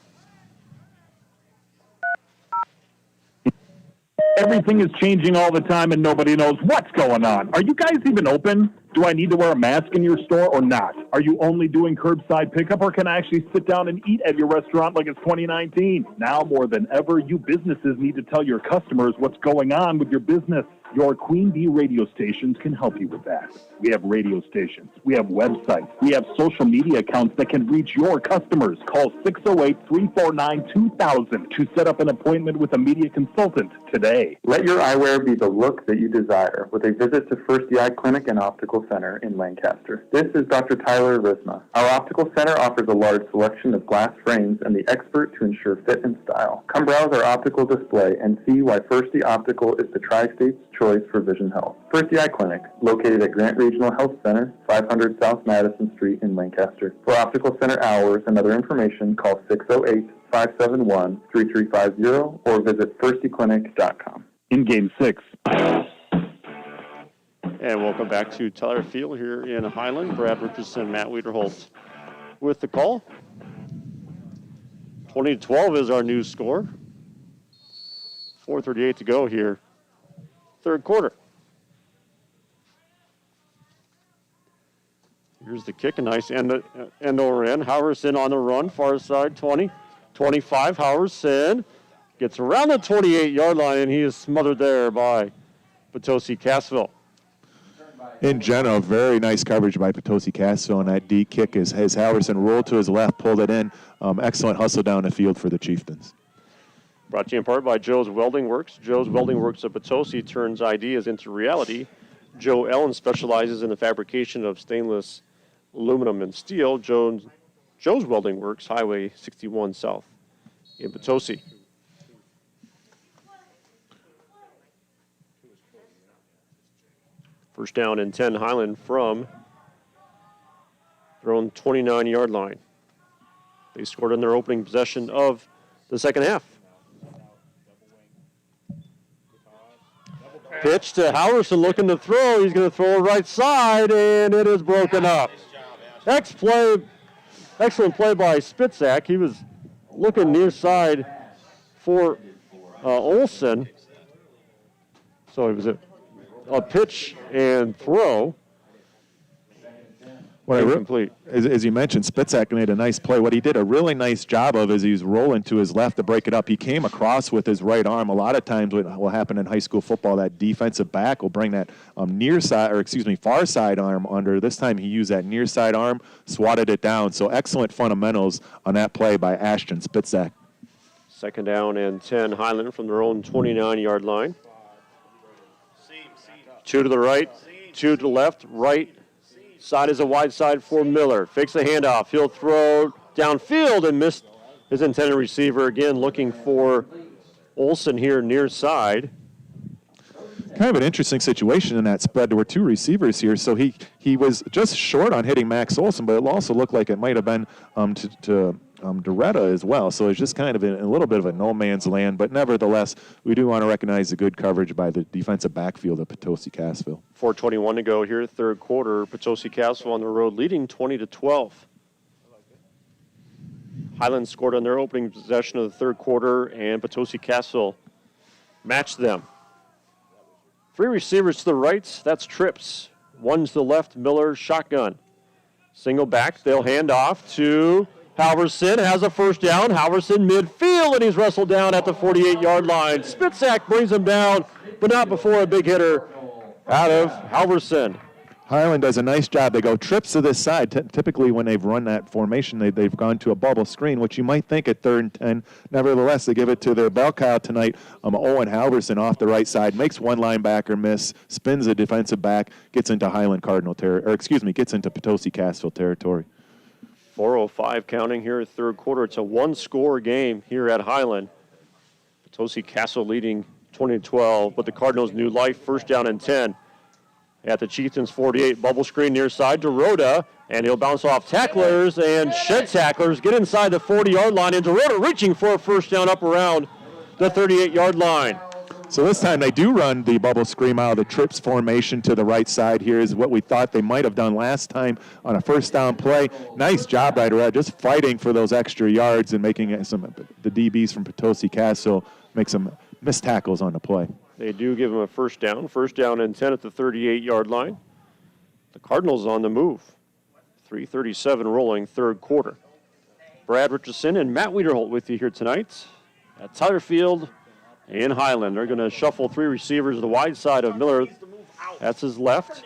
Speaker 14: Everything is changing all the time and nobody knows what's going on. Are you guys even open? Do I need to wear a mask in your store or not? Are you only doing curbside pickup or can I actually sit down and eat at your restaurant like it's 2019? Now more than ever, you businesses need to tell your customers what's going on with your business. Your Queen Bee radio stations can help you with that. We have radio stations. We have websites. We have social media accounts that can reach your customers. Call 608-349-2000 to set up an appointment with a media consultant today.
Speaker 20: Let your eyewear be the look that you desire with a visit to First the Eye Clinic and Optical Center in Lancaster. This is Dr. Tyler Risma. Our Optical Center offers a large selection of glass frames and the expert to ensure fit and style. Come browse our optical display and see why First the Optical is the Tri-State's choice for vision health. First the Eye Clinic, located at Grant Regional Health Center, 500 South Madison Street in Lancaster. For Optical Center hours and other information, call 608-571-3350 or visit firstyclinic.com.
Speaker 14: In Game 6.
Speaker 2: And welcome back to Tyler Field here in Highland. Brad Richardson, Matt Wiederholt with the call. 20-12 is our new score. 4:38 to go here, 3rd quarter. Here's the kick, a nice end over end. Howerson on the run, far side, 20, 25. Howerson gets around the 28-yard line, and he is smothered there by Potosi Cassville.
Speaker 3: In general, very nice coverage by Potosi Cassville, and that D kick is Howerson rolled to his left, pulled it in. Excellent hustle down the field for the Chieftains.
Speaker 2: Brought to you in part by Joe's Welding Works. Joe's Welding Works of Potosi turns ideas into reality. Joe Ellen specializes in the fabrication of stainless aluminum and steel. Joe's Welding Works, Highway 61 South in Potosi. First down and 10, Highland from their own 29-yard line. They scored on their opening possession of the second half. Pitch to Howerson looking to throw. He's going to throw right side, and it is broken up. Excellent play by Spitzak. He was looking near side for Olson. So it was a pitch and throw. Incomplete.
Speaker 3: As you mentioned, Spitzak made a nice play. What he did a really nice job of is he's rolling to his left to break it up. He came across with his right arm. A lot of times what will happen in high school football, that defensive back will bring that far side arm under. This time he used that near side arm, swatted it down. So excellent fundamentals on that play by Ashton Spitzak.
Speaker 2: Second down and 10, Highland from their own 29-yard line. Two to the right, two to the left. Right side is a wide side for Miller. Fakes the handoff. He'll throw downfield and missed his intended receiver. Again, looking for Olsen here near side.
Speaker 3: Kind of an interesting situation in that spread. There were two receivers here, so he was just short on hitting Max Olsen, but it also looked like it might have been to Doretta as well. So it's just kind of a little bit of a no man's land, but nevertheless, we do want to recognize the good coverage by the defensive backfield of Potosi Cassville.
Speaker 2: 4:21 to go here, third quarter. Potosi Cassville on the road leading 20-12. Highland scored on their opening possession of the third quarter, and Potosi Cassville matched them. Three receivers to the right, that's Trips. One to the left, Miller, shotgun. Single back, they'll hand off to Halverson, has a first down. Halverson midfield, and he's wrestled down at the 48-yard line. Spitzak brings him down, but not before a big hitter out of Halverson.
Speaker 3: Highland does a nice job. They go trips to this side. Typically, when they've run that formation, they've gone to a bubble screen, which you might think at 3rd and 10. Nevertheless, they give it to their bell cow tonight. Owen Halverson off the right side makes one linebacker miss, spins a defensive back, gets into gets into Potosi Cassville territory.
Speaker 2: 4:05 counting here, third quarter. It's a one-score game here at Highland. Potosi Cassville leading 20-12, but the Cardinals' new life, first down and 10. At the Chieftains 48, bubble screen near side to Rhoda, and he'll bounce off tacklers and shed tacklers, get inside the 40-yard line, and Rhoda reaching for a first down up around the 38-yard line.
Speaker 3: So this time they do run the bubble screen out of the trips formation to the right side. Here is what we thought they might have done last time on a first down play. Nice job by Doretta, just fighting for those extra yards and making the DBs from Potosi Cassville make some missed tackles on the play.
Speaker 2: They do give him a first down and 10 at the 38-yard line. The Cardinals on the move. 3:37 rolling, third quarter. Brad Richardson and Matt Wiederholt with you here tonight at Tyler Field in Highland. They're going to shuffle three receivers to the wide side of Miller. That's his left.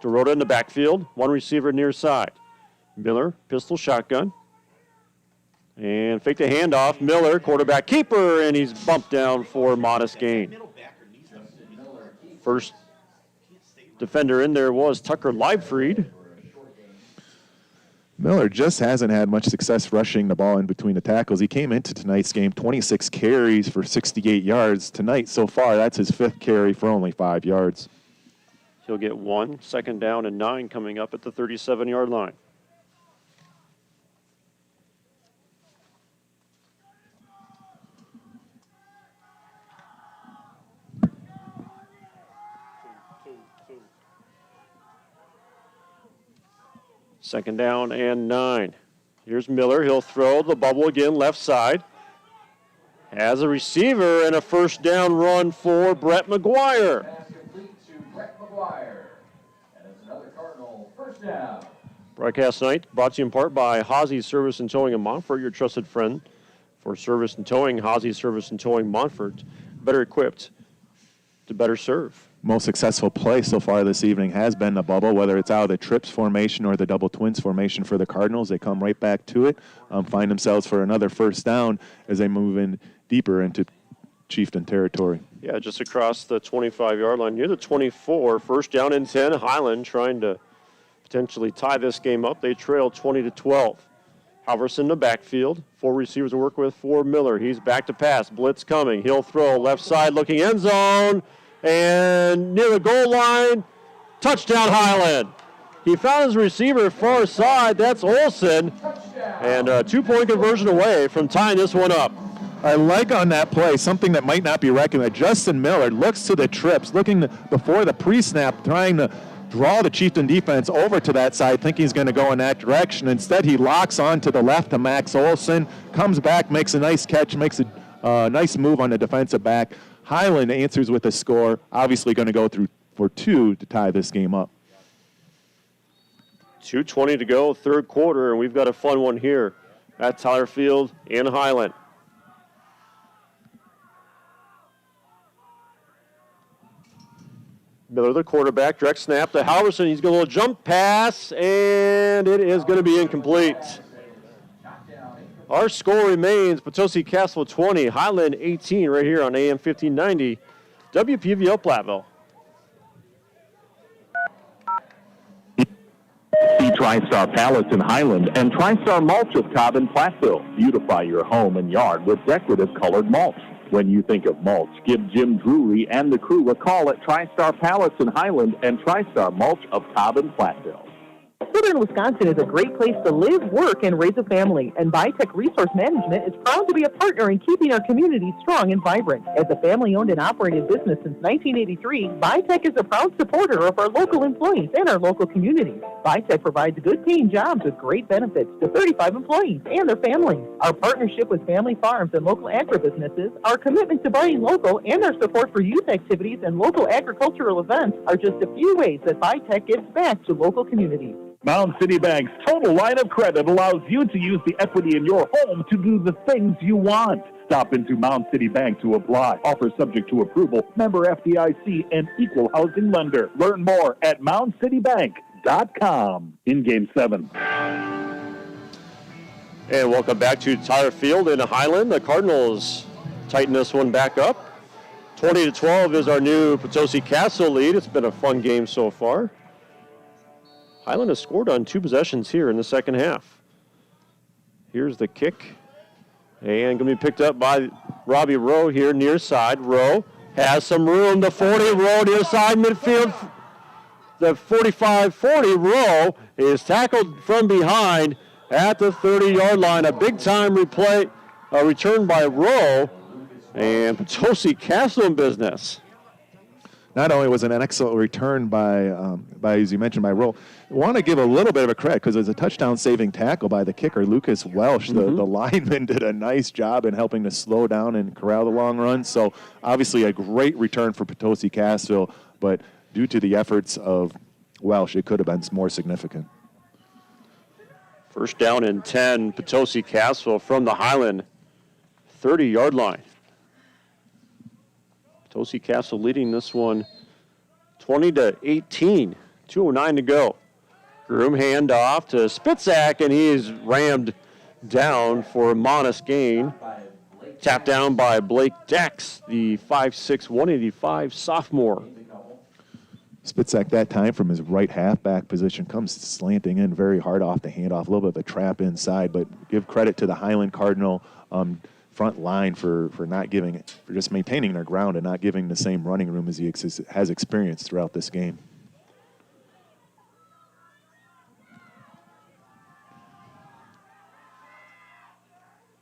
Speaker 2: Dorota in the backfield. One receiver near side. Miller, pistol shotgun. And fake the handoff. Miller, quarterback keeper, and he's bumped down for a modest gain. First defender in there was Tucker Leibfried.
Speaker 3: Miller just hasn't had much success rushing the ball in between the tackles. He came into tonight's game 26 carries for 68 yards. Tonight, so far, that's his 5th carry for only 5 yards.
Speaker 2: He'll get one, second down and 9 coming up at the 37-yard line. Second down and 9. Here's Miller. He'll throw the bubble again, left side. Has a receiver and a first down run for Brett McGuire.
Speaker 6: Pass complete to Brett McGuire. And it's another Cardinal first down.
Speaker 2: Broadcast night brought to you in part by Hazy's Service and Towing in Montfort, your trusted friend for service and towing. Hazy's Service and Towing Montfort, better equipped to better serve.
Speaker 3: Most successful play so far this evening has been the bubble, whether it's out of the trips formation or the double twins formation for the Cardinals. They come right back to it, find themselves for another first down as they move in deeper into Chieftain territory.
Speaker 2: Yeah, just across the 25-yard line near the 24. First down and 10. Highland trying to potentially tie this game up. They trail 20-12. Halverson in the backfield. 4 receivers to work with for Miller. He's back to pass. Blitz coming. He'll throw left side looking end zone. And near the goal line, touchdown Highland. He found his receiver far side. That's Olsen. And a 2-point conversion away from tying this one up.
Speaker 3: I like on that play something that might not be recognized. Justin Miller looks to the trips, looking before the pre-snap, trying to draw the Chieftain defense over to that side, thinking he's going to go in that direction. Instead, he locks on to the left to Max Olsen, comes back, makes a nice catch, makes a nice move on the defensive back. Highland answers with a score, obviously going to go through for 2 to tie this game up.
Speaker 2: 2:20 to go, third quarter, and we've got a fun one here at Tyler Field in Highland. Miller, the quarterback, direct snap to Halverson. He's going to jump pass, and it is going to be incomplete. Our score remains Potosi Cassville 20, Highland 18, right here on AM 1590, WPVL Platteville.
Speaker 10: See TriStar Pallets in Highland and TriStar Mulch of Cobb and Platteville. Beautify your home and yard with decorative colored mulch. When you think of mulch, give Jim Drury and the crew a call at TriStar Pallets in Highland and TriStar Mulch of Cobb and Platteville.
Speaker 4: Southern Wisconsin is a great place to live, work, and raise a family, and Bitech Resource Management is proud to be a partner in keeping our community strong and vibrant. As a family-owned and operated business since 1983, Bitech is a proud supporter of our local employees and our local communities. Bitech provides good-paying jobs with great benefits to 35 employees and their families. Our partnership with family farms and local agribusinesses, our commitment to buying local, and our support for youth activities and local agricultural events are just a few ways that Bitech gives back to local communities.
Speaker 14: Mound City Bank's total line of credit allows you to use the equity in your home to do the things you want. Stop into Mound City Bank to apply. Offer subject to approval. Member FDIC and equal housing lender. Learn more at moundcitybank.com. In Game 7.
Speaker 2: And welcome back to Tyler Field in Highland. The Cardinals tighten this one back up. 20-12 is our new Potosi Cassville lead. It's been a fun game so far. Highland has scored on 2 possessions here in the second half. Here's the kick. And going to be picked up by Robbie Rowe here near side. Rowe has some room. The 40, Rowe near side midfield. The 45-40, Rowe is tackled from behind at the 30-yard line. A big-time return by Rowe. And Potosi Cassville in business.
Speaker 3: Not only was it an excellent return by as you mentioned, by Rowe, I want to give a little bit of a credit because it was a touchdown-saving tackle by the kicker, Lucas Welsh. The lineman did a nice job in helping to slow down and corral the long run. So obviously a great return for Potosi Cassville, but due to the efforts of Welsh, it could have been more significant.
Speaker 2: First down and 10, Potosi Cassville from the Highland 30-yard line. Potosi Cassville leading this one 20-18. 2:09 to go. Groom handoff to Spitzak, and he is rammed down for a modest gain. Tapped down by Blake Dex, the 5'6", 185 sophomore.
Speaker 3: Spitzak that time from his right halfback position comes slanting in very hard off the handoff, a little bit of a trap inside, but give credit to the Highland Cardinal front line for just maintaining their ground and not giving the same running room as he has experienced throughout this game.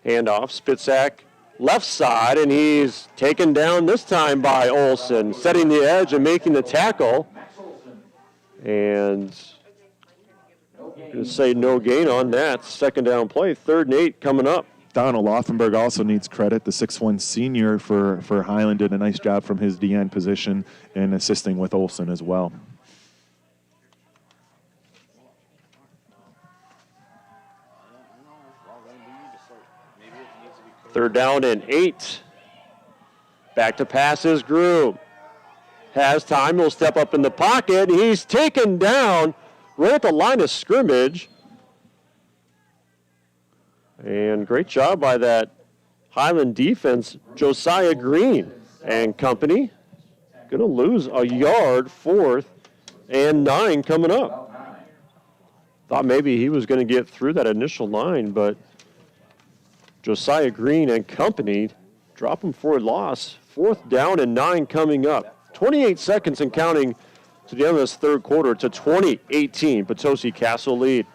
Speaker 2: Handoff, Spitzak left side, and he's taken down this time by Olson, setting the edge and making the tackle. And I'm going to say no gain on that. Second down play, 3rd and 8 coming up.
Speaker 3: Donald Laufenberg also needs credit. The 6'1" senior for Highland did a nice job from his DN position in assisting with Olson as well.
Speaker 2: Third down and 8. Back to passes, Groom. Has time, he'll step up in the pocket. He's taken down right at the line of scrimmage. And great job by that Highland defense, Josiah Green and company. Going to lose a yard, 4th and 9 coming up. Thought maybe he was going to get through that initial line, but Josiah Green and company drop him for a loss. 4th down and 9 coming up. 28 seconds and counting to the end of this third quarter to 20-18. Potosi Cassville lead.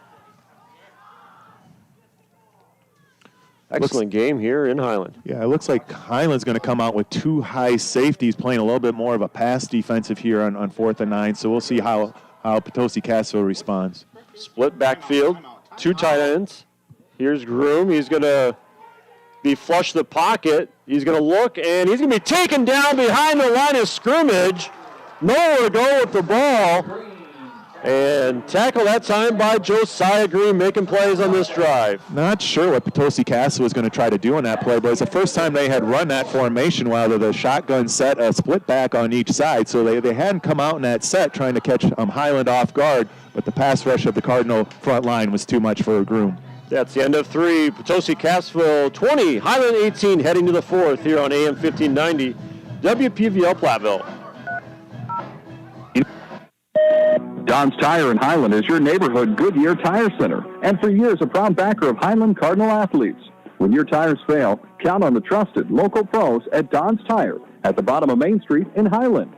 Speaker 2: Excellent game here in Highland.
Speaker 3: Yeah, it looks like Highland's going to come out with 2 high safeties playing a little bit more of a pass defensive here on 4th and 9. So we'll see how Potosi Cassville responds.
Speaker 2: Split backfield, 2 tight ends. Here's Groom. He's going to be flush the pocket. He's going to look, and he's going to be taken down behind the line of scrimmage. Nowhere to go with the ball. And tackle that time by Josiah Green, making plays on this drive.
Speaker 3: Not sure what Potosi Cassville was going to try to do on that play, but it's the first time they had run that formation while the shotgun set a split back on each side. So they hadn't come out in that set trying to catch Highland off guard, but the pass rush of the Cardinal front line was too much for Groom.
Speaker 2: That's the end of 3. Potosi Cassville 20, Highland 18, heading to the 4th here on AM 1590, WPVL Platteville.
Speaker 16: Don's Tire in Highland is your neighborhood Goodyear Tire Center, and for years a proud backer of Highland Cardinal athletes. When your tires fail, count on the trusted local pros at Don's Tire at the bottom of Main Street in Highland.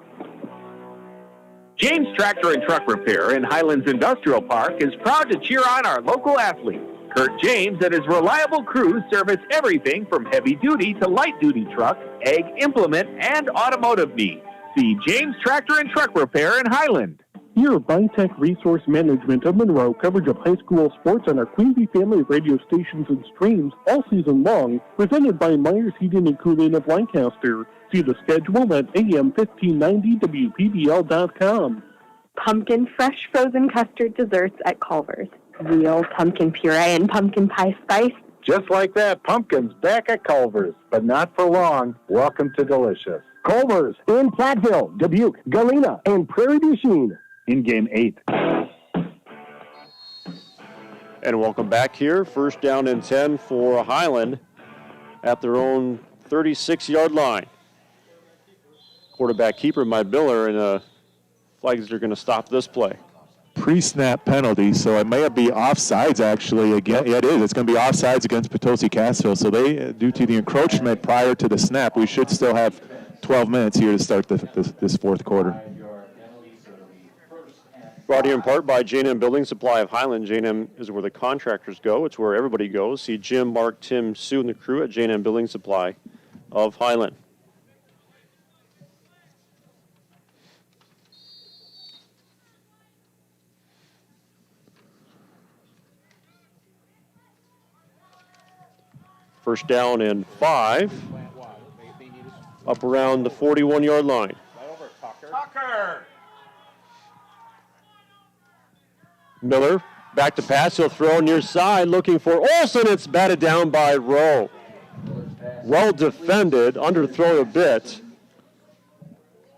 Speaker 10: James Tractor and Truck Repair in Highlands Industrial Park is proud to cheer on our local athletes. Kurt James and his reliable crews service everything from heavy-duty to light-duty truck, ag implement, and automotive needs. See James Tractor and Truck Repair in Highland.
Speaker 17: Your Bitech Resource Management of Monroe coverage of high school sports on our Queen Bee family of radio stations and streams all season long, presented by Myers Heating and Cooling of Lancaster. See the schedule at am1590wpbl.com.
Speaker 21: Pumpkin fresh frozen custard desserts at Culver's. Real pumpkin puree and pumpkin pie spice.
Speaker 22: Just like that, pumpkins back at Culver's, but not for long. Welcome to Delicious.
Speaker 7: Culver's in Platteville, Dubuque, Galena, and Prairie du Chien.
Speaker 22: In game 8.
Speaker 2: And welcome back here. First down and 10 for Highland at their own 36-yard line. Quarterback keeper Mike Miller, and flags are going to stop this play.
Speaker 3: Pre-snap penalty, so it may be offsides actually. Again, yeah, it is. It's going to be offsides against Potosi Cassville. So they, due to the encroachment prior to the snap, we should still have 12 minutes here to start this fourth quarter.
Speaker 2: Brought here in part by J&M Building Supply of Highland. J&M is where the contractors go. It's where everybody goes. See Jim, Mark, Tim, Sue, and the crew at J&M Building Supply of Highland. First down and 5. Up around the 41-yard line.
Speaker 6: Tucker!
Speaker 2: Miller back to pass. He'll throw near side looking for Olson. It's batted down by Rowe. Well defended. Underthrown a bit.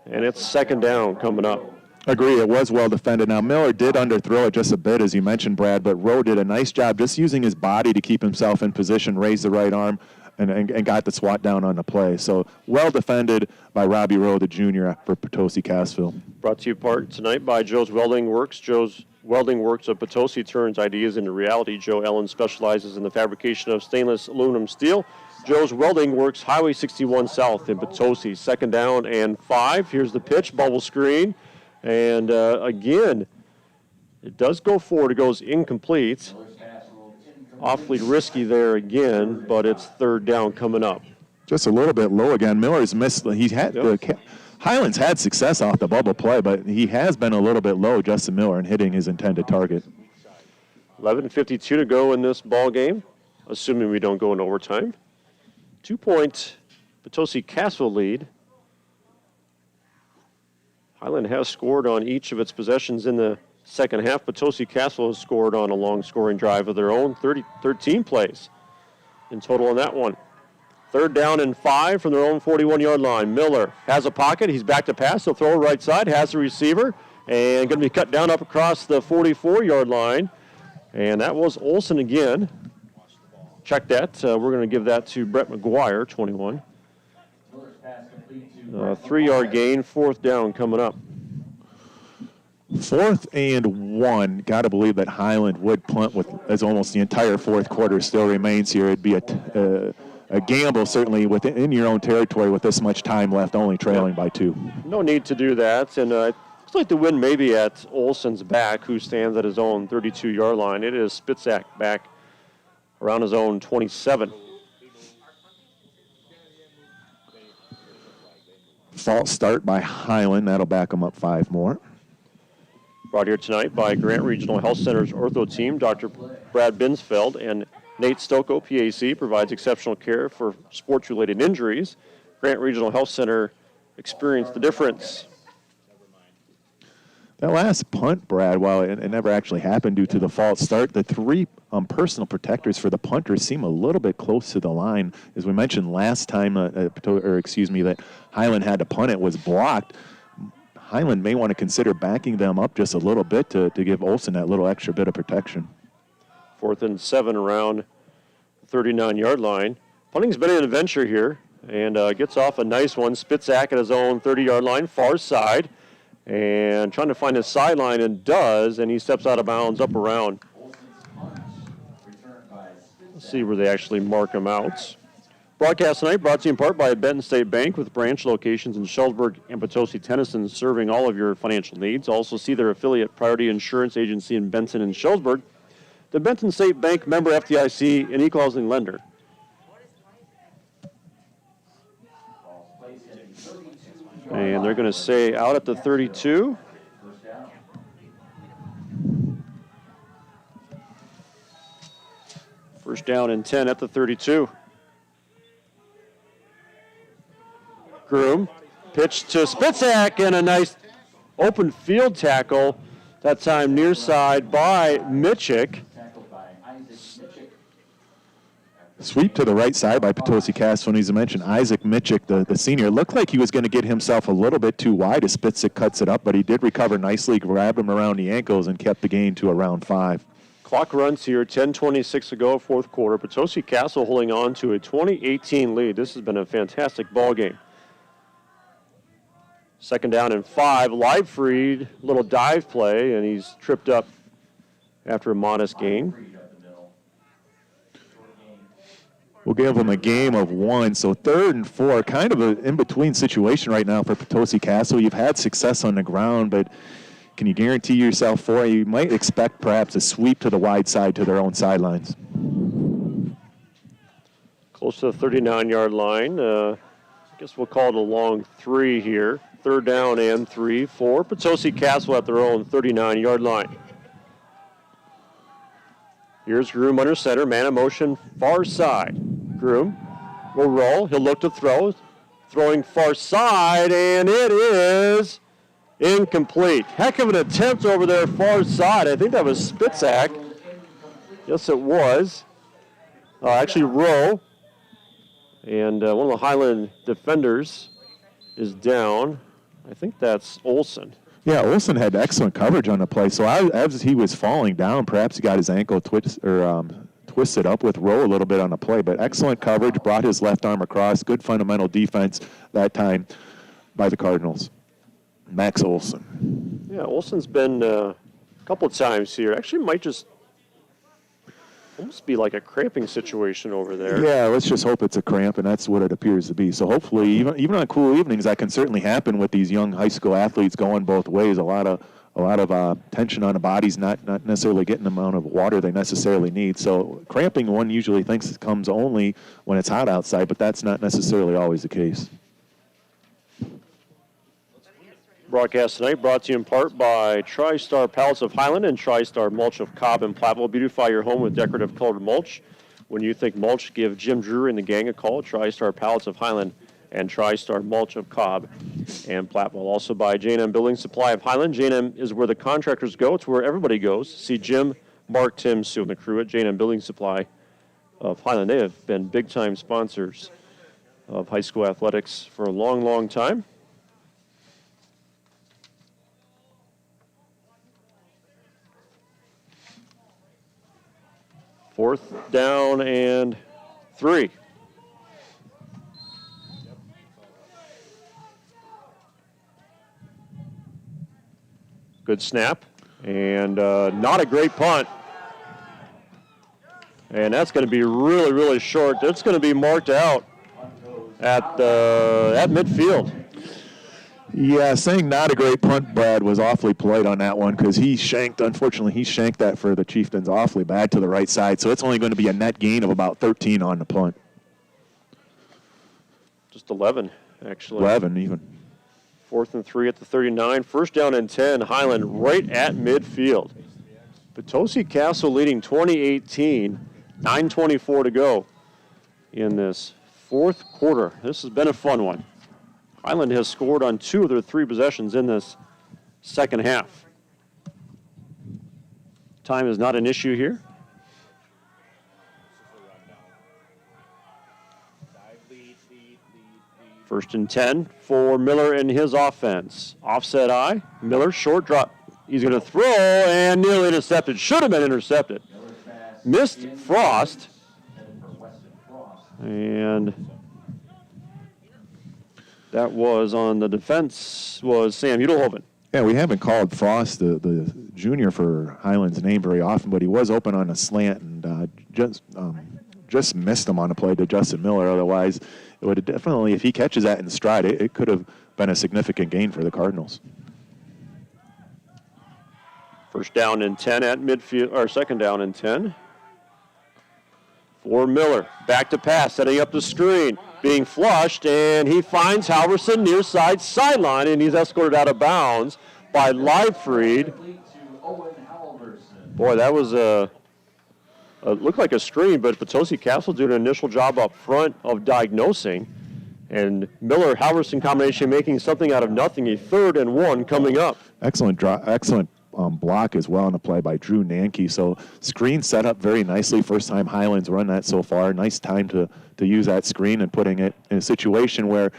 Speaker 2: And it's second down coming up.
Speaker 3: Agree, it was well defended. Now, Miller did underthrow it just a bit, as you mentioned, Brad, but Rowe did a nice job just using his body to keep himself in position, raise the right arm, and got the swat down on the play. So, well defended by Robbie Rowe, the junior, for Potosi Cassville.
Speaker 2: Brought to you part tonight by Joe's Welding Works. Joe's Welding Works of Potosi turns ideas into reality. Joe Ellen specializes in the fabrication of stainless aluminum steel. Joe's Welding Works, Highway 61 South in Potosi. Second down and 5. Here's the pitch, bubble screen. And again, it does go forward. It goes incomplete. Awfully risky there again, but it's third down coming up.
Speaker 3: Just a little bit low again. Miller's missed. He's had Highland's had success off the bubble play, but he has been a little bit low, Justin Miller, in hitting his intended target.
Speaker 2: 11:52 to go in this ball game, assuming we don't go in overtime. 2-point Potosi Cassville lead. Highland has scored on each of its possessions in the second half. Potosi Cassville has scored on a long scoring drive of their own, 13 plays in total on that one. Third down and 5 from their own 41-yard line. Miller has a pocket. He's back to pass. He'll throw right side, has the receiver, and going to be cut down up across the 44-yard line. And that was Olson again. Check that. We're going to give that to Brett McGuire, 21. 3-yard gain, fourth down coming up.
Speaker 3: 4th and 1. Got to believe that Highland would punt as almost the entire fourth quarter still remains here. It'd be a gamble, certainly, within your own territory with this much time left, only trailing by 2.
Speaker 2: No need to do that. And it looks like the win may be at Olson's back, who stands at his own 32-yard line. It is Spitzak back around his own 27.
Speaker 3: False start by Highland. That'll back them up 5 more.
Speaker 2: Brought here tonight by Grant Regional Health Center's ortho team. Dr. Brad Binsfeld and Nate Stocco, PAC, provides exceptional care for sports-related injuries. Grant Regional Health Center experienced the difference.
Speaker 3: That last punt, Brad, while it never actually happened due to the false start, the 3 personal protectors for the punters seem a little bit close to the line. As we mentioned last time, that Highland had to punt, it was blocked. Highland may want to consider backing them up just a little bit to give Olson that little extra bit of protection.
Speaker 2: 4th and 7 around the 39-yard line. Punting's been an adventure here and gets off a nice one. Spitzak at his own 30-yard line, far side. And trying to find his sideline, and does, and he steps out of bounds up around. Let's see where they actually mark him out. Broadcast tonight brought to you in part by Benton State Bank with branch locations in Shelburne and Potosi, Tennyson, serving all of your financial needs. Also see their affiliate Priority Insurance Agency in Benton and Shelburne. The Benton State Bank, member FDIC, and equal housing lender. And they're going to say out at the 32. First down and 10 at the 32. Groom, pitch to Spitzak, and a nice open field tackle, that time near side by Mitchick.
Speaker 3: Sweep to the right side by Potosi Cassville, and as I mentioned, Isaac Mitchick, the senior, looked like he was going to get himself a little bit too wide as Spitzak cuts it up, but he did recover nicely, grabbed him around the ankles, and kept the gain to around 5.
Speaker 2: Clock runs here, 10:26 to go, fourth quarter. Potosi Cassville holding on to a 20-18 lead. This has been a fantastic ball game. Second down and 5. Leibfried, little dive play, and he's tripped up after a modest gain.
Speaker 3: We'll give them a game of 1, so 3rd and 4, kind of an in-between situation right now for Potosi Cassville. You've had success on the ground, but can you guarantee yourself 4? You might expect perhaps a sweep to the wide side to their own sidelines.
Speaker 2: Close to the 39-yard line. I guess we'll call it a long 3 here. 3rd down and 3 for Potosi Cassville at their own 39-yard line. Here's Groom under center, man in motion, far side. Groom will roll. He'll look to throw. Throwing far side, and it is incomplete. Heck of an attempt over there far side. I think that was Spitzak. Yes, it was. Actually, Rowe. And one of the Highland defenders is down. I think that's Olson.
Speaker 3: Yeah, Olson had excellent coverage on the play. So as he was falling down, perhaps he got his ankle twisted up with Rowe a little bit on the play. But excellent coverage, brought his left arm across. Good fundamental defense that time by the Cardinals. Max Olson.
Speaker 2: Yeah, Olson's been a couple of times here. Actually, might just almost be like a cramping situation over there.
Speaker 3: Yeah, let's just hope it's a cramp, and that's what it appears to be. So hopefully, even on cool evenings, that can certainly happen with these young high school athletes going both ways. A lot of tension on the bodies, not necessarily getting the amount of water they necessarily need. So cramping, one usually thinks it comes only when it's hot outside, but that's not necessarily always the case.
Speaker 2: Broadcast tonight brought to you in part by TriStar Pallets of Highland and TriStar Mulch of Cobb and Platteville. Beautify your home with decorative colored mulch. When you think mulch, give Jim Drury and the gang a call. TriStar Pallets of Highland and TriStar Mulch of Cobb and Platteville. Also by J&M Building Supply of Highland. J&M is where the contractors go. It's where everybody goes. See Jim, Mark, Tim, Sue, and the crew at J&M Building Supply of Highland. They have been big-time sponsors of high school athletics for a long, long time. Fourth down and 3. Good snap, and not a great punt. And that's going to be really, really short. That's going to be marked out at midfield.
Speaker 3: Yeah, saying not a great punt, Brad, was awfully polite on that one because unfortunately, he shanked that for the Chieftains awfully bad to the right side. So it's only going to be a net gain of about 13 on the punt.
Speaker 2: Just 11, actually.
Speaker 3: 11 even.
Speaker 2: 4th and 3 at the 39. First down and 10, Highland right at midfield. Potosi Cassville leading 20-18, 9:24 to go in this fourth quarter. This has been a fun one. Highland has scored on 2 of their 3 possessions in this second half. Time is not an issue here. First and 10 for Miller and his offense. Offset eye. Miller, short drop. He's going to throw and nearly intercepted. Should have been intercepted. Missed Frost. And that was on the defense was Sam Udelhoven.
Speaker 3: Yeah, we haven't called Frost, the junior, for Highland's name very often, but he was open on a slant and just missed him on a play to Justin Miller. Otherwise, it would have definitely, if he catches that in stride, it could have been a significant gain for the Cardinals.
Speaker 2: First down and 10 at midfield, or second down and 10. For Miller, back to pass, setting up the screen, being flushed, and he finds Halverson near side sideline, and he's escorted out of bounds by Leifried. Boy, that was looked like a screen, but Potosi Cassville did an initial job up front of diagnosing, and Miller-Halverson combination making something out of nothing. A 3rd and 1 coming up.
Speaker 3: Excellent block as well on the play by Drew Nanke. So screen set up very nicely. First time Highlands run that so far. Nice time to use that screen and putting it in a situation where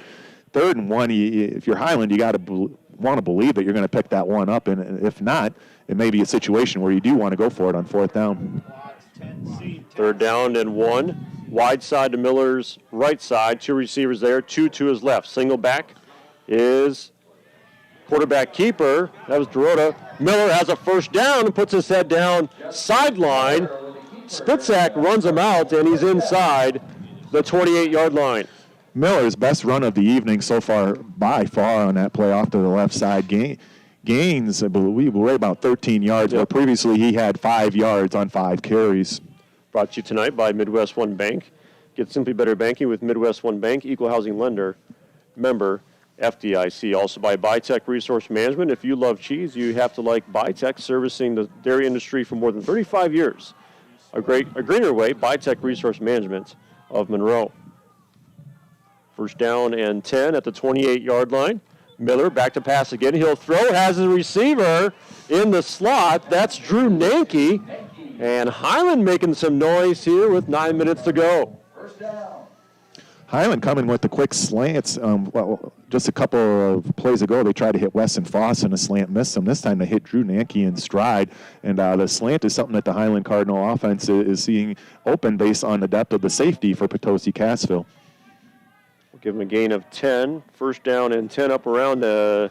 Speaker 3: 3rd and 1, if you're Highland, you got to want to believe that you're going to pick that one up. And if not, it may be a situation where you do want to go for it on 4th down.
Speaker 2: 3rd down and 1. Wide side to Miller's right side. 2 receivers there. 2 to his left. Single back is quarterback keeper. That was Dorota. Miller has a first down and puts his head down sideline. Spitzak runs him out, and he's inside the 28-yard line.
Speaker 3: Miller's best run of the evening so far, by far, on that play off to the left side. Gains, I believe, right about 13 yards, where previously he had 5 yards on 5 carries.
Speaker 2: Brought to you tonight by Midwest One Bank. Get Simply Better Banking with Midwest One Bank, equal housing lender, member FDIC. Also by Bytech Resource Management. If you love cheese, you have to like Bytech, servicing the dairy industry for more than 35 years. A greener way, Bytech Resource Management of Monroe. First down and 10 at the 28-yard line. Miller back to pass again. He'll throw, has a receiver in the slot. That's Drew Nanke. And Highland making some noise here with 9 minutes to go.
Speaker 6: First down.
Speaker 3: Highland coming with the quick slants. Just a couple of plays ago, they tried to hit Weston Foss, and a slant missed them. This time they hit Drew Nanke in stride. And the slant is something that the Highland Cardinal offense is seeing open based on the depth of the safety for Potosi Cassville.
Speaker 2: We'll give him a gain of 10. First down and 10 up around the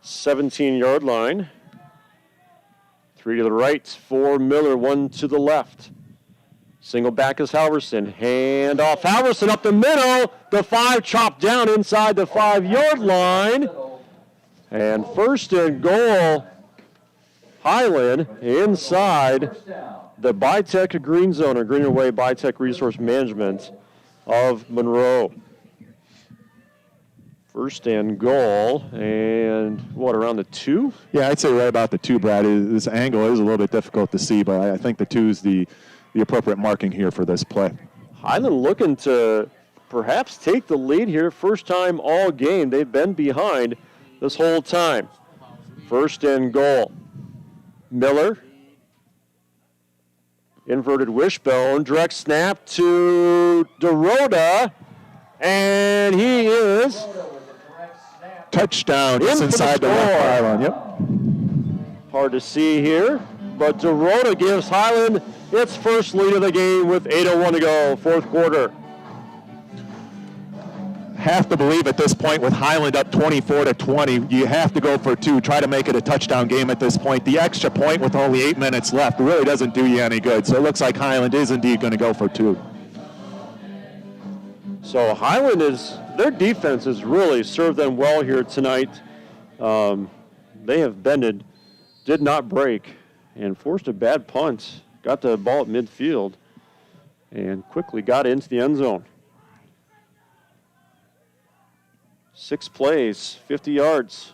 Speaker 2: 17-yard line. 3 to the right for Miller, 1 to the left. Single back is Halverson. Hand off. Halverson up the middle. The 5 chopped down inside the 5-yard line. And first and goal, Highland inside the Bytech Green Zone, or Greener Way Bytech Resource Management of Monroe. First and goal, and around the 2?
Speaker 3: Yeah, I'd say right about the 2, Brad. This angle is a little bit difficult to see, but I think the 2 is the appropriate marking here for this play.
Speaker 2: Highland looking to perhaps take the lead here. First time all game. They've been behind this whole time. First and goal. Miller. Inverted wishbone. Direct snap to Dorota. And he is
Speaker 3: touchdown. Just inside the left pylon. Yep.
Speaker 2: Hard to see here, but Dorota gives Highland its first lead of the game with 8:01 to go, 4th quarter.
Speaker 3: Have to believe at this point, with Highland up 24-20, you have to go for 2. Try to make it a touchdown game at this point. The extra point with only 8 minutes left really doesn't do you any good. So it looks like Highland is indeed going to go for 2.
Speaker 2: So Highland their defense has really served them well here tonight. They have bended, did not break, and forced a bad punt. Got the ball at midfield and quickly got into the end zone. 6 plays, 50 yards.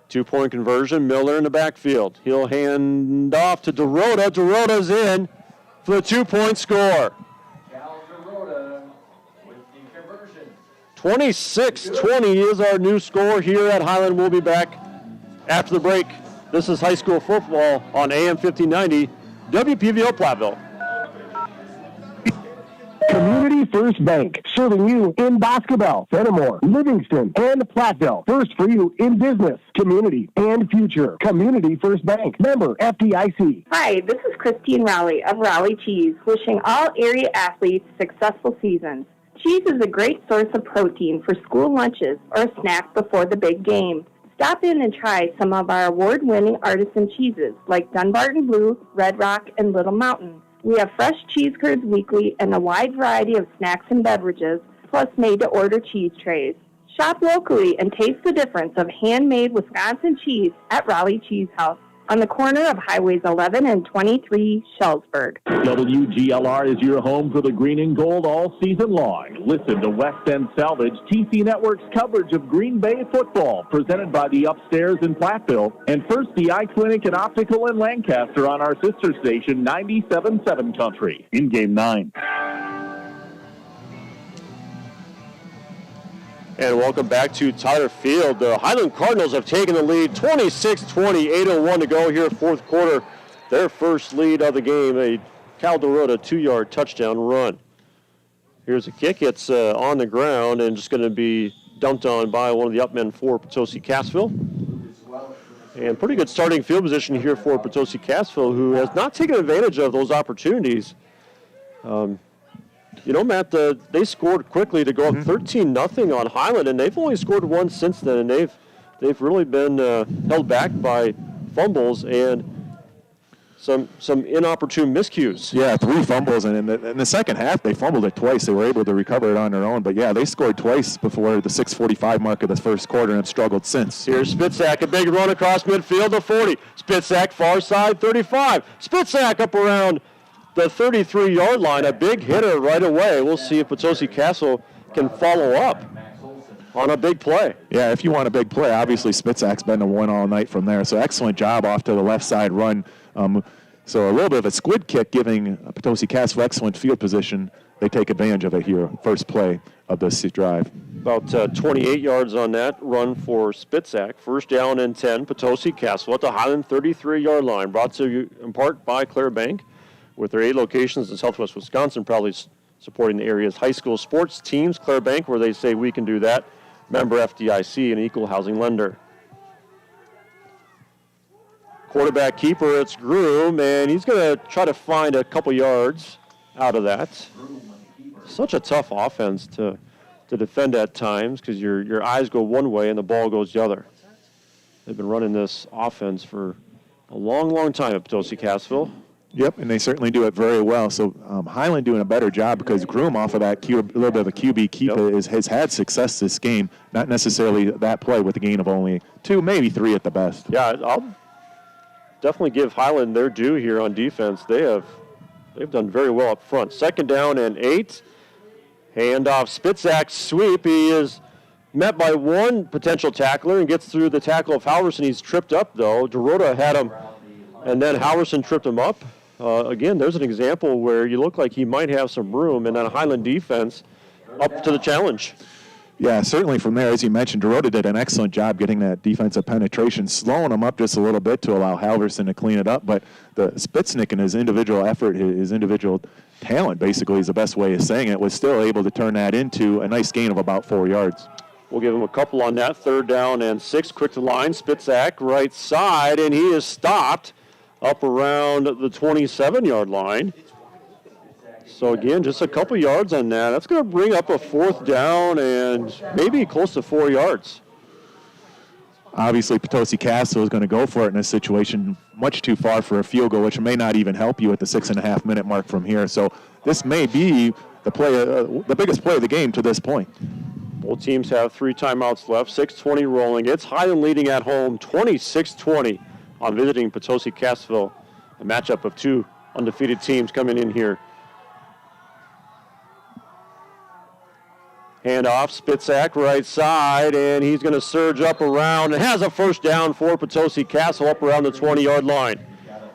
Speaker 2: 2-point conversion, Miller in the backfield. He'll hand off to Dorota. Dorota's in for the 2-point score. 26-20 is our new score here at Highland. We'll be back after the break. This is high school football on AM 1590, WPVO Platteville.
Speaker 7: Community First Bank, serving you in Boscobel, Fenimore, Livingston, and Platteville. First for you in business, community, and future. Community First Bank, member FDIC.
Speaker 21: Hi, this is Christine Rowley of Rowley Cheese, wishing all area athletes successful seasons. Cheese is a great source of protein for school lunches or a snack before the big game. Stop in and try some of our award-winning artisan cheeses like Dunbarton Blue, Red Rock, and Little Mountain. We have fresh cheese curds weekly and a wide variety of snacks and beverages, plus made-to-order cheese trays. Shop locally and taste the difference of handmade Wisconsin cheese at Raleigh Cheese House on the corner of Highways 11 and 23, Shellsburg.
Speaker 14: WGLR is your home for the green and gold all season long. Listen to West End Salvage TC Network's coverage of Green Bay football, presented by the Upstairs in Platteville, and First the Eye Clinic and Optical in Lancaster on our sister station 97.7 Country. In Game 9.
Speaker 2: And welcome back to Tyler Field. The Highland Cardinals have taken the lead 26-20, 8:01 to go here, fourth quarter. Their first lead of the game, a Cal Dorota 2-yard touchdown run. Here's a kick. It's on the ground and just going to be dumped on by one of the upmen for Potosi Cassville. And pretty good starting field position here for Potosi Cassville, who has not taken advantage of those opportunities. You know, Matt, they scored quickly to go up 13-0 on Highland, and they've only scored one since then, and they've really been held back by fumbles and some inopportune miscues.
Speaker 3: Yeah, 3 fumbles, and in the second half, they fumbled it twice. They were able to recover it on their own, but yeah, they scored twice before the 6:45 mark of the first quarter and have struggled since.
Speaker 2: Here's Spitzak, a big run across midfield to 40. Spitzak, far side, 35. Spitzak up around the 33-yard line, a big hitter right away. We'll see if Potosi Cassville can follow up on a big play.
Speaker 3: Yeah, if you want a big play, obviously Spitzak's been the one all night from there. So excellent job off to the left side run. So a little bit of a squid kick giving Potosi Cassville excellent field position. They take advantage of it here, first play of this drive.
Speaker 2: About 28 yards on that run for Spitzak. First down and 10, Potosi Cassville at the Highland 33-yard line. Brought to you in part by Clare Bank, with their 8 locations in southwest Wisconsin, probably supporting the area's high school sports teams. Clare Bank, where they say we can do that. Member FDIC, an equal housing lender. Quarterback keeper, it's Groom, and he's going to try to find a couple yards out of that. Such a tough offense to defend at times because your eyes go one way and the ball goes the other. They've been running this offense for a long, long time at Potosi Cassville.
Speaker 3: Yep, and they certainly do it very well. So Highland doing a better job because Groom off of that a little bit of a QB keep has had success this game. Not necessarily that play with a gain of only 2, maybe 3 at the best.
Speaker 2: Yeah, I'll definitely give Highland their due here on defense. They've done very well up front. Second down and 8. Handoff, Spitzak sweep. He is met by one potential tackler and gets through the tackle of Halverson. He's tripped up, though. Dorota had him, and then Halverson tripped him up. Again, there's an example where you look like he might have some room, and then Highland defense up to the challenge.
Speaker 3: Yeah, certainly from there, as you mentioned, Dorota did an excellent job getting that defensive penetration, slowing him up just a little bit to allow Halverson to clean it up. But the Spitznick and his individual effort, his individual talent, basically is the best way of saying it, was still able to turn that into a nice gain of about 4 yards.
Speaker 2: We'll give him a couple on that. Third down and 6. Quick to line. Spitzak right side, and he is stopped up around the 27-yard line. So, again, just a couple yards on that. That's going to bring up a 4th down and maybe close to 4 yards.
Speaker 3: Obviously, Potosi Cassville is going to go for it in this situation, much too far for a field goal, which may not even help you at the 6.5-minute mark from here. So this may be the biggest play of the game to this point.
Speaker 2: Both teams have 3 timeouts left, 6:20 rolling. It's Highland leading at home, 26-20 on visiting Potosi Cassville, a matchup of 2 undefeated teams coming in here. Handoff, Spitzak right side, and he's going to surge up around and has a first down for Potosi Cassville up around the 20-yard line.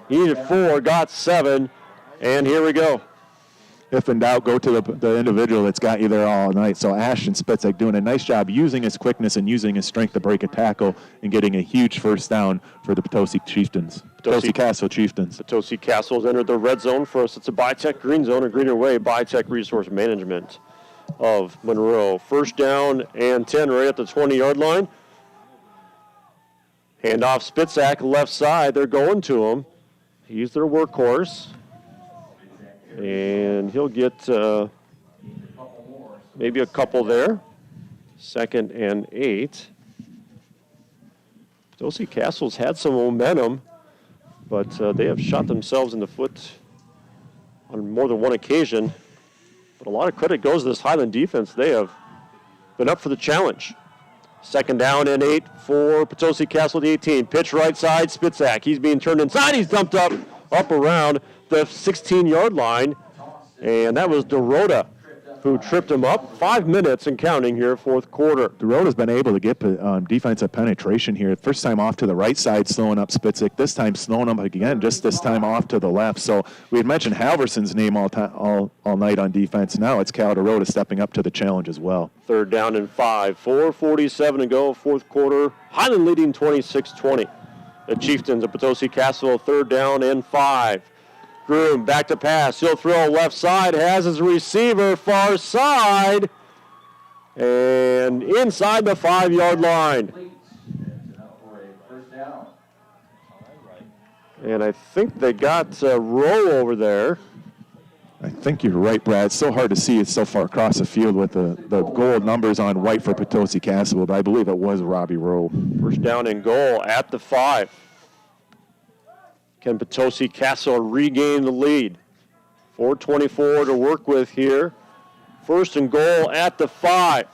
Speaker 2: He needed 4, got 7, and here we go.
Speaker 3: If in doubt, go to the individual that's got you there all night. So Ashton Spitzak doing a nice job using his quickness and using his strength to break a tackle and getting a huge first down for the Potosi Chieftains. Potosi Cassville Chieftains.
Speaker 2: Potosi Cassville has entered the red zone for us. It's a Bi-Tech green zone, a greener way, Bi-Tech Resource Management of Monroe. First down and 10 right at the 20-yard line. Handoff, Spitzak left side. They're going to him. He's their workhorse. And he'll get maybe a couple there. 2nd and 8. Potosi Castle's had some momentum, but they have shot themselves in the foot on more than one occasion. But a lot of credit goes to this Highland defense. They have been up for the challenge. 2nd down and 8 for Potosi Castle, the 18. Pitch right side, Spitzak. He's being turned inside. He's dumped up around the 16-yard line. And that was DeRota who tripped him up. 5 minutes and counting here, 4th quarter.
Speaker 3: DeRota's been able to get defensive penetration here. First time off to the right side, slowing up Spitzak. This time slowing him again, just this time off to the left. So we had mentioned Halverson's name all night on defense. Now it's Cal DeRota stepping up to the challenge as well.
Speaker 2: 3rd down and 5. 4:47 to go, 4th quarter. Highland leading 26-20. The Chieftains of Potosi Castle, 3rd down and 5. Groom back to pass. He'll throw left side. Has his receiver far side. And inside the 5-yard line. And I think they got Rowe over there.
Speaker 3: I think you're right, Brad. It's so hard to see. It's so far across the field with the gold numbers on white for Potosi Castle, but I believe it was Robbie Rowe.
Speaker 2: 1st down and goal at the 5. Can Potosi Castle regain the lead? 4:24 to work with here. 1st and goal at the 5.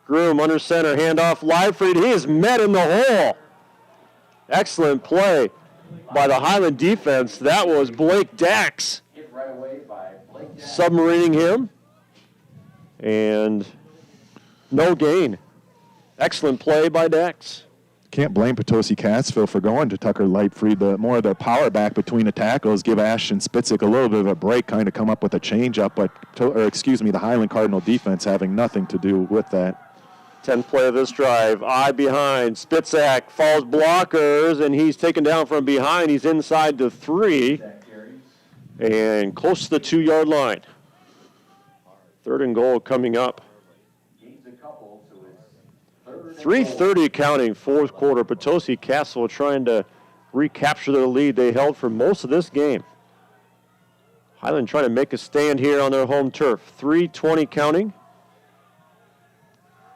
Speaker 2: Groom under center, handoff Leifried. He is met in the hole. Excellent play by the Highland defense. That was Blake Dax submarining him. And no gain. Excellent play by Dax.
Speaker 3: Can't blame Potosi Cassville for going to Tucker Leifried. More of the power back between the tackles, give Ashton Spitzak a little bit of a break, kind of come up with a change-up, the Highland Cardinal defense having nothing to do with that.
Speaker 2: 10th play of this drive. Eye behind. Spitzak falls blockers, and he's taken down from behind. He's inside the 3 and close to the 2-yard line. 3rd and goal coming up. 3:30 counting, 4th quarter. Potosi Castle trying to recapture their lead they held for most of this game. Highland trying to make a stand here on their home turf. 3:20 counting.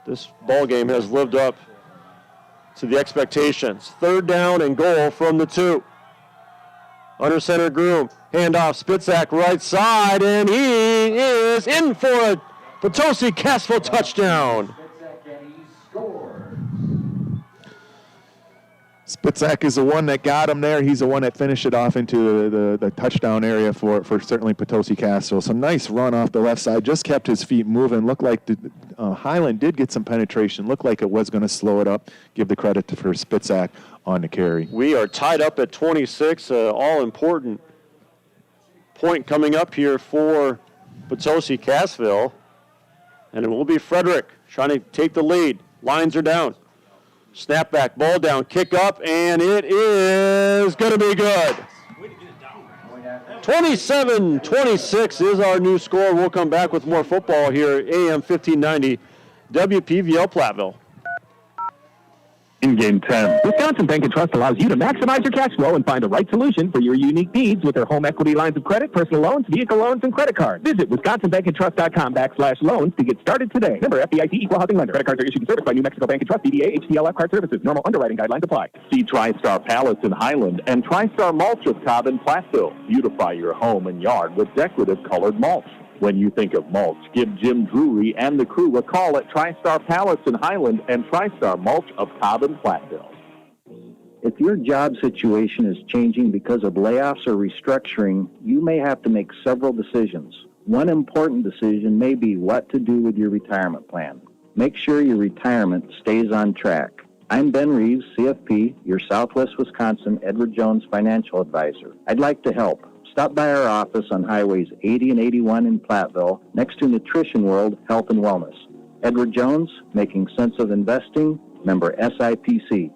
Speaker 2: This ball game has lived up to the expectations. 3rd down and goal from the 2. Under center Groom. Handoff Spitzak right side, and he is in for a Potosi Castle touchdown.
Speaker 3: Spitzak is the one that got him there. He's the one that finished it off into the touchdown area for certainly Potosi Castle. So nice run off the left side. Just kept his feet moving. Looked like Highland did get some penetration. Looked like it was going to slow it up. Give the credit for Spitzak on the carry.
Speaker 2: We are tied up at 26. All-important point coming up here for Potosi Cassville. And it will be Frederick trying to take the lead. Lines are down. Snap back, ball down, kick up, and it is going to be good. 27-26 is our new score. We'll come back with more football here at AM 1590 WPVL Platteville.
Speaker 10: In Game 10, Wisconsin Bank & Trust allows you to maximize your cash flow and find the right solution for your unique needs with their home equity lines of credit, personal loans, vehicle loans, and credit cards. Visit wisconsinbankandtrust.com/loans to get started today. Member FDIC Equal Housing Lender. Credit cards are issued and serviced by New Mexico Bank & Trust, DBA, HTLF Card Services. Normal underwriting guidelines apply. See TriStar Palace in Highland and TriStar Mulch of Cobb in Platteville. Beautify your home and yard with decorative colored mulch. When you think of mulch, give Jim Drury and the crew a call at TriStar Palace in Highland and TriStar Mulch of Cobb and Platteville.
Speaker 8: If your job situation is changing because of layoffs or restructuring, you may have to make several decisions. One important decision may be what to do with your retirement plan. Make sure your retirement stays on track. I'm Ben Reeves, CFP, your Southwest Wisconsin Edward Jones financial advisor. I'd like to help. Stop by our office on Highways 80 and 81 in Platteville, next to Nutrition World Health and Wellness. Edward Jones, making sense of investing, member SIPC.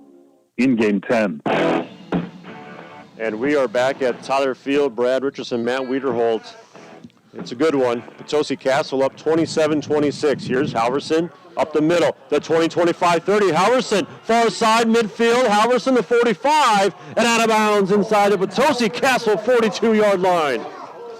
Speaker 10: In Game 10.
Speaker 2: And we are back at Tyler Field. Brad Richardson, Matt Wiederholt. It's a good one. Potosi Castle up 27-26. Here's Halverson up the middle. The 20-25-30. Halverson far side midfield. Halverson the 45 and out of bounds inside the Potosi Castle 42-yard line.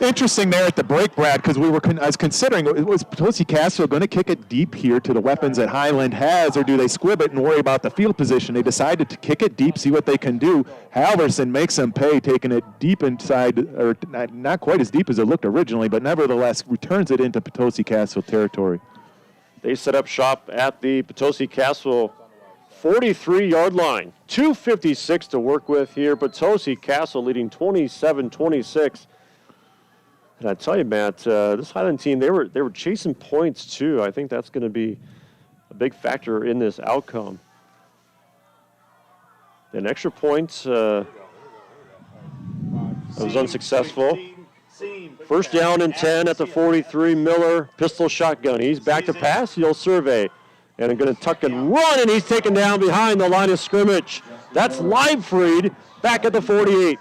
Speaker 3: Interesting there at the break, Brad, because I was considering, was Potosi Cassville going to kick it deep here to the weapons that Highland has, or do they squib it and worry about the field position? They decided to kick it deep, see what they can do. Halverson makes them pay, taking it deep inside, or not quite as deep as it looked originally, but nevertheless returns it into Potosi Cassville territory.
Speaker 2: They set up shop at the Potosi Cassville 43-yard line. 2:56 to work with here. Potosi Cassville leading 27-26. And I tell you, Matt, this Highland team, they were chasing points too. I think that's going to be a big factor in this outcome. An extra point was unsuccessful. First down and 10 at the 43. Miller, pistol shotgun. He's back to pass. He'll survey. And I'm going to tuck and run, and he's taken down behind the line of scrimmage. That's Leibfried back at the 48.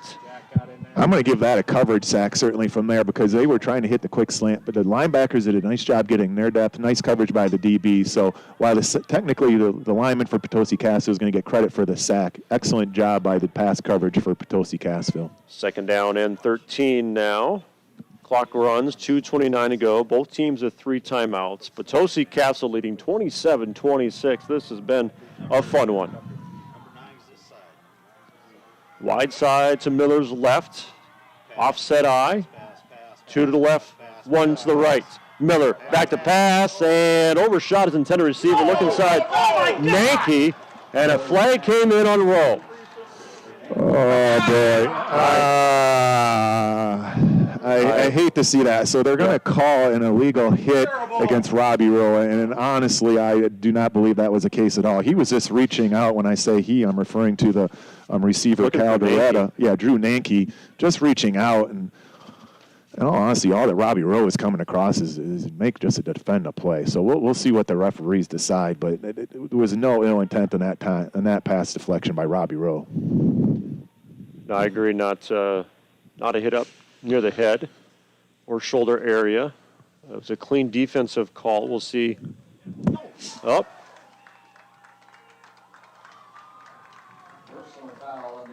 Speaker 3: I'm going to give that a coverage sack, certainly, from there, because they were trying to hit the quick slant, but the linebackers did a nice job getting their depth, nice coverage by the DB. So while technically the lineman for Potosi Cassville is going to get credit for the sack, excellent job by the pass coverage for Potosi Cassville.
Speaker 2: Second down and 13 now. Clock runs, 2:29 to go. Both teams with 3 timeouts. Potosi Cassville leading 27-26. This has been a fun one. Wide side to Miller's left. Offset eye. 2 to the left, 1 to the right. Miller back to pass and overshot his intended receiver. Look inside. Nanke, and a flag came in on roll.
Speaker 3: Oh, boy. I hate to see that. So they're going to call an illegal hit against Robbie Rowe, and honestly, I do not believe that was the case at all. He was just reaching out. When I say he, I'm referring to the receiver, Calderetta. Yeah, Drew Nanke, just reaching out. And in all honesty, all that Robbie Rowe is coming across is make just to defend a play. So we'll see what the referees decide, but there was no ill intent in that pass deflection by Robbie Rowe.
Speaker 2: No, I agree. Not a hit up near the head or shoulder area. It was a clean defensive call. We'll see. Oh.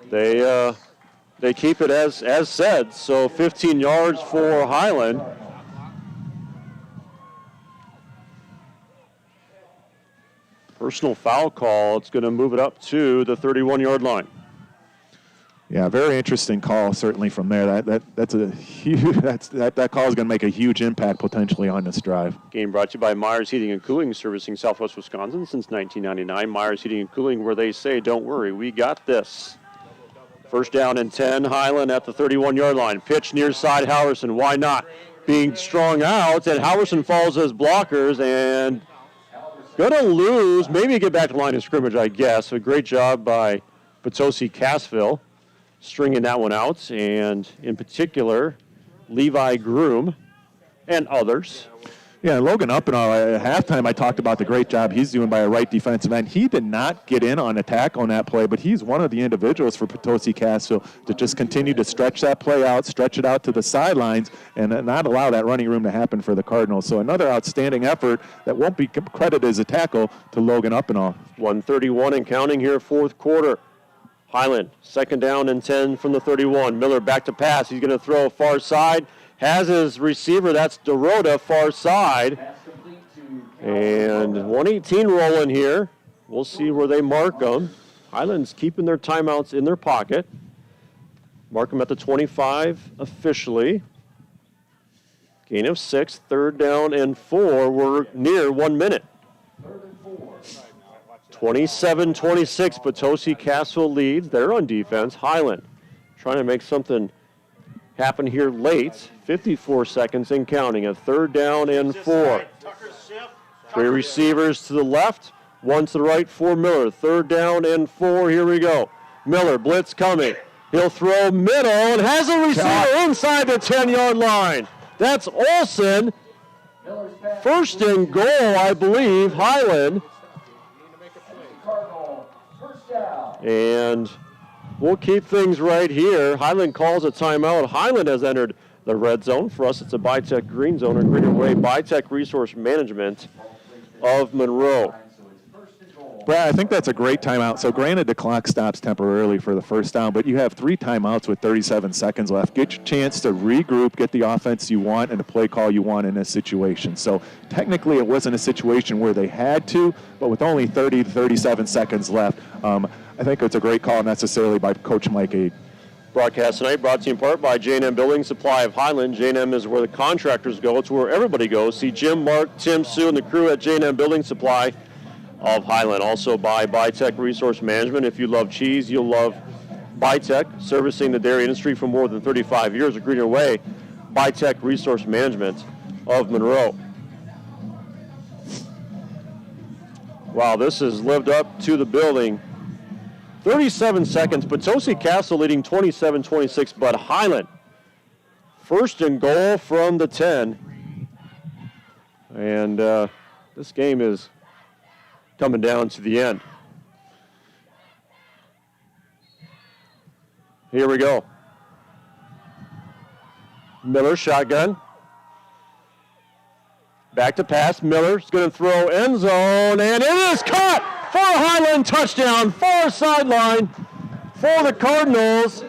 Speaker 2: They keep it as said. So 15 yards for Highland. Personal foul call. It's going to move it up to the 31-yard line.
Speaker 3: Yeah, very interesting call, certainly from there. That's a huge. That call is going to make a huge impact potentially on this drive.
Speaker 2: Game brought to you by Myers Heating and Cooling, servicing Southwest Wisconsin since 1999. Myers Heating and Cooling, where they say, "Don't worry, we got this." First down and 10. Highland at the 31-yard line. Pitch near side. Halverson. Why not? Being strung out, and Halverson falls as blockers and going to lose. Maybe get back to line of scrimmage, I guess. A great job by Potosi Cassville, stringing that one out, and in particular, Levi Groom and others.
Speaker 3: Yeah, Logan Uppinall, at halftime, I talked about the great job he's doing by a right defensive end. He did not get in on attack on that play, but he's one of the individuals for Potosi Cassville to just continue to stretch that play out, stretch it out to the sidelines, and not allow that running room to happen for the Cardinals. So another outstanding effort that won't be credited as a tackle to Logan Uppinall.
Speaker 2: 1:31 and counting here, fourth quarter. Highland, second down and 10 from the 31. Miller back to pass. He's going to throw far side. Has his receiver. That's DeRoda, far side. And 118 rolling here. We'll see where they mark them. Highland's keeping their timeouts in their pocket. Mark them at the 25 officially. Gain of 6, third down and 4. We're near 1 minute. 27-26, Potosi Cassville leads. They're on defense. Highland trying to make something happen here late. 54 seconds and counting. A third down and 4. 3 receivers to the left, 1 to the right for Miller. Third down and 4. Here we go. Miller, blitz coming. He'll throw middle and has a receiver inside the 10-yard line. That's Olsen. First and goal, I believe, Highland. And we'll keep things right here. Highland calls a timeout. Highland has entered the red zone. For us, it's a Bytech green zone or Greener Way. Bytech Resource Management of Monroe.
Speaker 3: Brad, I think that's a great timeout. So granted, the clock stops temporarily for the first down, but you have 3 timeouts with 37 seconds left. Get your chance to regroup, get the offense you want, and the play call you want in this situation. So technically, it wasn't a situation where they had to, but with only 30 to 37 seconds left, I think it's a great call necessarily by Coach Mike Aid.
Speaker 2: Broadcast tonight brought to you in part by J&M Building Supply of Highland. J&M is where the contractors go. It's where everybody goes. See Jim, Mark, Tim, Sue, and the crew at J&M Building Supply of Highland. Also by Bytech Resource Management. If you love cheese, you'll love Bytech, servicing the dairy industry for more than 35 years. A greener way, Bytech Resource Management of Monroe. Wow, this has lived up to the building. 37 seconds. Potosi Cassville leading 27-26, but Highland first and goal from the 10. And this game is coming down to the end. Here we go. Miller shotgun. Back to pass. Miller's going to throw end zone, and it is caught for a Highland touchdown, far sideline for the Cardinals.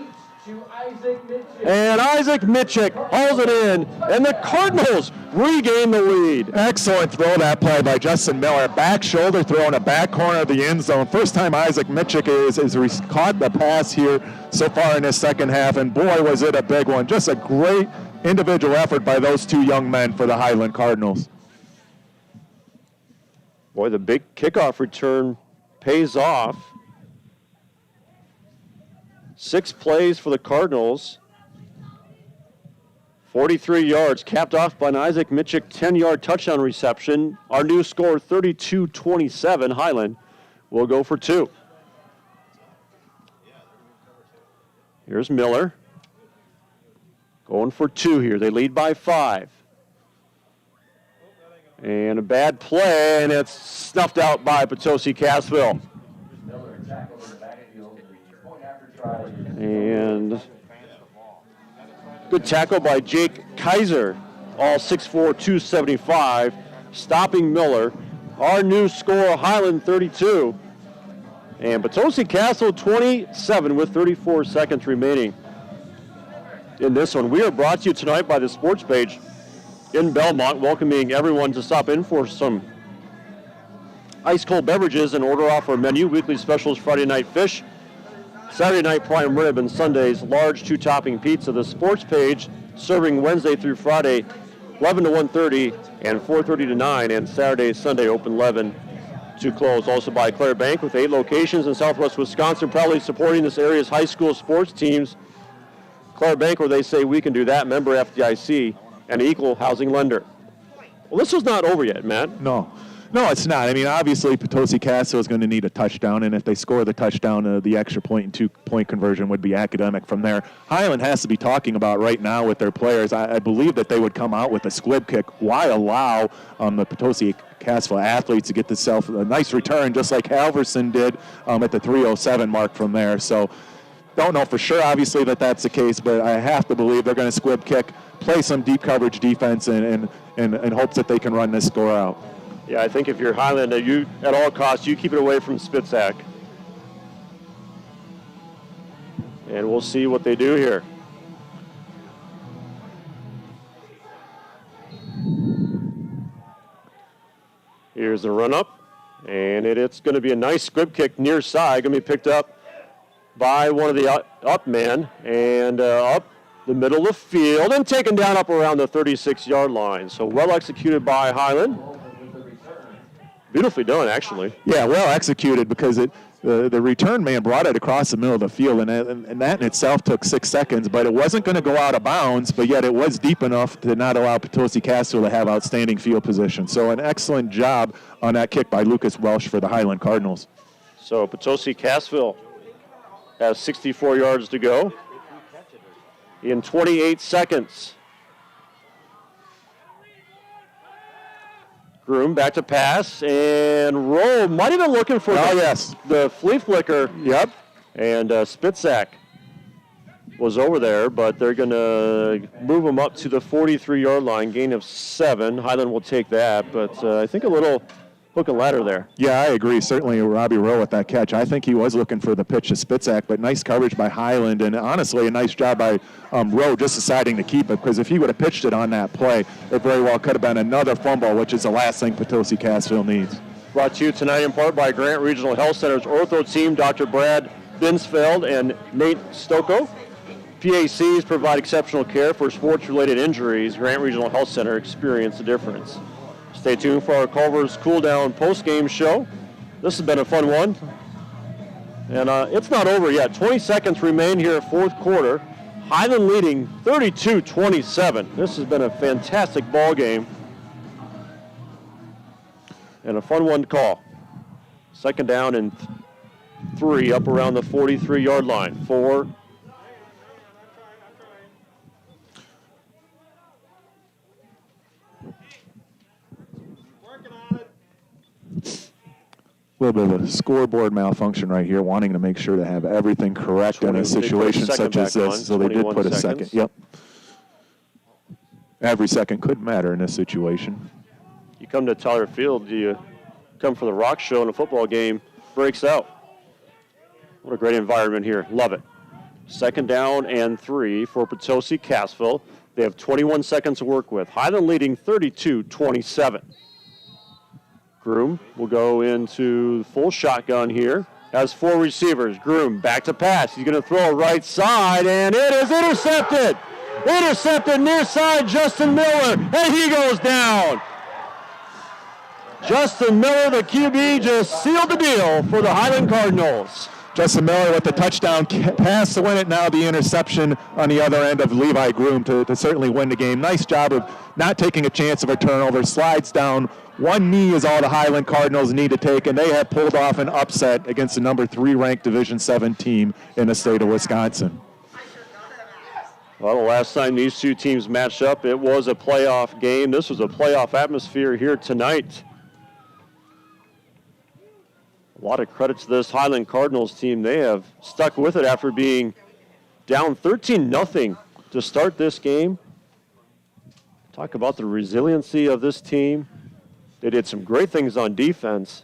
Speaker 2: And Isaac Mitchick hauls it in, and the Cardinals regain the lead.
Speaker 3: Excellent throw that play by Justin Miller. Back shoulder throw in the back corner of the end zone. First time Isaac Mitchick has caught the pass here so far in this second half, and boy, was it a big one. Just a great individual effort by those 2 young men for the Highland Cardinals.
Speaker 2: Boy, the big kickoff return pays off. 6 plays for the Cardinals. 43 yards, capped off by an Isaac Mitchick 10-yard touchdown reception. Our new score, 32-27. Highland will go for 2. Here's Miller. Going for 2 here. They lead by 5. And a bad play, and it's snuffed out by Potosi Cassville. And good tackle by Jake Kaiser, all 6'4", 275, stopping Miller. Our new score, Highland 32. And Potosi Cassville 27 with 34 seconds remaining in this one. We are brought to you tonight by the Sports Page in Belmont, welcoming everyone to stop in for some ice-cold beverages and order off our menu. Weekly specials, Friday night fish, Saturday night prime rib, and Sundays large 2-topping pizza. The Sports Page serving Wednesday through Friday 11 to 1:30 and 4:30 to 9, and Saturday, Sunday open 11 to close. Also by Claire Bank with 8 locations in Southwest Wisconsin, proudly supporting this area's high school sports teams. Claire Bank, where they say we can do that, member FDIC, and equal housing lender. Well, this was not over yet, Matt.
Speaker 3: No, it's not. I mean, obviously, Potosi Cassville is going to need a touchdown, and if they score the touchdown, the extra point and 2-point conversion would be academic from there. Highland has to be talking about right now with their players. I believe that they would come out with a squib kick. Why allow the Potosi Cassville athletes to get themselves a nice return, just like Halverson did at the 3:07 mark from there? So, don't know for sure, obviously, that that's the case, but I have to believe they're going to squib kick, play some deep coverage defense, and hopes that they can run this score out.
Speaker 2: Yeah, I think if you're Highland, you at all costs, you keep it away from Spitzak. And we'll see what they do here. Here's the run up, and it's going to be a nice squib kick near side, going to be picked up by one of the up men, and up the middle of the field, and taken down up around the 36-yard line. So well executed by Highland. Beautifully done, actually.
Speaker 3: Yeah, well executed, because the return man brought it across the middle of the field, and that in itself took 6 seconds, but it wasn't going to go out of bounds, but yet it was deep enough to not allow Potosi Cassville to have outstanding field position. So an excellent job on that kick by Lucas Welsh for the Highland Cardinals.
Speaker 2: So Potosi Cassville has 64 yards to go in 28 seconds. Groom back to pass, and Rowe might have been looking for the flea flicker.
Speaker 3: Yep.
Speaker 2: And Spitzak was over there, but they're going to move him up to the 43-yard line, gain of 7. Highland will take that, but I think a little hook and ladder there.
Speaker 3: Yeah, I agree. Certainly Robbie Rowe with that catch. I think he was looking for the pitch to Spitzak, but nice coverage by Highland, and honestly a nice job by Rowe just deciding to keep it, because if he would have pitched it on that play, it very well could have been another fumble, which is the last thing Potosi Cassville needs.
Speaker 2: Brought to you tonight in part by Grant Regional Health Center's ortho team, Dr. Brad Binsfeld and Nate Stocco. PACs provide exceptional care for sports-related injuries. Grant Regional Health Center, experience the difference. Stay tuned for our Culver's Cool Down post-game show. This has been a fun one. And it's not over yet. 20 seconds remain here at fourth quarter. Highland leading 32-27. This has been a fantastic ball game. And a fun one to call. Second down and 3 up around the 43-yard line. 4.
Speaker 3: A little bit of a scoreboard malfunction right here, wanting to make sure to have everything correct in a situation such as this. So they did put a second. Yep. Every second could matter in this situation.
Speaker 2: You come to Tyler Field, you come for the rock show, and a football game breaks out. What a great environment here. Love it. Second down and 3 for Potosi Cassville. They have 21 seconds to work with. Highland leading 32-27. Groom will go into full shotgun here. Has 4 receivers. Groom back to pass. He's going to throw a right side, and it is intercepted. Intercepted near side, Justin Miller, and he goes down. Justin Miller, the QB, just sealed the deal for the Highland Cardinals.
Speaker 3: Justin Miller with the touchdown pass to win it. Now the interception on the other end of Levi Groom to certainly win the game. Nice job of not taking a chance of a turnover. Slides down. One knee is all the Highland Cardinals need to take, and they have pulled off an upset against the number 3 ranked Division 7 team in the state of Wisconsin.
Speaker 2: Well, the last time these two teams matched up, it was a playoff game. This was a playoff atmosphere here tonight. A lot of credit to this Highland Cardinals team. They have stuck with it after being down 13-0 to start this game. Talk about the resiliency of this team. They did some great things on defense.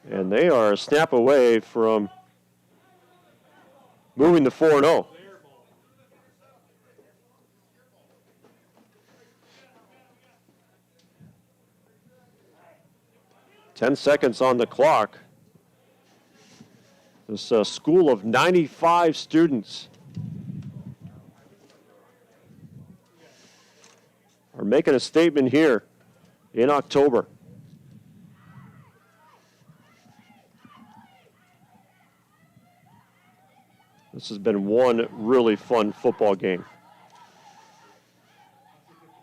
Speaker 2: And they are a snap away from moving to 4-0. Ten seconds on the clock. This school of 95 students are making a statement here in October. This has been one really fun football game.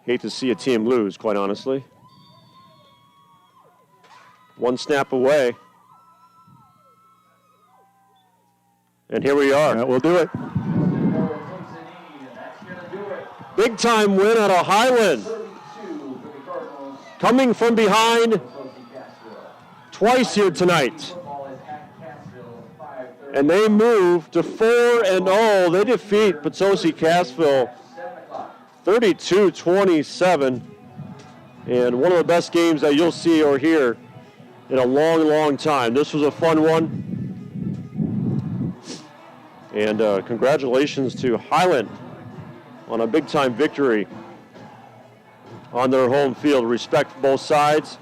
Speaker 2: Hate to see a team lose, quite honestly. One snap away. And here we are.
Speaker 3: That will do it.
Speaker 2: Big time win out of Highland. Coming from behind twice here tonight. And they move to 4-0. They defeat Potosi Cassville 32-27. And one of the best games that you'll see or hear in a long, long time. This was a fun one. And congratulations to Highland on a big-time victory on their home field. Respect both sides.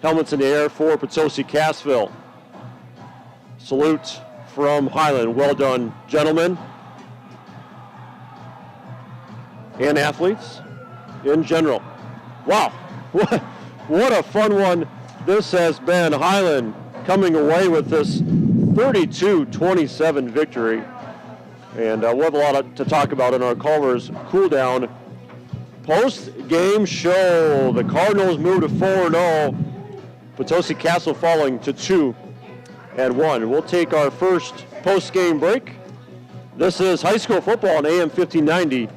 Speaker 2: Helmets in the air for Potosi Cassville. Salute from Highland. Well done, gentlemen and athletes in general. Wow, what a fun one this has been. Highland coming away with this 32-27 victory. And we'll have a lot to talk about in our Culver's Cool Down post-game show. The Cardinals move to 4-0. Potosi Cassville falling to 2-1. We'll take our first post-game break. This is high school football on AM 1590,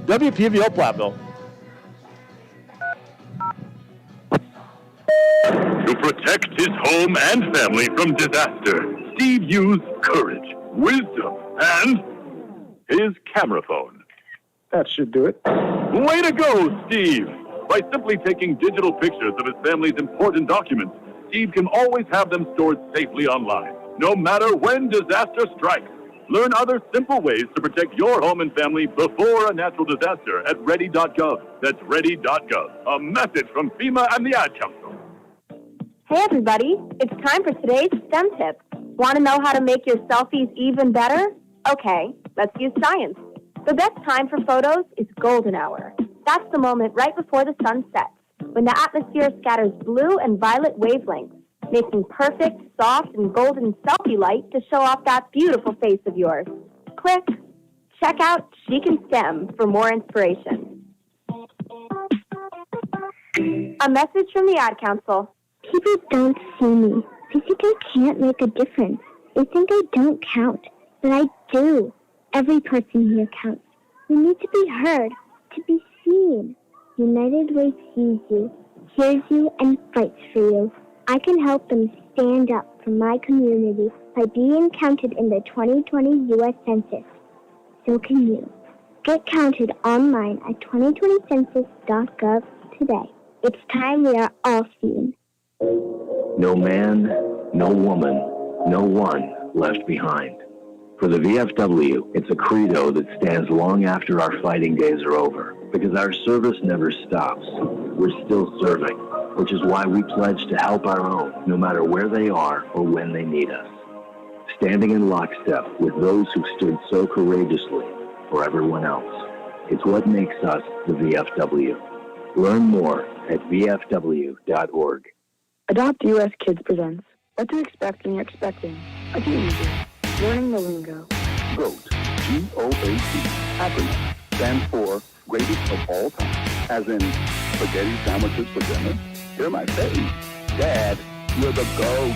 Speaker 2: WPVL Platteville.
Speaker 5: To protect his home and family from disaster, Steve used courage, wisdom, and his camera phone.
Speaker 22: That should do it.
Speaker 5: Way to go, Steve! By simply taking digital pictures of his family's important documents, Steve can always have them stored safely online, no matter when disaster strikes. Learn other simple ways to protect your home and family before a natural disaster at ready.gov. That's ready.gov. A message from FEMA and the Ad Council.
Speaker 21: Hey everybody, it's time for today's STEM tip. Want to know how to make your selfies even better? Okay, let's use science. The best time for photos is golden hour. That's the moment right before the sun sets, when the atmosphere scatters blue and violet wavelengths, making perfect, soft, and golden selfie light to show off that beautiful face of yours. Click. Check out Chic and STEM for more inspiration. A message from the Ad Council.
Speaker 1: People don't see me. They think I can't make a difference. They think I don't count, but I do. Every person here counts. We need to be heard, to be seen. United Way sees you, hears you, and fights for you. I can help them stand up for my community by being counted in the 2020 U.S. Census. So can you. Get counted online at 2020census.gov today. It's time we are all seen.
Speaker 9: No man, no woman, no one left behind. For the VFW, it's a credo that stands long after our fighting days are over, because our service never stops. We're still serving, which is why we pledge to help our own, no matter where they are or when they need us. Standing in lockstep with those who stood so courageously for everyone else. It's what makes us the VFW. Learn more at vfw.org.
Speaker 23: Adopt US Kids presents What to Expect When You're Expecting a Teenager. Learning the lingo.
Speaker 19: GOAT, G-O-A-T, acronym, stands for greatest of all time, as in spaghetti sandwiches for dinner. Hear my face. Dad, you're the GOAT.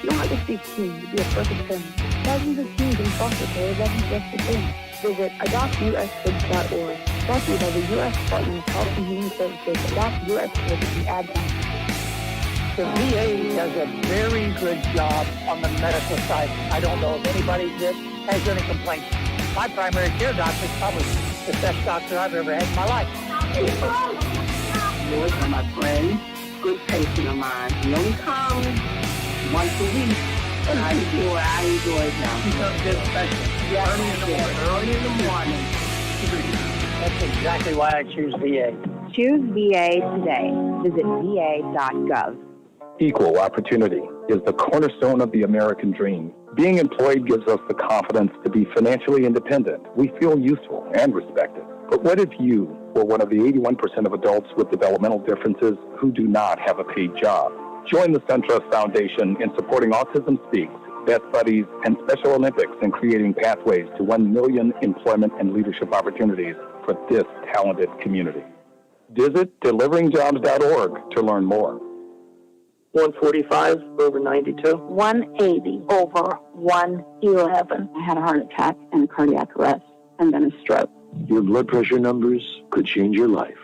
Speaker 23: You don't have to speak teen to be a perfect parent. Thousands of teens in foster care love you just the same. Visit adoptuskids.org. Brought to you by the U.S. Department of Health and Human Services. Adopt US Kids at the Ad Council.
Speaker 24: The VA does a very good job on the medical side. I don't know of anybody that has any complaints. My primary care doctor is probably the best doctor I've ever had in my life.
Speaker 25: Yours are my friend, good patient of mine. He only comes once a week, and I enjoy it now. He comes just special. Yes, early in the morning.
Speaker 24: That's exactly why I choose VA.
Speaker 21: Choose VA today. Visit va.gov.
Speaker 19: Equal opportunity is the cornerstone of the American dream. Being employed gives us the confidence to be financially independent. We feel useful and respected. But what if you were one of the 81% of adults with developmental differences who do not have a paid job? Join the SunTrust Foundation in supporting Autism Speaks, Best Buddies, and Special Olympics in creating pathways to 1 million employment and leadership opportunities for this talented community. Visit deliveringjobs.org to learn more.
Speaker 26: 145 over 92.
Speaker 23: 180 over 111. I had a heart attack and a cardiac arrest, and then a stroke.
Speaker 9: Your blood pressure numbers could change your life.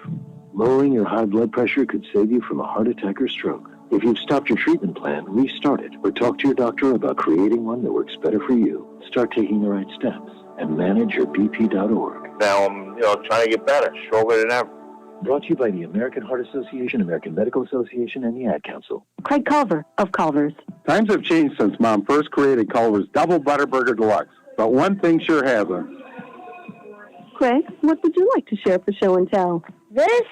Speaker 9: Lowering your high blood pressure could save you from a heart attack or stroke. If you've stopped your treatment plan, restart it, or talk to your doctor about creating one that works better for you. Start taking the right steps and manage your BP.org.
Speaker 27: Now I'm, trying to get better, stronger than ever.
Speaker 9: Brought to you by the American Heart Association, American Medical Association, and the Ad Council.
Speaker 23: Craig Culver of Culver's.
Speaker 19: Times have changed since Mom first created Culver's Double Butter Burger Deluxe. But one thing sure hasn't.
Speaker 23: Craig, what would you like to share for show and tell?
Speaker 1: This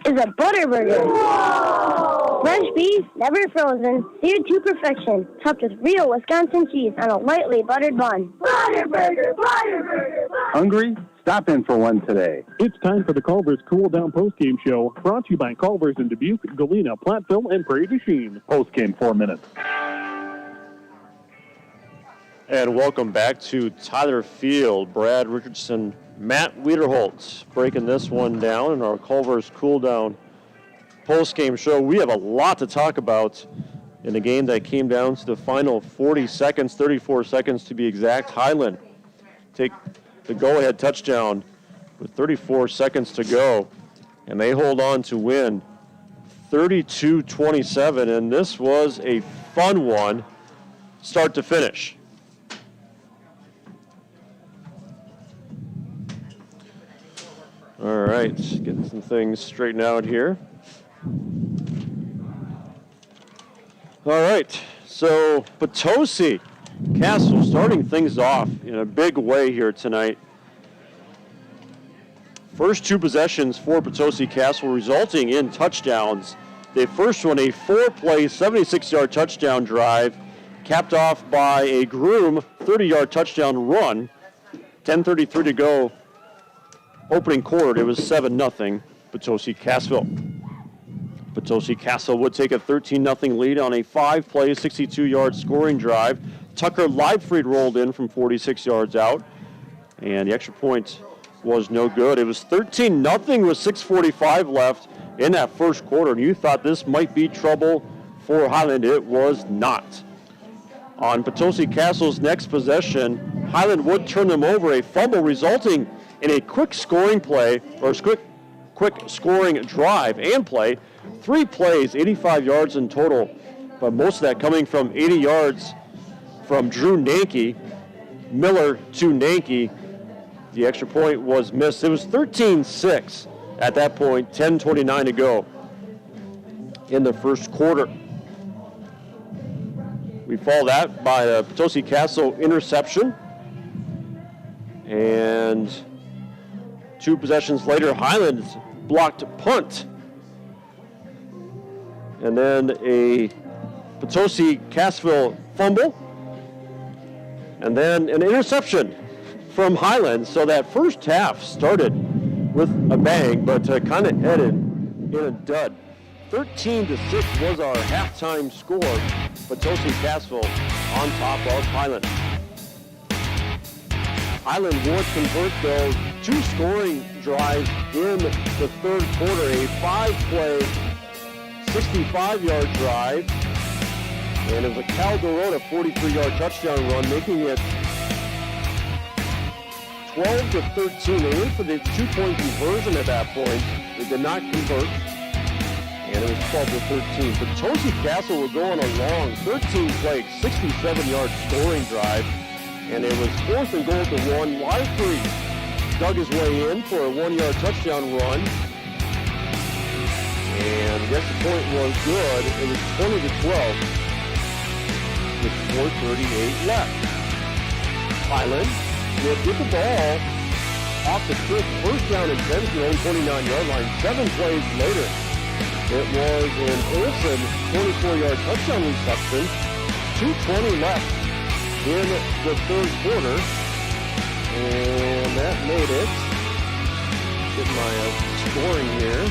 Speaker 1: is a butter burger. Whoa! Fresh beef, never frozen, seared to perfection, topped with real Wisconsin cheese on a lightly buttered bun. Butter burger, butter burger, butter.
Speaker 19: Hungry? Stop in for one today.
Speaker 14: It's time for the Culver's Cool Down Postgame Show, brought to you by Culver's in Dubuque, Galena, Platteville, and Prairie du Chien.
Speaker 19: Postgame 4 minutes.
Speaker 2: And welcome back to Tyler Field. Brad Richardson, Matt Wiederholtz breaking this one down in our Culver's Cool Down Postgame Show. We have a lot to talk about in a game that came down to the final 40 seconds, 34 seconds to be exact. Highland take the go-ahead touchdown with 34 seconds to go, and they hold on to win 32-27, and this was a fun one start to finish. All right, getting some things straightened out here. All right, so Potosi, Cassville starting things off in a big way here tonight. First two possessions for Potosi Cassville resulting in touchdowns. The first one, a 4-play, 76-yard touchdown drive, capped off by a Groom 30-yard touchdown run. 10:33 to go. Opening quarter, it was 7-0 Potosi Cassville. Potosi Cassville would take a 13-0 lead on a 5-play, 62-yard scoring drive. Tucker Leibfried rolled in from 46 yards out, and the extra point was no good. It was 13-0 with 6:45 left in that first quarter, and you thought this might be trouble for Highland. It was not. On Potosi Cassville's next possession, Highland would turn them over, a fumble resulting in a quick scoring play, or quick scoring drive and play. 3 plays, 85 yards in total, but most of that coming from 80 yards from Drew Nanke. Miller to Nanke. The extra point was missed. It was 13-6 at that point, 10:29 to go in the first quarter. We follow that by a Potosi Cassville interception. And 2 possessions later, Highland's blocked punt. And then a Potosi Cassville fumble. And then an interception from Highland. So that first half started with a bang, but kind of ended in a dud. 13-6 was our halftime score. Potosi Cassville on top of Highland. Highland would convert, though, 2 scoring drives in the third quarter. A 5-play, 65-yard drive. And it was a Cal Dorota 43-yard touchdown run, making it 12-13. They went for the 2-point conversion at that point. They did not convert. And it was 12-13. Potosi Cassville were going along. 13-play, 67-yard scoring drive. And it was 4th and goal to 1. Leibfried dug his way in for a 1-yard touchdown run. And the extra point was good. It was 20-12 with 4:38 left. Highland will get the ball off the quick first down and 10 to their own 29-yard line. 7 plays later, it was an Olsen 24-yard touchdown reception. 2:20 left in the third quarter. And that made it, get my scoring here,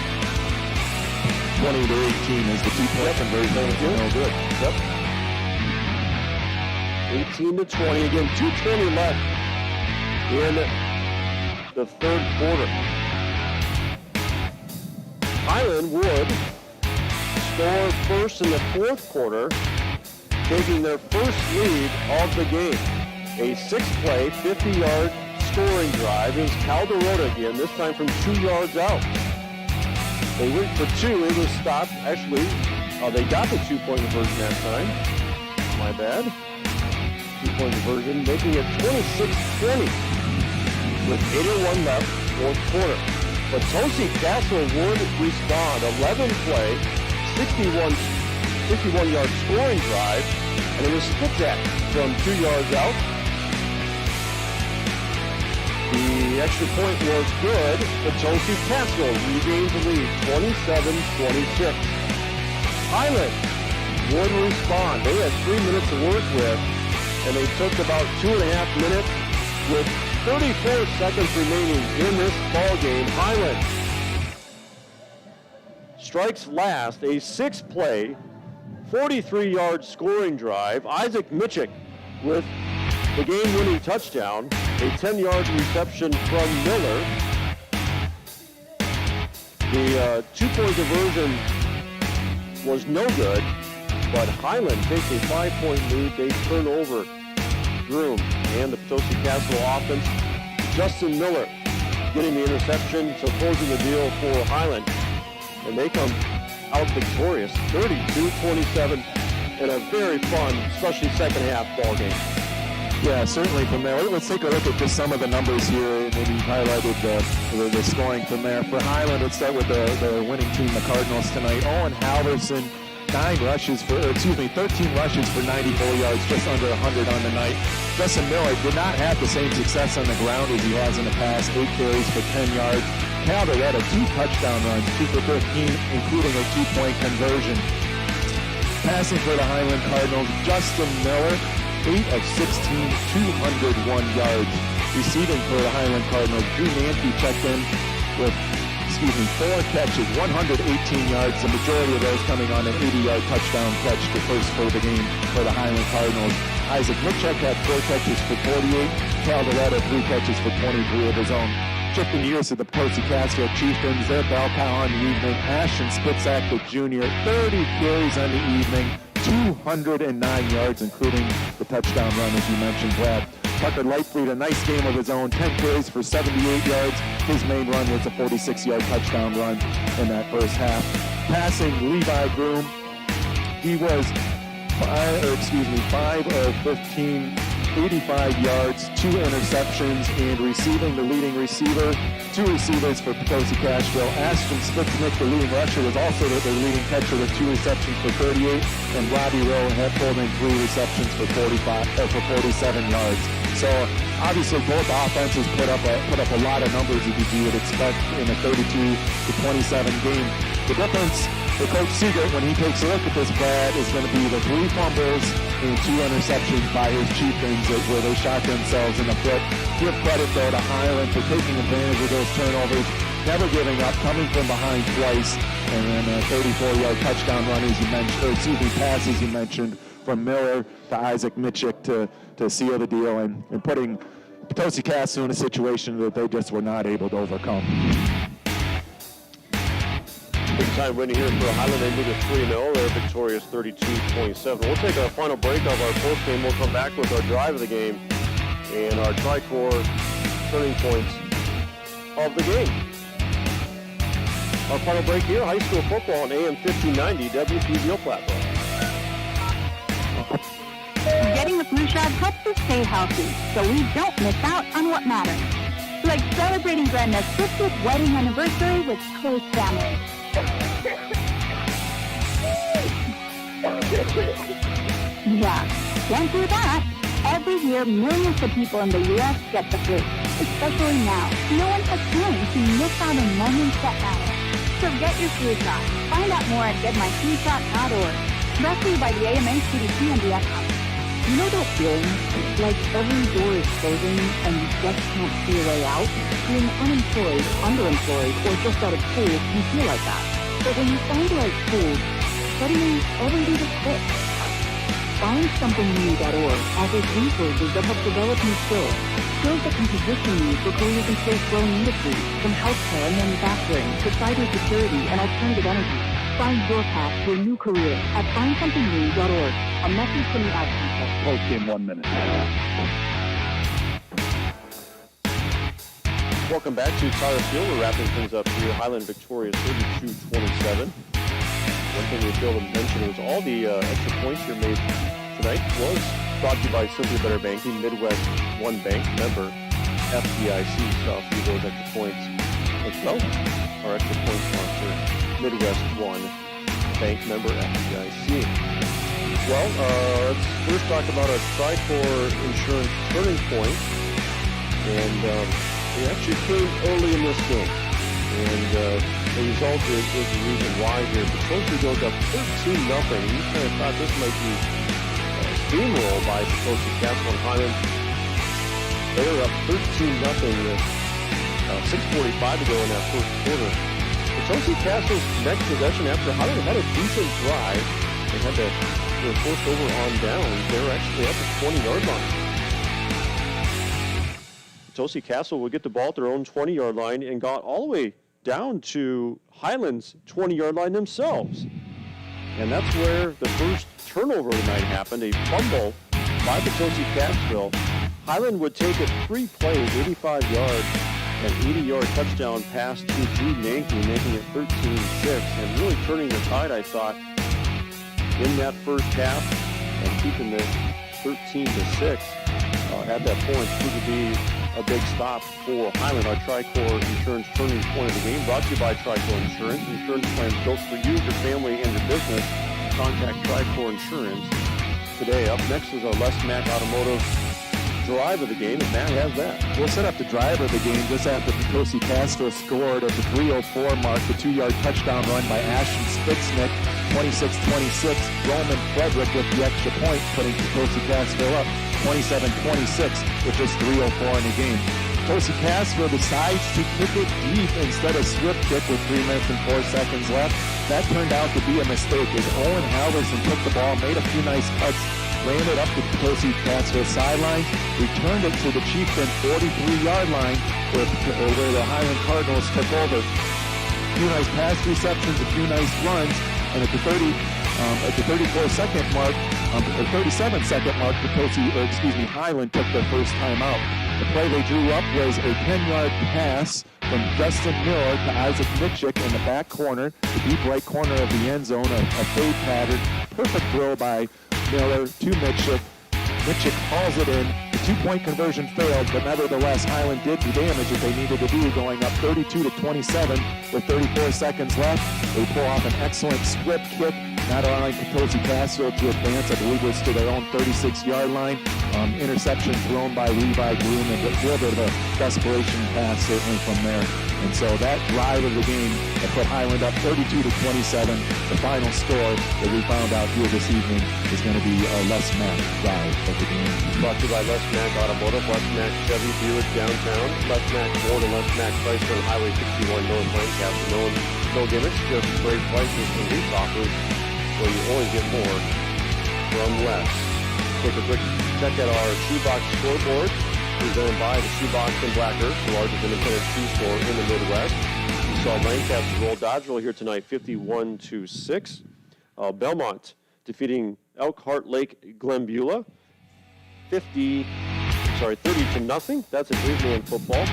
Speaker 3: 20-18 is the 2-point conversion.
Speaker 2: No good. Yep. 18-20. Again, 2:20 left in the third quarter. Highland would score first in the fourth quarter, taking their first lead of the game. A 6-play, 50-yard scoring drive. It was Cal Dorota again, this time from 2 yards out. They went for 2. It was stopped. Actually, they got the 2-point conversion that time. My bad. 2-point conversion, making it 26-20 with 8:01 left, fourth quarter. Potosi Cassville would respond. 11-play, 61-yard scoring drive, and it was split that from 2 yards out. The extra point was good. Potosi Cassville regains the lead, 27-26. Highland would respond. They had 3 minutes to work with, and they took about 2.5 minutes with 34 seconds remaining in this ball game. Highland strikes last, a 6-play, 43-yard scoring drive. Isaac Mitchick with the game-winning touchdown, a 10-yard reception from Miller. The 2-point conversion was no good, but Highland takes a 5-point lead. They turn over Groom and the Potosi Cassville offense. Justin Miller getting the interception, so closing the deal for Highland. And they come out victorious, 32-27, in a very fun, especially second half ball game.
Speaker 3: Yeah, certainly from there. Let's take a look at just some of the numbers here, and then you highlighted the scoring from there. For Highland, let's start with the winning team, the Cardinals tonight. Owen Halverson, 13 rushes for 94 yards, just under 100 on the night. Justin Miller did not have the same success on the ground as he has in the past, 8 carries for 10 yards. Cal Doretta, 2 touchdown runs, 2 for 13, including a 2-point conversion. Passing for the Highland Cardinals, Justin Miller, 8 of 16, 201 yards. Receiving for the Highland Cardinals, Drew Nanke checked in with 4 catches, 118 yards, the majority of those coming on an 80-yard touchdown catch, the first for the game for the Highland Cardinals. Isaac Mitchell had 4 catches for 48, Cal Doretta 3 catches for 23 of his own. Shifting gears to the Potosi Cassville Chieftains, their bell cow on the evening, Ashton Spitzak, the junior, 30 carries on the evening, 209 yards, including the touchdown run, as you mentioned, Brad. Tucker Lightfleet, a nice game of his own, 10 carries for 78 yards. His main run was a 46-yard touchdown run in that first half. Passing, Levi Groom, he was 5 of 15, 85 yards, 2 interceptions, and receiving, the leading receiver, 2 receivers for Potosi Cassville. Ashton Spitznick, the leading rusher, was also the leading catcher with 2 receptions for 38, and Robbie Rowe had pulled in 3 receptions for 47 yards. So obviously both offenses put up a lot of numbers as you would expect in a 32-27 game. The difference for Coach Seegert when he takes a look at this, Brad, is going to be the 3 fumbles and 2 interceptions by his Chieftains where they shot themselves in the foot. Give credit, though, to Highland for taking advantage of those turnovers, never giving up, coming from behind twice, and then a 34-yard touchdown run, as you mentioned, pass, as you mentioned, from Miller to Isaac Mitchell to seal the deal and putting Potosi Cassville in a situation that they just were not able to overcome.
Speaker 2: Big time winning here for Highland. They move to 3-0. They're victorious 32-27. We'll take our final break of our fourth game. We'll come back with our drive of the game and our tri-core turning points of the game. Our final break here, high school football on AM 1590 WPVO platform.
Speaker 4: Getting the flu shot helps us stay healthy, so we don't miss out on what matters. Like celebrating Grandma's 50th wedding anniversary with close family. Yeah, can't do that. Every year, millions of people in the U.S. get the flu, especially now. No one has time to miss out on moments that matter. So get your flu shot. Find out more at getmyflushot.org. Brought to you by the AMA, CDC, and the FM. You know that feeling? Like every door is closing and you just can't see a way out? Being unemployed, underemployed, or just out of school can feel like that. But when you find the right tool, suddenly everything just clicks. FindSomethingNew.org offers resources that help develop new skills. Skills that can position you for careers in fast-growing industries, from healthcare and manufacturing to cybersecurity and alternative energy. Find your path to a new career at FindSomethingNew.org. A message from the Ad Council.
Speaker 14: Post game 1 minute.
Speaker 2: Welcome back to Tyler Field. We're wrapping things up here. Highland victorious 32-27. One thing we failed to mention was all the extra points here made tonight was brought to you by Simply Better Banking, Midwest One Bank, member FDIC. So a few of those extra points as well. Our extra point sponsor, Midwest One Bank, member FDIC. Well, let's first talk about our Tri-Core Insurance turning point. And it actually came early in this game. And the result is the reason why here. Potosi goes up 13-0. You kind of thought this might be steamrolled by Potosi Cassville and Highland. They were up 13-0 with 6:45 to go in that first quarter. Potosi Cassville's next possession after Highland had a decent drive. They had to forced over on downs. They were actually at the 20-yard line. Potosi Cassville would get the ball at their own 20-yard line and got all the way down to Highland's 20-yard line themselves. And that's where the first turnover of the night happened, a fumble by Potosi Cassville. Highland would take it 3 plays, 85-yard and 80-yard touchdown pass to Drew Nanke, making it 13-6, and really turning the tide, I thought, in that first half and keeping it 13-6. at that point proved to be a big stop for Highland. Our Tricor Insurance turning point of the game brought to you by Tricor Insurance. Insurance plans built for you, your family, and your business. Contact Tricor Insurance today. Up next is our Les Mack Automotive drive of the game, and Matt has that.
Speaker 3: We'll set up the drive of the game just after Potosi Cassville scored at the 3:04 mark, the 2-yard touchdown run by Ashton Spitznick, 26-26. Roman Frederick with the extra point, putting Potosi Cassville up 27-26 with just 3:04 in the game. Potosi Cassville decides to kick it deep instead of swift kick with 3 minutes and 4 seconds left. That turned out to be a mistake as Owen Halverson took the ball, made a few nice cuts, ran it up to the Potosi Cassville sideline, returned it to the Chieftain 43-yard line where the Highland Cardinals took over. A few nice pass receptions, a few nice runs, and at the 34-second mark, or 37-second mark, Highland took their first time out. The play they drew up was a 10-yard pass from Justin Miller to Isaac Mitchick in the back corner, the deep right corner of the end zone, a fade pattern, perfect throw by Miller to Mitchick. Mitchick hauls it in. The 2-point conversion failed, but nevertheless, Highland did the damage that they needed to do, going up 32-27 with 34 seconds left. They pull off an excellent swift kick, not allowing Potosi Cassville to advance. I believe it was to their own 36-yard line. Interception thrown by Levi Groom, and a little bit of a desperation pass certainly from there. And so that drive of the game that put Highland up 32-27. The final score that we found out here this evening is going to be a Les Mack drive of the game.
Speaker 2: Brought to you by Les Mack Automotive, Les Mack Chevy, Buick downtown, Les Mack Ford, and Les Mack Chrysler on Highway 61 North Lancaster. No gimmicks, just great prices and lease offers where you always get more from Les. Take a quick check at our Shoebox scoreboard, presented by the Shoebox in Blackhurst, the largest independent shoe store in the Midwest. We saw Lancaster roll Dodgeville here tonight, 51-6. Belmont defeating Elkhart Lake Glenbeulah, 30-0. That's a great-man football.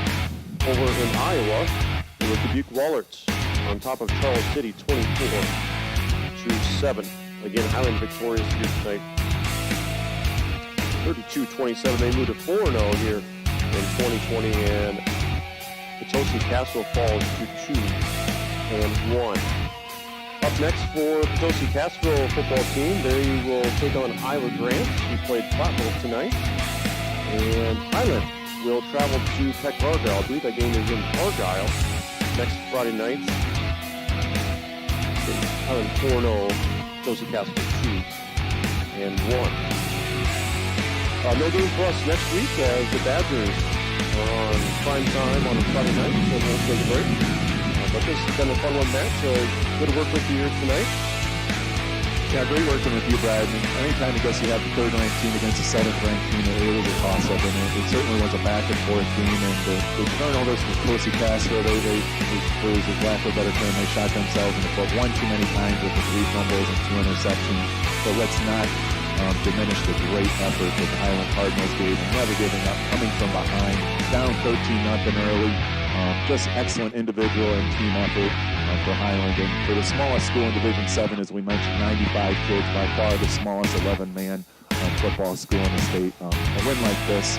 Speaker 2: Over in Iowa, it was Dubuque Wallerts on top of Charles City, 24-7. Again, Highland victorious here tonight, 32-27. They moved to 4-0 here in 2020, and Potosi Cassville falls to 2-1. Up next for Potosi Cassville football team, they will take on Iowa Grant, who played Platteville tonight. And Highland will travel to Peck Argyle. I believe that game is in Argyle next Friday night. Highland 4-0, Potosi Cassville 2-1. No game for us next week as the Badgers are on prime time on a Friday night, so we'll take a break. But this has been a fun one, Matt. Good to work with you here tonight.
Speaker 3: Yeah, great working with you, Brad. Anytime I guess you have the third-ranked team against the seventh-ranked team, it was a toss-up, and it certainly was a back-and-forth game. And the turnovers for Potosi Cassville, for lack of a better term, they shot themselves in the foot one too many times with the 3 fumbles and 2 interceptions. But let's not diminish the great effort that the Highland Cardinals gave, never giving up, coming from behind, down 13-0 early. Just excellent individual and team effort for Highland. And for the smallest school in Division 7, as we mentioned, 95 kids, by far the smallest 11-man football school in the state. A win like this,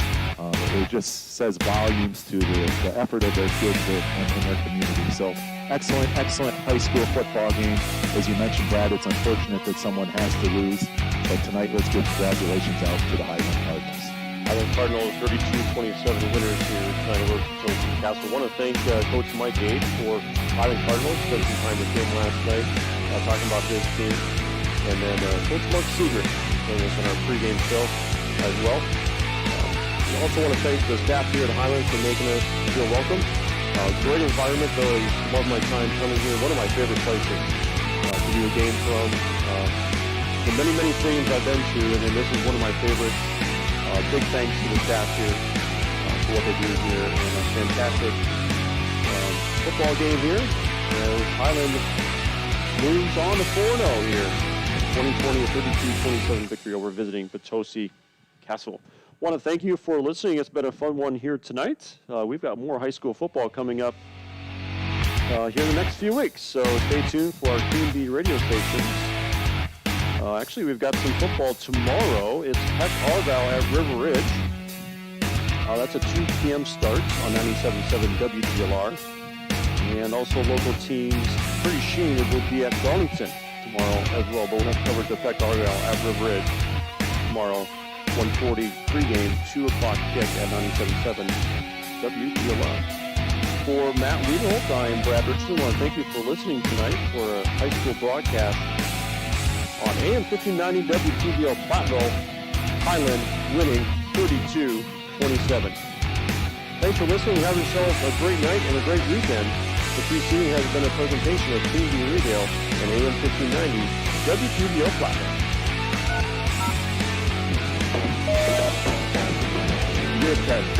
Speaker 3: it just says volumes to the effort of their kids in their community. So excellent high school football game. As you mentioned, Brad, it's unfortunate that someone has to lose. But tonight, let's give congratulations out to the Highland Cardinals.
Speaker 2: Highland Cardinals 32-27 winners here tonight over Potosi Cassville. I want to thank Coach Mike Gage for Highland Cardinals. Spent some time with him last night talking about his team. And then Coach Mark Seeger joining us on our pregame show as well. I also want to thank the staff here at Highland for making us feel welcome. Great environment, though. I love my time coming here. One of my favorite places to do a game from. The many things I've been to, and this is one of my favorites. Big thanks to the staff here for what they do here, and a fantastic football game here as Highland moves on to 4-0 here. 2020, a 32-27 victory over visiting Potosi Cassville. Want to thank you for listening. It's been a fun one here tonight. We've got more high school football coming up here in the next few weeks, so stay tuned for our Team B radio stations. Actually, we've got some football tomorrow. It's Peck Argyle at River Ridge. That's a 2 p.m. start on 97.7 WTLR. And also local teams, pretty sheen will be at Darlington tomorrow as well. But we'll have coverage to affect Argyle at River Ridge tomorrow. 1:40 pregame, 2 o'clock kick at 97.7 WTLR. For Matt Wiedeholt, I am Brad Richardson. I want to thank you for listening tonight for a high school broadcast on AM 1590 WTBL Platteville. Highland winning 32-27. Thanks for listening. Have yourself a great night and a great weekend. The preceding has been a presentation of King View Radio and AM 1590 WTBL Platteville. This has been